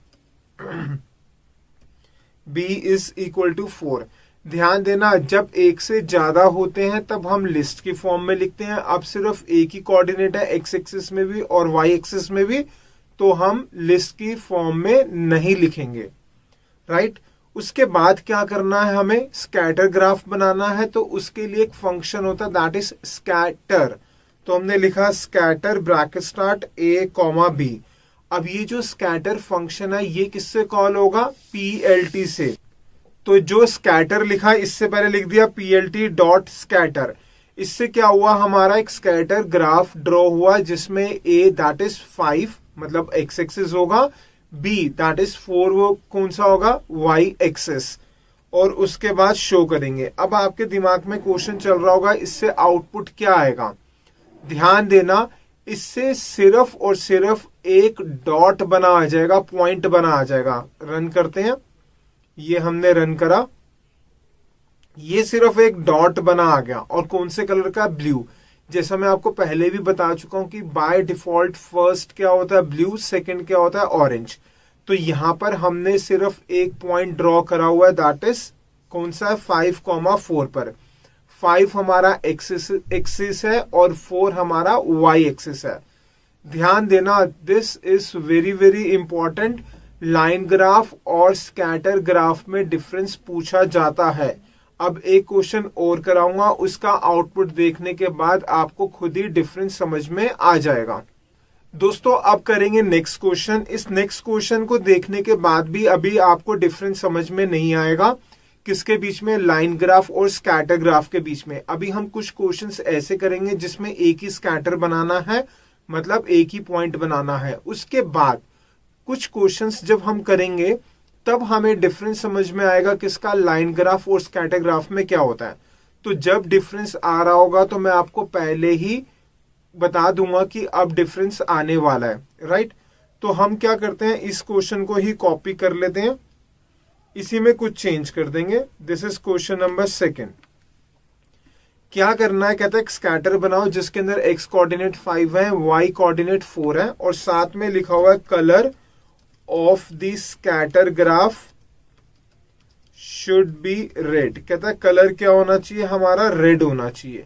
b is equal to 4। ध्यान देना, जब एक से ज्यादा होते हैं तब हम लिस्ट की फॉर्म में लिखते हैं। अब सिर्फ एक ही कोऑर्डिनेट है एक्स एक्सिस में भी और वाई एक्सिस में भी, तो हम लिस्ट की फॉर्म में नहीं लिखेंगे, राइट। उसके बाद क्या करना है, हमें स्कैटर ग्राफ बनाना है। तो उसके लिए एक फंक्शन होता है दैट इज स्कैटर। तो हमने लिखा scatter bracket start a, b। अब ये जो स्कैटर फंक्शन है ये किससे कॉल होगा, PLT से। तो जो स्कैटर लिखा इससे पहले लिख दिया PLT डॉट स्कैटर। इससे क्या हुआ, हमारा एक स्कैटर ग्राफ ड्रॉ हुआ जिसमें a दैट इज 5 मतलब एक्स एक्सिस होगा, b दैट इज 4 वो कौन सा होगा, वाई एक्सिस, और उसके बाद शो करेंगे। अब आपके दिमाग में क्वेश्चन चल रहा होगा इससे आउटपुट क्या आएगा। ध्यान देना, इससे सिर्फ और सिर्फ एक डॉट बना आ जाएगा, पॉइंट बना आ जाएगा। रन करते हैं, ये हमने रन करा, ये सिर्फ एक डॉट बना आ गया, और कौन से कलर का, ब्लू। जैसा मैं आपको पहले भी बता चुका हूं कि बाय डिफॉल्ट फर्स्ट क्या होता है, ब्लू, सेकंड क्या होता है, ऑरेंज। तो यहां पर हमने सिर्फ एक पॉइंट ड्रॉ करा हुआ है, दैट इज कौन सा है, 5,4 पर। 5 हमारा एक्सिस है और 4 हमारा वाई एक्सिस है। ध्यान देना, this is very very important. Line graph और स्कैटर ग्राफ में डिफरेंस पूछा जाता है। अब एक क्वेश्चन और कराऊंगा, उसका आउटपुट देखने के बाद आपको खुद ही डिफरेंस समझ में आ जाएगा। दोस्तों अब करेंगे नेक्स्ट क्वेश्चन। इस नेक्स्ट क्वेश्चन को देखने के बाद भी अभी आपको डिफरेंस समझ में नहीं आएगा, किसके बीच में, लाइन ग्राफ और स्कैटर ग्राफ के बीच में। अभी हम कुछ क्वेश्चंस ऐसे करेंगे जिसमें एक ही स्कैटर बनाना है, मतलब एक ही पॉइंट बनाना है। उसके बाद कुछ क्वेश्चंस जब हम करेंगे तब हमें डिफरेंस समझ में आएगा किसका, लाइन ग्राफ और स्कैटर ग्राफ में क्या होता है। तो जब डिफरेंस आ रहा होगा तो मैं आपको पहले ही बता दूंगा कि अब डिफरेंस आने वाला है, राइट। तो हम क्या करते हैं, इस क्वेश्चन को ही कॉपी कर लेते हैं, इसी में कुछ चेंज कर देंगे। This is question number 2। क्या करना है, कहता है स्कैटर बनाओ जिसके अंदर एक्स कोऑर्डिनेट 5 है, वाई कोऑर्डिनेट 4 है, और साथ में लिखा हुआ है colour of the scatter graph should be red. कहता है कलर क्या होना चाहिए हमारा, रेड होना चाहिए।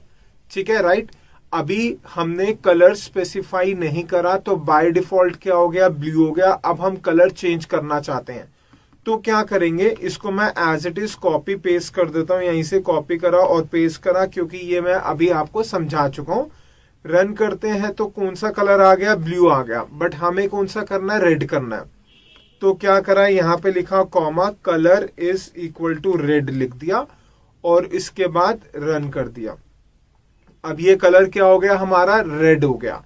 ठीक है, राइट। अभी हमने कलर स्पेसिफाई नहीं करा तो बाय डिफॉल्ट क्या हो गया, ब्लू हो गया। अब हम कलर चेंज करना चाहते हैं तो क्या करेंगे, इसको मैं as it is copy paste कर देता हूं। यहीं से कॉपी करा और पेस्ट करा, क्योंकि ये मैं अभी आपको समझा चुका हूं। रन करते हैं तो कौन सा कलर आ गया, ब्लू आ गया। बट हमें कौन सा करना है, रेड करना है। तो क्या करा, यहां पे लिखा comma, colour is equal to red लिख दिया और इसके बाद रन कर दिया। अब ये कलर क्या हो गया हमारा, रेड हो गया।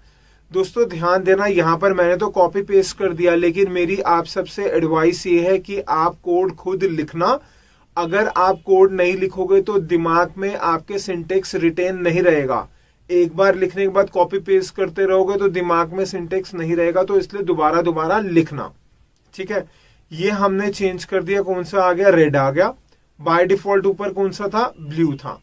दोस्तों ध्यान देना, यहां पर मैंने तो कॉपी पेस्ट कर दिया, लेकिन मेरी आप सबसे एडवाइस ये है कि आप कोड खुद लिखना। अगर आप कोड नहीं लिखोगे तो दिमाग में आपके सिंटेक्स रिटेन नहीं रहेगा। एक बार लिखने के बाद कॉपी पेस्ट करते रहोगे तो दिमाग में सिंटेक्स नहीं रहेगा, तो इसलिए दोबारा दोबारा लिखना। ठीक है, ये हमने चेंज कर दिया, कौन सा आ गया, रेड आ गया। बाय डिफॉल्ट ऊपर कौन सा था, ब्लू था।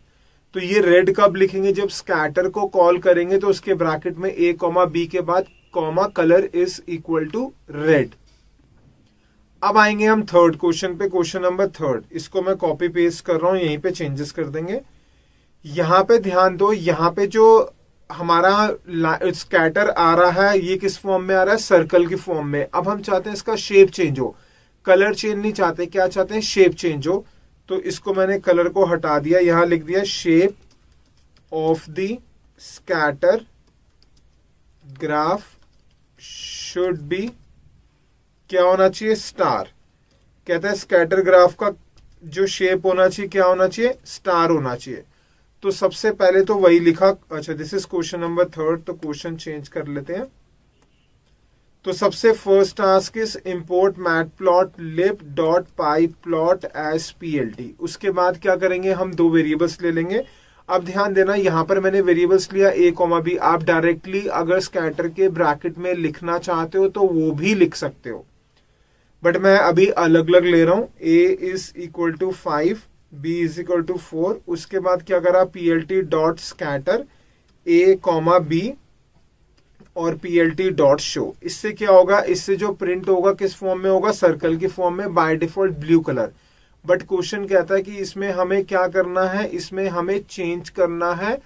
तो ये रेड कब लिखेंगे, जब स्कैटर को कॉल करेंगे तो उसके ब्रैकेट में a कॉमा b के बाद comma colour is equal to red. अब आएंगे हम थर्ड क्वेश्चन पे, क्वेश्चन नंबर थर्ड। इसको मैं कॉपी पेस्ट कर रहा हूं, यहीं पे चेंजेस कर देंगे। यहां पे ध्यान दो, यहां पे जो हमारा स्कैटर आ रहा है ये किस फॉर्म में आ रहा है, सर्कल की फॉर्म में। अब हम चाहते हैं इसका शेप चेंज हो, कलर चेंज नहीं चाहते, क्या चाहते हैं, शेप चेंज हो। तो इसको मैंने कलर को हटा दिया, यहां लिख दिया shape of the scatter graph should B, क्या होना चाहिए, स्टार। कहता है स्कैटर ग्राफ का जो शेप होना चाहिए क्या होना चाहिए, स्टार होना चाहिए। तो सबसे पहले तो वही लिखा। अच्छा, this is question number third, तो क्वेश्चन चेंज कर लेते हैं। तो सबसे first task is import matplotlib.py plot as plt। उसके बाद क्या करेंगे, हम दो वेरिएबल्स ले लेंगे। अब ध्यान देना, यहां पर मैंने वेरिएबल्स लिया a, b। आप डायरेक्टली अगर स्कैटर के ब्रैकेट में लिखना चाहते हो तो वो भी लिख सकते हो, बट मैं अभी अलग अलग ले रहा हूं। a is equal to 5, b is equal to 4। उसके बाद क्या करा, plt dot scatter a, b और plt डॉट शो। इससे क्या होगा, इससे जो प्रिंट होगा किस फॉर्म में होगा, सर्कल की फॉर्म में, by default blue colour. But question कहता है कि इसमें हमें क्या करना है, इसमें हमें चेंज करना है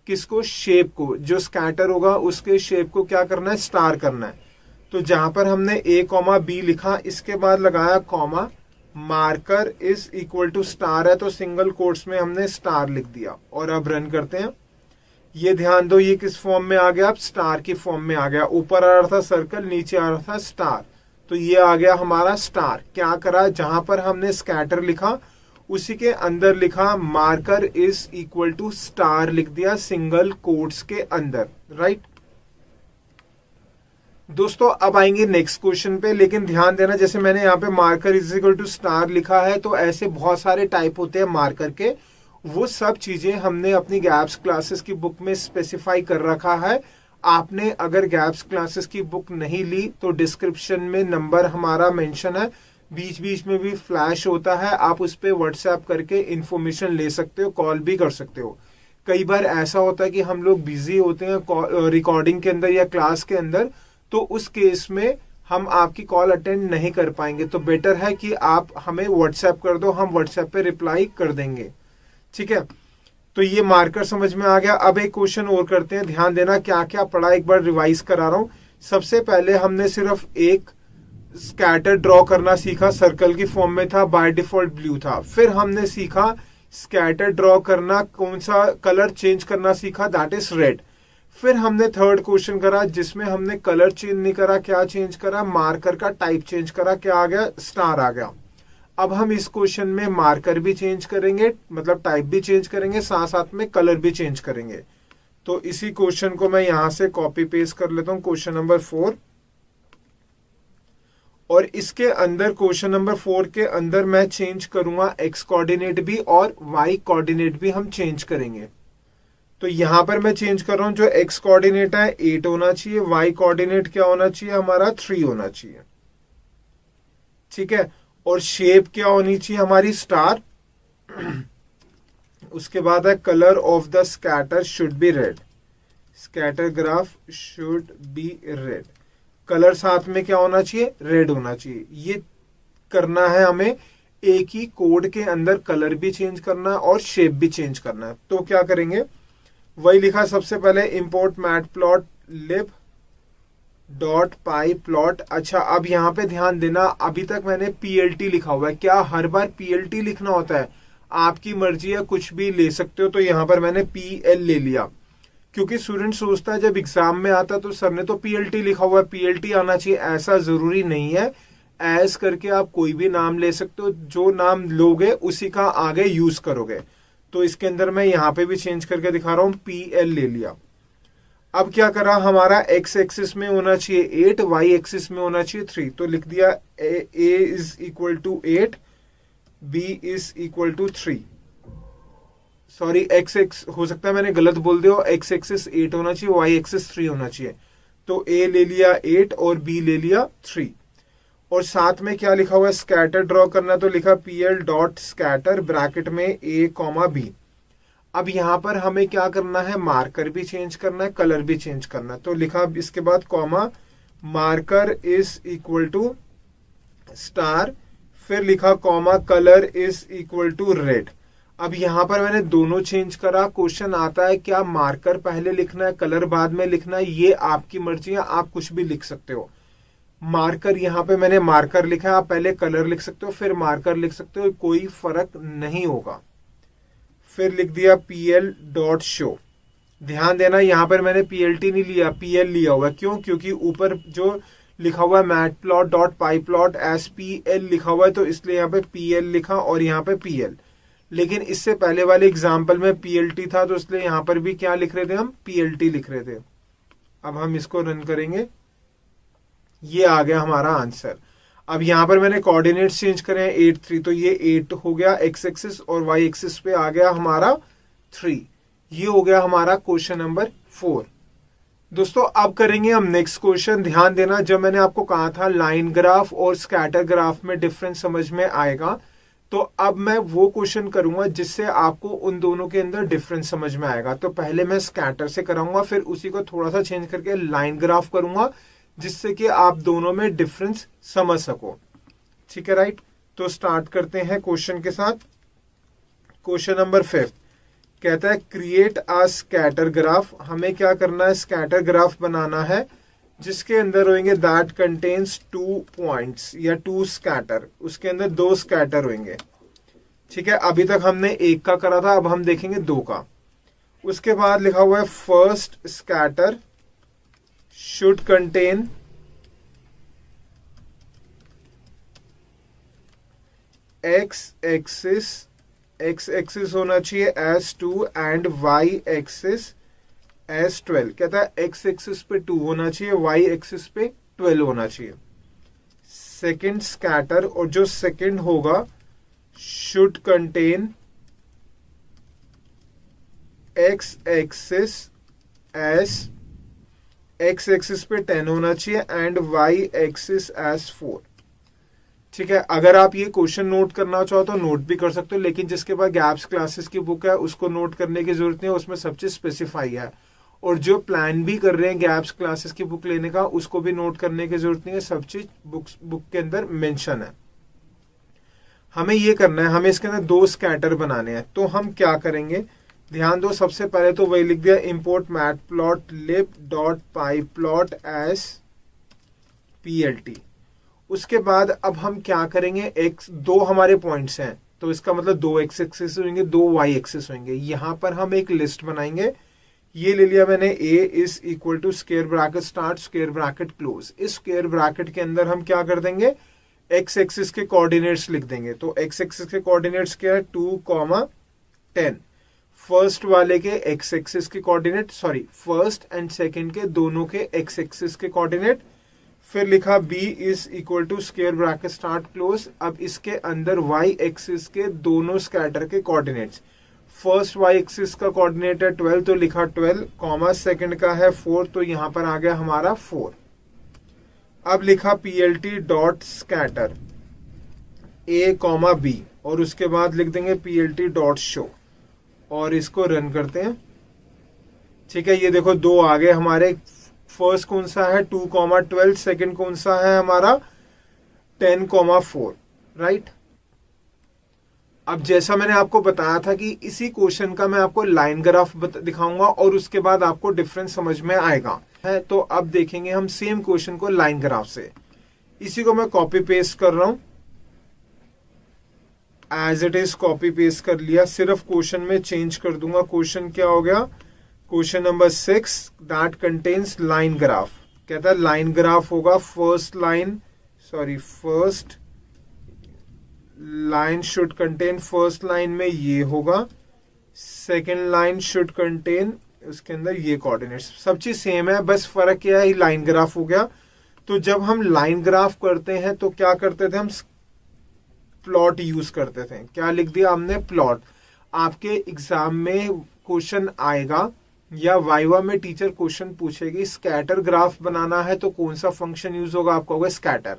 किसको, शेप को। जो स्कैटर होगा उसके शेप को क्या करना है, स्टार करना है। तो जहां पर हमने a, b लिखा, इसके बाद लगाया comma, marker is equal to star है तो सिंगल कोट्स में हमने स्टार लिख दिया और अब रन करते हैं। ये ध्यान दो, ये किस फॉर्म में आ गया, अब स्टार की फॉर्म में आ गया। ऊपर आ रहा था सर्कल, नीचे आ रहा था स्टार, तो ये आ गया हमारा स्टार। क्या करा, जहां पर हमने स्कैटर लिखा उसी के अंदर लिखा marker is equal to star लिख दिया सिंगल कोट्स के अंदर, राइट। दोस्तों अब आएंगे नेक्स्ट क्वेश्चन पे, लेकिन ध्यान देना, जैसे मैंने यहाँ पे marker is equal to star लिखा है, तो ऐसे बहुत सारे टाइप होते हैं मार्कर के। वो सब चीजें हमने अपनी गैप्स क्लासेस की बुक में स्पेसिफाई कर रखा है। आपने अगर गैप्स क्लासेस की बुक नहीं ली तो डिस्क्रिप्शन में नंबर हमारा मेंशन है, बीच बीच में भी फ्लैश होता है, आप उस पर व्हाट्सएप करके इंफॉर्मेशन ले सकते हो, कॉल भी कर सकते हो। कई बार ऐसा होता है कि हम लोग बिजी होते हैं रिकॉर्डिंग के अंदर या क्लास के अंदर, तो उस केस में हम आपकी कॉल अटेंड नहीं कर पाएंगे। तो बेटर है कि आप हमें व्हाट्सएप कर दो, हम व्हाट्सएप पे रिप्लाई कर देंगे, ठीक है। तो ये मार्कर समझ में आ गया। अब एक क्वेश्चन और करते हैं, ध्यान देना क्या क्या पढ़ा, एक बार रिवाइज करा रहा हूं। सबसे पहले हमने सिर्फ एक स्कैटर ड्रॉ करना सीखा, सर्कल की फॉर्म में था, बाय डिफॉल्ट ब्लू था। फिर हमने सीखा स्कैटर ड्रॉ करना, कौन सा कलर चेंज करना सीखा, दैट इज रेड। फिर हमने थर्ड क्वेश्चन करा जिसमें हमने कलर चेंज नहीं करा, क्या चेंज करा, मार्कर का टाइप चेंज करा, क्या आ गया, स्टार आ गया। अब हम इस क्वेश्चन में मार्कर भी चेंज करेंगे, मतलब टाइप भी चेंज करेंगे, साथ साथ में कलर भी चेंज करेंगे। तो इसी क्वेश्चन को मैं यहां से कॉपी पेस्ट कर लेता हूं, क्वेश्चन नंबर 4। और इसके अंदर क्वेश्चन नंबर 4 के अंदर मैं चेंज करूंगा एक्स कोऑर्डिनेट भी और वाई कोऑर्डिनेट भी हम चेंज करेंगे। तो यहां पर मैं चेंज कर रहा हूं, जो एक्स कोऑर्डिनेट है 8 होना चाहिए, वाई कोऑर्डिनेट क्या होना चाहिए हमारा, 3 होना चाहिए, ठीक है। और शेप क्या होनी चाहिए हमारी, स्टार। उसके बाद है colour of the scatter should be red, scatter graph should be red. Colour साथ में क्या होना चाहिए, रेड होना चाहिए। ये करना है हमें एक ही कोड के अंदर कलर भी चेंज करना है और शेप भी चेंज करना है। तो क्या करेंगे, वही लिखा सबसे पहले इंपोर्ट मैटप्लॉटलिब डॉट पाई प्लॉट। अच्छा, अब यहाँ पे ध्यान देना, अभी तक मैंने पीएलटी लिखा हुआ है। क्या हर बार पीएलटी लिखना होता है? आपकी मर्जी है, कुछ भी ले सकते हो। तो यहाँ पर मैंने पीएल ले लिया, क्योंकि स्टूडेंट सोचता है जब एग्जाम में आता है तो सर ने तो पीएलटी लिखा हुआ है, पीएलटी आना चाहिए। ऐसा जरूरी नहीं है, एज करके आप कोई भी नाम ले सकते हो, जो नाम लोगे उसी का आगे यूज करोगे। तो इसके अंदर मैं यहाँ पे भी चेंज करके दिखा रहा हूँ, पीएल ले लिया। अब क्या करा, हमारा एक्स एक्सिस में होना चाहिए 8, वाई एक्सिस में होना चाहिए 3। तो लिख दिया A is equal to 8, B is equal to 3। Sorry, X X हो सकता है मैंने गलत बोल दिया, एक्स एक्सिस 8 होना चाहिए, वाई एक्सिस 3 होना चाहिए। तो ए ले लिया 8 और बी ले लिया 3। और साथ में क्या लिखा हुआ है, स्कैटर ड्रॉ करना, तो लिखा पीएल डॉट स्कैटर ब्रैकेट में ए कॉमा बी। अब यहां पर हमें क्या करना है, मार्कर भी चेंज करना है, कलर भी चेंज करना है। तो लिखा इसके बाद comma, marker is equal to star, फिर लिखा comma, colour is equal to red. अब यहां पर मैंने दोनों चेंज करा। क्वेश्चन आता है क्या मार्कर पहले लिखना है, कलर बाद में लिखना है? ये आपकी मर्जी है, आप कुछ भी लिख सकते हो। मार्कर यहाँ पे मैंने मार्कर लिखा है, आप पहले कलर लिख सकते हो फिर मार्कर लिख सकते हो, कोई फर्क नहीं होगा। फिर लिख दिया पीएल डॉट शो। ध्यान देना, यहाँ पर मैंने पीएलटी नहीं लिया, पीएल लिया हुआ। क्यों? क्योंकि ऊपर जो लिखा हुआ है मैटप्लॉट डॉट पाई प्लॉट एस पीएल लिखा हुआ है, तो इसलिए यहाँ पे पीएल लिखा और यहाँ पे पीएल। लेकिन इससे पहले वाले एग्जाम्पल में पीएलटी था, तो इसलिए यहाँ पर भी क्या लिख रहे थे, हम पीएलटी लिख रहे थे। अब हम इसको रन करेंगे, ये आ गया हमारा आंसर। अब यहां पर मैंने कोऑर्डिनेट्स चेंज करे हैं 8 3, तो ये 8 हो गया एक्स एक्सिस और वाई एक्सिस पे आ गया हमारा 3। ये हो गया हमारा क्वेश्चन नंबर 4। दोस्तों अब करेंगे हम नेक्स्ट क्वेश्चन। ध्यान देना, जब मैंने आपको कहा था लाइन ग्राफ और स्कैटर ग्राफ में डिफरेंस समझ में आएगा, तो अब मैं वो क्वेश्चन करूंगा जिससे आपको उन दोनों के अंदर डिफरेंस समझ में आएगा। तो पहले मैं स्कैटर से कराऊंगा, फिर उसी को थोड़ा सा चेंज करके लाइन ग्राफ करूंगा, जिससे कि आप दोनों में डिफरेंस समझ सको। ठीक है, राइट। तो स्टार्ट करते हैं क्वेश्चन के साथ। क्वेश्चन नंबर 5 कहता है क्रिएट अ स्कैटर ग्राफ। हमें क्या करना है, स्कैटर ग्राफ बनाना है जिसके अंदर होंगे दैट कंटेन्स 2 पॉइंट्स या 2 स्कैटर। उसके अंदर 2 स्कैटर होंगे। ठीक है, अभी तक हमने 1 का करा था, अब हम देखेंगे 2 का। उसके बाद लिखा हुआ है first scatter should contain x axis होना चाहिए as2 and y axis as12। कहता है x axis पे 2 होना चाहिए, y axis पे 12 होना चाहिए। सेकेंड स्कैटर, और जो सेकेंड होगा should contain x axis as x axis पे 10 होना चाहिए एंड वाई एक्सिस एज 4। ठीक है, अगर आप ये क्वेश्चन नोट करना चाहो तो नोट भी कर सकते हो, लेकिन जिसके पास गैप्स क्लासेस की बुक है उसको नोट करने की जरूरत नहीं है, उसमें सब चीज स्पेसिफाई है। और जो प्लान भी कर रहे हैं गैप्स क्लासेस की बुक लेने का, उसको भी नोट करने की जरूरत नहीं है, सब चीज बुक के अंदर मेंशन है। हमें ये करना है, हमें इसके अंदर 2 स्कैटर बनाने हैं। तो हम क्या करेंगे, ध्यान दो, सबसे पहले तो वही लिख दिया इंपोर्ट मैटप्लॉटलिब डॉट पाई प्लॉट एस पीएलटी। उसके बाद अब हम क्या करेंगे, एक्स 2 हमारे पॉइंट्स हैं, तो इसका मतलब 2 एक्स एक्सिस होंगे, 2 वाई एक्सिस होंगे। यहां पर हम एक लिस्ट बनाएंगे। ये ले लिया मैंने, A is equal to square bracket start square bracket close. इस स्क्वायर ब्रैकेट के अंदर हम क्या कर देंगे, एक्स एक्सिस के कोऑर्डिनेट्स लिख देंगे। तो एक्स एक्सिस के कोऑर्डिनेट्स क्या है, 2, 10। फर्स्ट वाले के एक्स एक्सिस के coordinate, sorry first and second के दोनों के एक्स एक्सिस के कोऑर्डिनेट। फिर लिखा b is equal to square bracket start close. अब इसके अंदर y एक्सिस के दोनों स्कैटर के कोऑर्डिनेट्स। फर्स्ट y एक्सिस का कोऑर्डिनेट है 12, तो लिखा 12, कॉमा सेकंड का है 4, तो यहां पर आ गया हमारा 4। अब लिखा plt dot scatter a, b, और उसके बाद लिख देंगे plt डॉट शो, और इसको रन करते हैं। ठीक है, ये देखो 2 आ गए हमारे। फर्स्ट कौन सा है, 2, 12, सेकंड कौन सा है हमारा 10, 4, राइट। अब जैसा मैंने आपको बताया था कि इसी क्वेश्चन का मैं आपको लाइन ग्राफ दिखाऊंगा और उसके बाद आपको डिफरेंस समझ में आएगा है। तो अब देखेंगे हम सेम क्वेश्चन को लाइन ग्राफ से। इसी को मैं कॉपी पेस्ट कर रहा हूं, as it is copy paste कर लिया, सिर्फ क्वेश्चन में चेंज कर दूंगा। क्वेश्चन क्या हो गया, question number 6 that contains line graph. कहता है लाइन ग्राफ होगा first line should contain, first line में ये होगा, सेकेंड लाइन शुड कंटेन उसके अंदर ये कोऑर्डिनेट्स। सब चीज सेम है, बस फर्क क्या है, लाइन ग्राफ हो गया। तो जब हम लाइन ग्राफ करते हैं तो क्या करते थे हम, प्लॉट यूज करते थे। क्या लिख दिया हमने, प्लॉट। आपके एग्जाम में क्वेश्चन आएगा या वाइवा में टीचर क्वेश्चन पूछेगी स्कैटर ग्राफ बनाना है तो कौन सा फंक्शन यूज होगा, आपका होगा स्कैटर।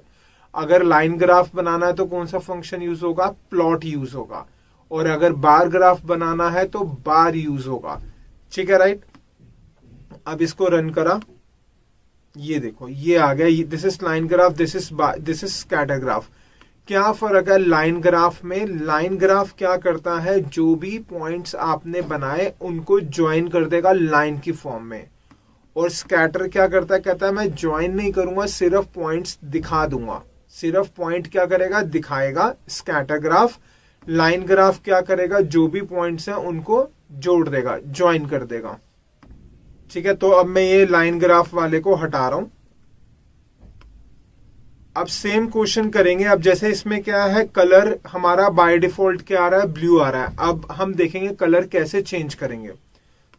अगर लाइन ग्राफ बनाना है तो कौन सा फंक्शन यूज होगा, प्लॉट यूज होगा। और अगर बार ग्राफ बनाना है तो बार यूज होगा। ठीक है, राइट। अब इसको रन करा, ये देखो ये आ गया, this is line graph, this is scatter graph. क्या फर्क है लाइन ग्राफ में, लाइन ग्राफ क्या करता है, जो भी पॉइंट्स आपने बनाए उनको ज्वाइन कर देगा लाइन की फॉर्म में। और स्कैटर क्या करता है, कहता है मैं ज्वाइन नहीं करूंगा, सिर्फ पॉइंट्स दिखा दूंगा। सिर्फ पॉइंट क्या करेगा, दिखाएगा, स्कैटर ग्राफ। लाइन ग्राफ क्या करेगा, जो भी पॉइंट्स हैं उनको जोड़ देगा, ज्वाइन कर देगा। ठीक है, तो अब मैं ये लाइन ग्राफ वाले को हटा रहा हूं। अब सेम क्वेश्चन करेंगे। अब जैसे इसमें क्या है, कलर हमारा बाय डिफॉल्ट क्या आ रहा है, ब्लू आ रहा है। अब हम देखेंगे कलर कैसे चेंज करेंगे।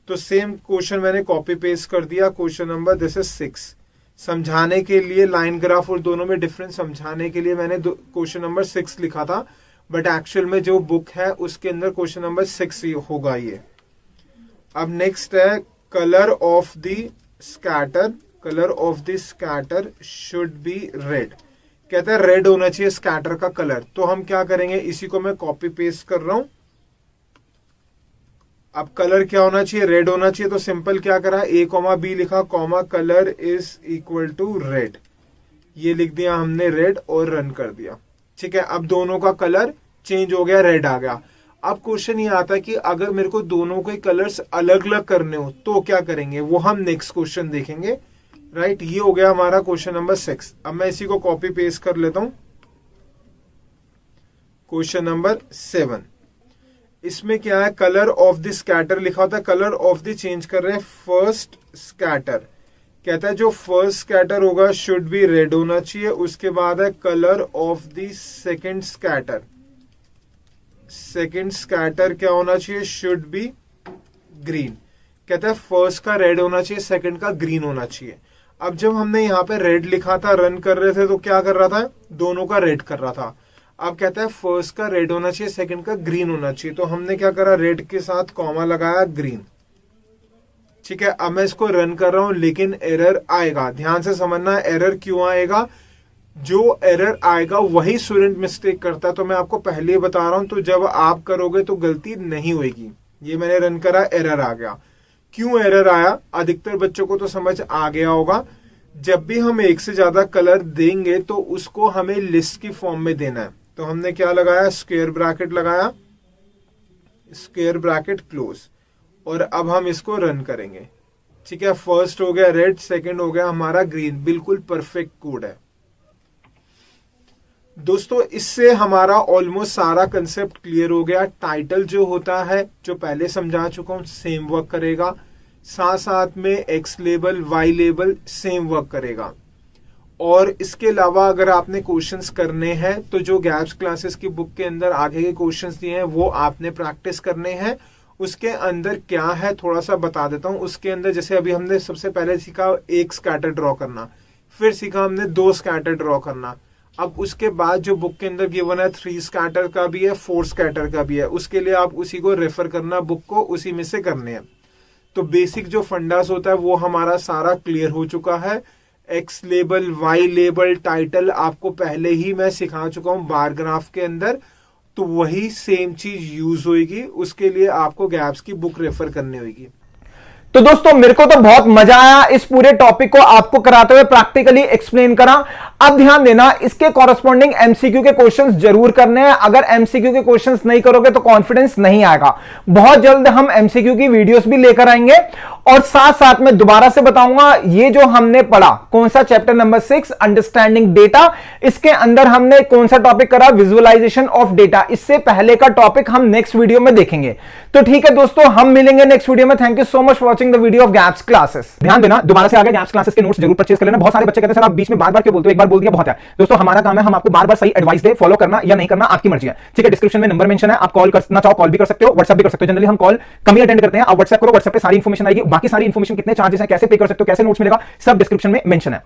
तो सेम क्वेश्चन मैंने कॉपी पेस्ट कर दिया, क्वेश्चन नंबर दिस इज 6। समझाने के लिए लाइन ग्राफ और दोनों में डिफरेंस समझाने के लिए मैंने क्वेश्चन नंबर 6 लिखा था, बट एक्चुअल में जो बुक है उसके अंदर क्वेश्चन नंबर 6 होगा ये। अब नेक्स्ट है colour of the scatter should be red. कहता है रेड होना चाहिए स्कैटर का कलर। तो हम क्या करेंगे, इसी को मैं कॉपी पेस्ट कर रहा हूं। अब कलर क्या होना चाहिए, रेड होना चाहिए। तो सिंपल क्या करा, A, B लिखा, comma colour is equal to red, ये लिख दिया हमने रेड और रन कर दिया। ठीक है, अब दोनों का कलर चेंज हो गया, रेड आ गया। अब क्वेश्चन ये आता है कि अगर मेरे को दोनों के कलर्स अलग अलग करने हो तो क्या करेंगे, वो हम नेक्स्ट क्वेश्चन देखेंगे। राइट, ये हो गया हमारा क्वेश्चन नंबर 6। अब मैं इसी को कॉपी पेस्ट कर लेता हूं, क्वेश्चन नंबर 7। इसमें क्या है, कलर ऑफ द स्कैटर लिखा होता है, कलर ऑफ द चेंज कर रहे हैं फर्स्ट स्कैटर। कहता है जो फर्स्ट स्कैटर होगा शुड बी रेड होना चाहिए। उसके बाद है colour of the second scatter, second scatter क्या होना चाहिए, शुड बी ग्रीन। कहता है फर्स्ट का रेड होना चाहिए, सेकंड का ग्रीन होना चाहिए। अब जब हमने यहाँ पे रेड लिखा था, रन कर रहे थे, तो क्या कर रहा था, दोनों का रेड कर रहा था। अब कहता है फर्स्ट का रेड होना चाहिए, सेकंड का ग्रीन होना चाहिए। तो हमने क्या करा, रेड के साथ कॉमा लगाया, ग्रीन। ठीक है, अब मैं इसको रन कर रहा हूं, लेकिन एरर आएगा। ध्यान से समझना, एरर क्यों आएगा, जो एरर आएगा वही स्टूडेंट मिस्टेक करता है। तो मैं आपको पहले ही बता रहा हूं, तो जब आप करोगे तो गलती नहीं होगी। ये मैंने रन करा, एरर आ गया। क्यों एरर आया, अधिकतर बच्चों को तो समझ आ गया होगा। जब भी हम एक से ज्यादा कलर देंगे तो उसको हमें लिस्ट की फॉर्म में देना है। तो हमने क्या लगाया, स्क्वायर ब्रैकेट लगाया, स्क्वायर ब्रैकेट क्लोज, और अब हम इसको रन करेंगे। ठीक है, फर्स्ट हो गया रेड, सेकंड हो गया हमारा ग्रीन। बिल्कुल परफेक्ट कोड है दोस्तों। इससे हमारा ऑलमोस्ट सारा कंसेप्ट क्लियर हो गया। टाइटल जो होता है, जो पहले समझा चुका हूं, सेम वर्क करेगा। साथ साथ में x label, y label same work करेगा। और इसके अलावा अगर आपने क्वेश्चंस करने हैं तो जो गैप्स क्लासेस की बुक के अंदर आगे के क्वेश्चंस दिए हैं वो आपने प्रैक्टिस करने हैं। उसके अंदर क्या है थोड़ा सा बता देता हूं। उसके अंदर जैसे अभी हमने सबसे पहले सीखा एक स्कैटर ड्रॉ करना, फिर सीखा हमने 2 स्कैटर ड्रॉ करना। अब उसके बाद जो बुक के अंदर गिवन है 3 स्कैटर का भी है, 4 स्कैटर का भी है। उसके लिए आप उसी को रेफर करना, बुक को उसी में से करने हैं। तो बेसिक जो फंडास होता है वो हमारा सारा क्लियर हो चुका है। X label, y label, title आपको पहले ही मैं सिखा चुका हूं बार ग्राफ के अंदर। तो वही सेम चीज यूज होगी, उसके लिए आपको गैप्स की बुक रेफर करनी होगी। तो दोस्तों मेरे को तो बहुत मजा आया इस पूरे टॉपिक को आपको कराते हुए, प्रैक्टिकली एक्सप्लेन करा। अब ध्यान देना, इसके कॉरस्पॉन्डिंग एमसीक्यू के क्वेश्चंस जरूर करने हैं। अगर एमसीक्यू के क्वेश्चंस नहीं करोगे तो कॉन्फिडेंस नहीं आएगा। बहुत जल्द हम एमसीक्यू की वीडियोस भी लेकर आएंगे और साथ साथ में दोबारा से बताऊंगा, ये जो हमने पढ़ा कौन सा चैप्टर नंबर 6 अंडरस्टैंडिंग डेटा, इसके अंदर हमने कौन सा टॉपिक करा, विजुअलाइजेशन ऑफ डेटा। इससे पहले का टॉपिक हम नेक्स्ट वीडियो में देखेंगे। तो ठीक है दोस्तों, हम मिलेंगे नेक्स्ट वीडियो में। Thank you so much for watching the video of gaps classes. ध्यान देना, दोबारा से आगे गैप्स क्लासेस के नोट्स जरूर परचेज कर लेना। बहुत सारे बच्चे कहते हैं सर आप बीच में बार बार क्यों बोलते हो, एक बार बोल दिया बहुत है। दोस्तों हमारा काम है, हम आपको बार बार सही एडवाइस दे, फॉलो करना या नहीं करना आपकी मर्जी है। ठीक है, डिस्क्रिप्शन में नंबर मेंशन है, आप कॉल करना चाहो कॉल भी कर सकते हो, व्हाट्सएप भी कर सकते हो। जनरली हम कॉल कम ही अटेंड करते हैं, आप व्हाट्सएप करो, व्हाट्सएप पे सारी इंफॉर्मेशन आएगी। बाकी सारी इंफॉर्मेशन कितने चार्जेस हैं, कैसे पे कर सकते हो, कैसे नोट्स मिलेगा, सब डिस्क्रिप्शन में मेंशन है।